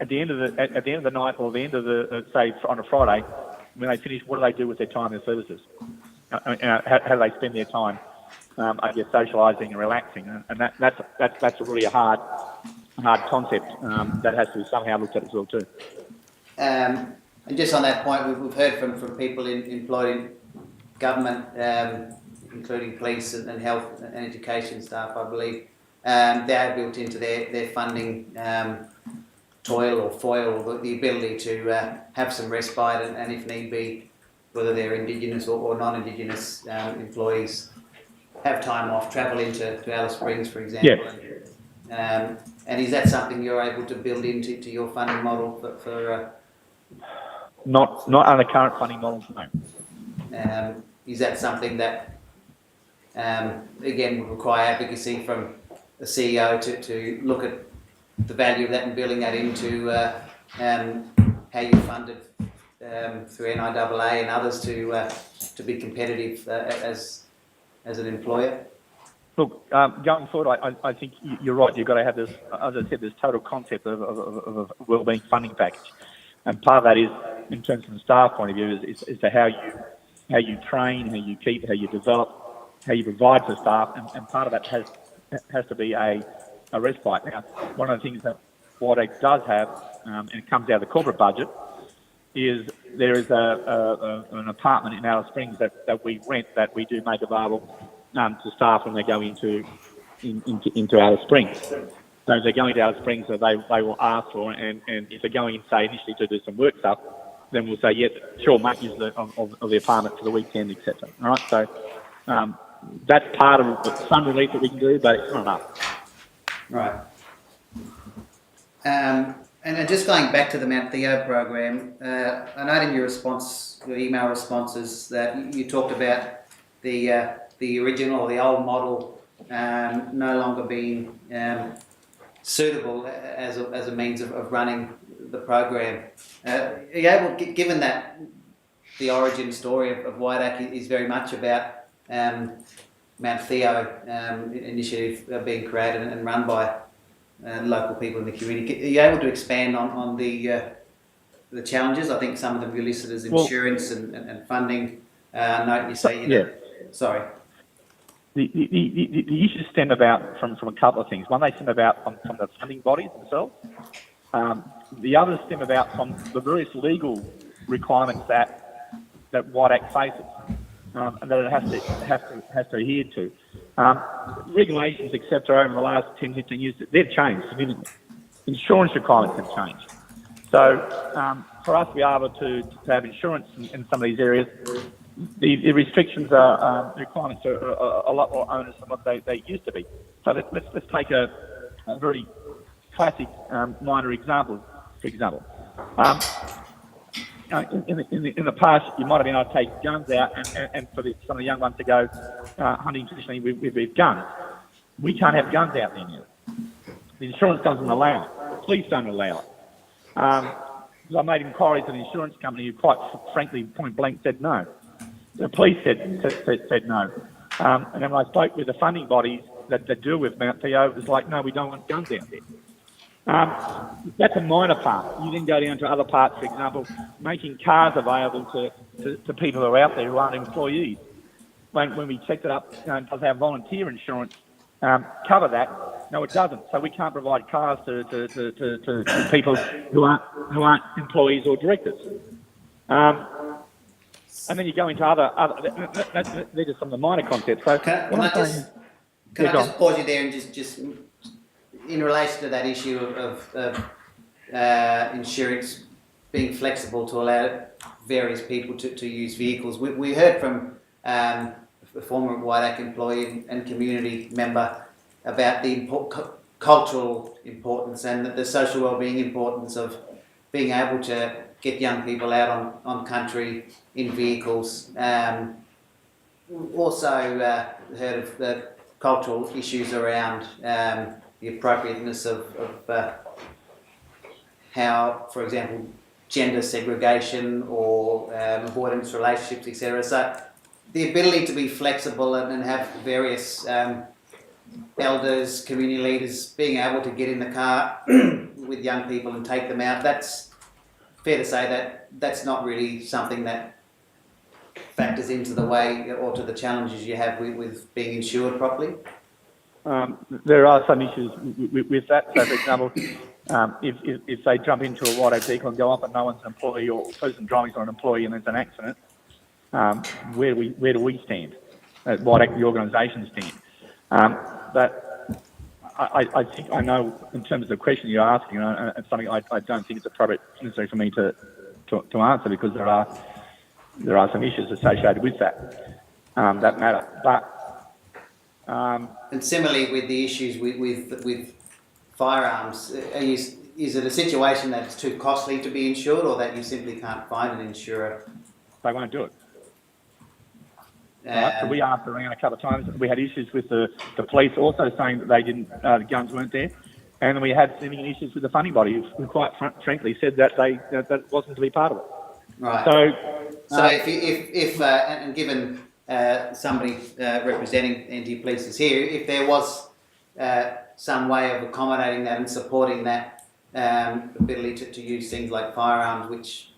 at the end of the night or the end of the say on a Friday, when they finish, what do they do with their time and services? How do they spend their time? I guess socialising and relaxing, and that's really a hard concept that has to be somehow looked at as well too. And just on that point, we've heard from people employed in government, including police and health and education staff, I believe, they are built into their funding toil or foil, or the ability to have some respite and if need be, whether they're Indigenous or non-Indigenous employees, have time off, travel into Alice Springs, for example. Yeah. And is that something you're able to build into your funding model for Not under current funding models, no. Is that something that, again, would require advocacy from the CEO to look at the value of that and building that into how you funded through NIAA and others to be competitive as an employer? Look, going forward, I think you're right. You've got to have this, as I said, this total concept of a wellbeing funding package, and part of that is, in terms of the staff point of view, is to how you train, how you keep, how you develop, how you provide for staff, and part of that has to be a respite. Now, one of the things that WIDAC does have, and it comes out of the corporate budget, is there is an apartment in Alice Springs that we rent, that we do make available to staff when they go into Alice Springs. So if they're going to Alice Springs, they will ask for, and if they're going in, say, initially to do some work stuff, then we'll say, yeah, sure, make use of the apartment for the weekend, etc. All right, so that's part of some relief that we can do, but it's not enough. Right. And just going back to the Mount Theo program, I note in your email responses, that you talked about the original or the old model no longer being suitable as a means of running the program. Are you able, given that the origin story of WIDAC is very much about Mount Theo initiative being created and run by local people in the community, are you able to expand on the challenges? I think some of them you listed as insurance and funding. Note you say, sorry. The issues stem about from a couple of things. One, they stem about from the funding bodies themselves. The others stem about from the various legal requirements that WIDAC faces, and that it has to adhere to. Regulations, etc., over the last 10, 15 years, they've changed significantly. Insurance requirements have changed. So for us to be able to have insurance in some of these areas, the restrictions the requirements are a lot more onerous than what they used to be. So let's take a very classic minor example. For example, in the past, you might have been able to take guns out and for some of the young ones to go hunting traditionally with guns. We can't have guns out there now. The insurance doesn't allow it. The police don't allow it. I made inquiries to an insurance company who quite frankly, point blank, said no. The police said no. And then when I spoke with the funding bodies that deal with Mount Theo, it was like, no, we don't want guns out there. That's a minor part. You then go down to other parts, for example, making cars available to people who are out there who aren't employees. When we checked it up, does our volunteer insurance cover that? No, it doesn't. So we can't provide cars to people who aren't employees or directors. And then you go into other they're just some of the minor concepts. So can I just pause you there and just in relation to that issue of insurance being flexible to allow various people to use vehicles. We heard from a former WIDAC employee and community member about the cultural importance and the social wellbeing importance of being able to get young people out on country in vehicles. Also heard of the cultural issues around the appropriateness of how, for example, gender segregation or avoidance relationships, etc. So the ability to be flexible and have various elders, community leaders being able to get in the car with young people and take them out. That's fair to say that that's not really something that factors into the way or to the challenges you have with being insured properly. There are some issues with that. So, for example, if they jump into a white vehicle and go off and no one's an employee or person driving's not an employee and there's an accident, where do we stand? White the organisation stand? But I think I know in terms of the question you're asking, and it's something I don't think it's appropriate necessarily for me to answer because there are some issues associated with that matter. But and similarly with the issues with firearms, is it a situation that's too costly to be insured, or that you simply can't find an insurer? They won't do it. Right, so we asked around a couple of times. We had issues with the police also saying that they didn't, the guns weren't there, and then we had significant issues with the funding body, who quite frankly said that that wasn't to be part of it. Right. So if and given somebody representing NT Police is here, if there was some way of accommodating that and supporting that ability to use things like firearms, which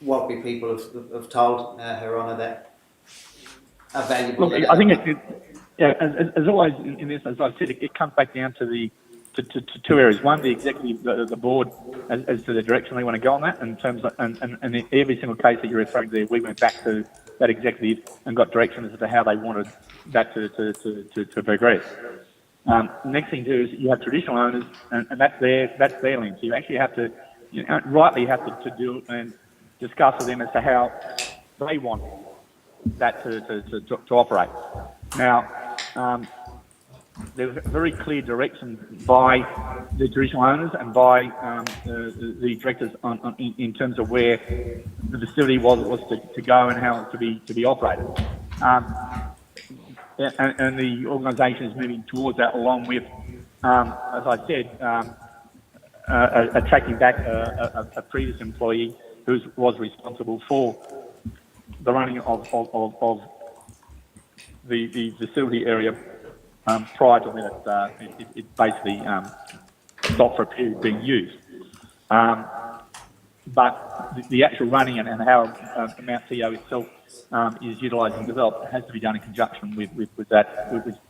what we people have told Her Honour that are valuable. Look, I think as always in this, as I've said, it comes back down to two areas. One, the executive, the board, as to the direction they want to go on that. In terms of, and in every single case that you're referring to there, we went back to that executive and got direction as to how they wanted that to progress. Next thing to do is you have traditional owners, and that's their link. So you actually have to, rightly have to do and discuss with them as to how they want that to operate. Now, there's very clear direction by the traditional owners and by the directors in terms of where the facility was to go and how it to be operated. And the organisation is moving towards that, along with, as I said, attracting back a previous employee who was responsible for the running of the facility area prior to when it basically stopped for a period being used. But the actual running and how Mount Theo itself is utilised and developed has to be done in conjunction with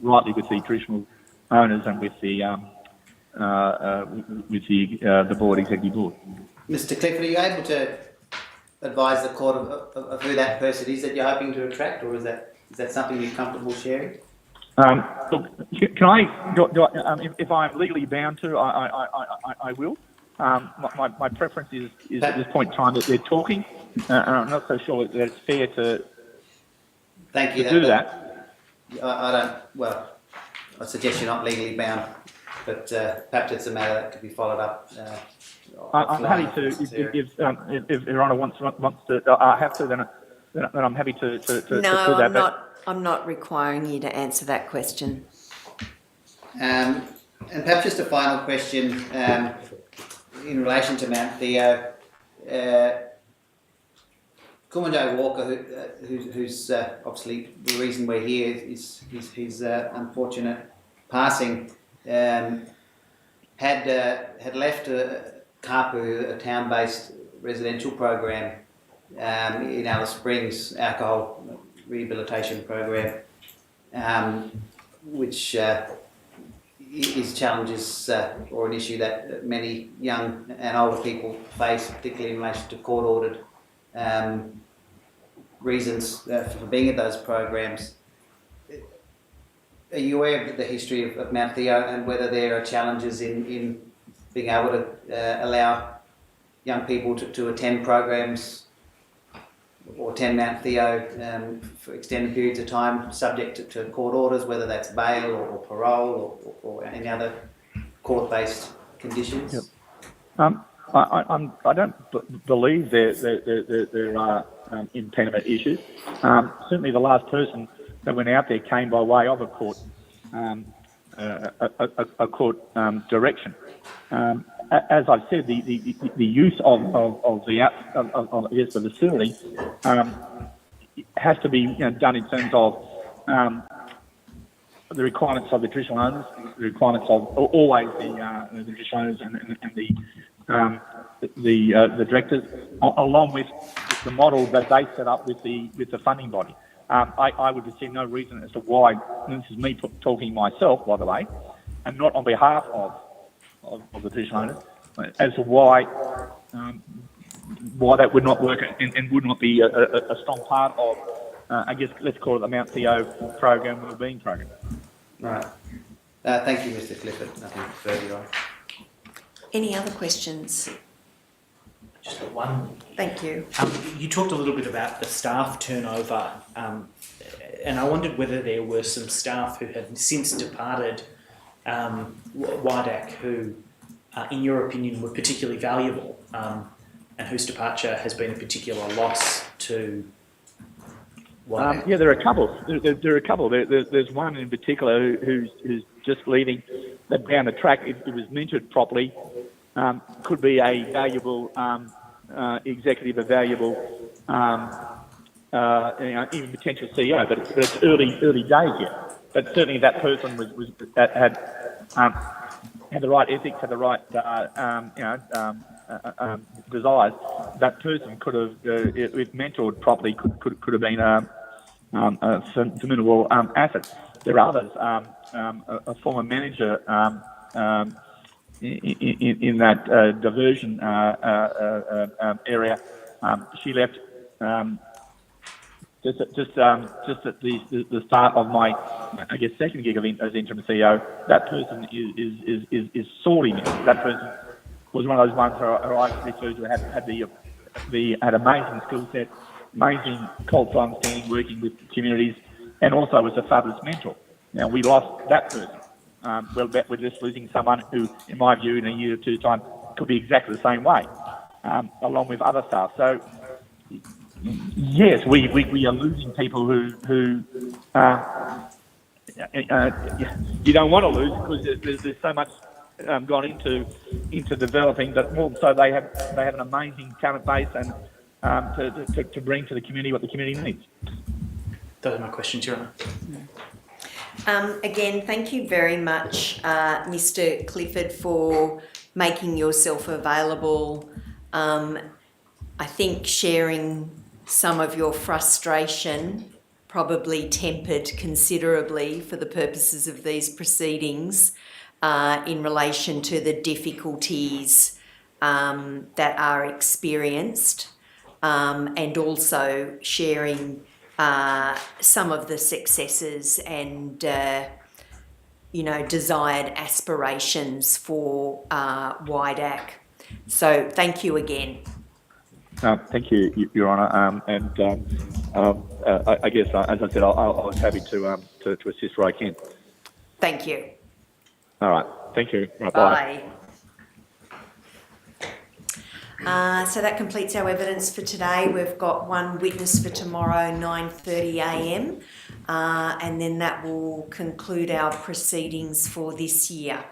rightly with the traditional owners and with the board, executive board. Mr. Clifford, are you able to advise the court of who that person is that you're hoping to attract, or is that something you're comfortable sharing? Look, can I, if I'm legally bound to, I will. My preference is at this point in time that they're talking, and I'm not so sure that it's fair to do that. I don't. Well, I suggest you're not legally bound, but perhaps it's a matter that could be followed up. I'm happy to, if Your Honour wants to, I have to, then I'm happy to do that. I'm not requiring you to answer that question. And perhaps just a final question in relation to Mount Theo. Kumanjayi Walker, who's obviously the reason we're here is his unfortunate passing, had left Kapu, a town-based residential program in Alice Springs, alcohol rehabilitation program, which is challenges or an issue that many young and older people face, particularly in relation to court-ordered reasons for being at those programs. Are you aware of the history of Mount Theo and whether there are challenges in being able to allow young people to attend programs or attend Mount Theo for extended periods of time, subject to court orders, whether that's bail or parole or any other court-based conditions? Yep. I don't believe there are impediment issues. Certainly, the last person that went out there came by way of a court direction. As I've said, the use of the facility has to be done in terms of the requirements of the traditional owners, the requirements of always the traditional owners and the directors, along with the model that they set up with the funding body. I would see no reason as to why, and this is me talking myself, by the way, and not on behalf of the traditional owners, as to why that would not work and would not be a strong part of, I guess, let's call it the Mount CO program, wellbeing program. Right. Thank you, Mr. Clifford. Nothing further on. Any other questions? Just got one. Thank you. You talked a little bit about the staff turnover, and I wondered whether there were some staff who have since departed WIDAC who, in your opinion, were particularly valuable, and whose departure has been a particular loss to WIDAC. Yeah, there are a couple. There are a couple. There's one in particular who's just leaving. That down the track, if it was mentored properly, could be a valuable executive, a valuable even potential CEO. But it's early days yet. But certainly that person had the right ethics, had the right desires. That person could have, if mentored properly, could have been a formidable asset. There are others. A former manager in that diversion area, she left just at the start of my, I guess, second gig as interim CEO. That person is sorely missed. That person was one of those ones who I referred to had amazing skill set, amazing cultural understanding, working with communities, and also was a fabulous mentor. Now, we lost that person. We're just losing someone who, in my view, in a year or two's time, could be exactly the same way, along with other staff. So, yes, we are losing people who you don't want to lose because there's so much gone into developing, but more so they have an amazing talent base and to bring to the community what the community needs. Those are my questions, Your Honour. Again, thank you very much, Mr. Clifford, for making yourself available. I think sharing some of your frustration, probably tempered considerably for the purposes of these proceedings, in relation to the difficulties that are experienced, and also sharing some of the successes and desired aspirations for WIDAC. So thank you again. Thank you, Your Honour. I guess, as I said, I was happy to assist where I can. Thank you. All right. Thank you. Right, bye. So that completes our evidence for today. We've got one witness for tomorrow, 9:30 a.m. And then that will conclude our proceedings for this year.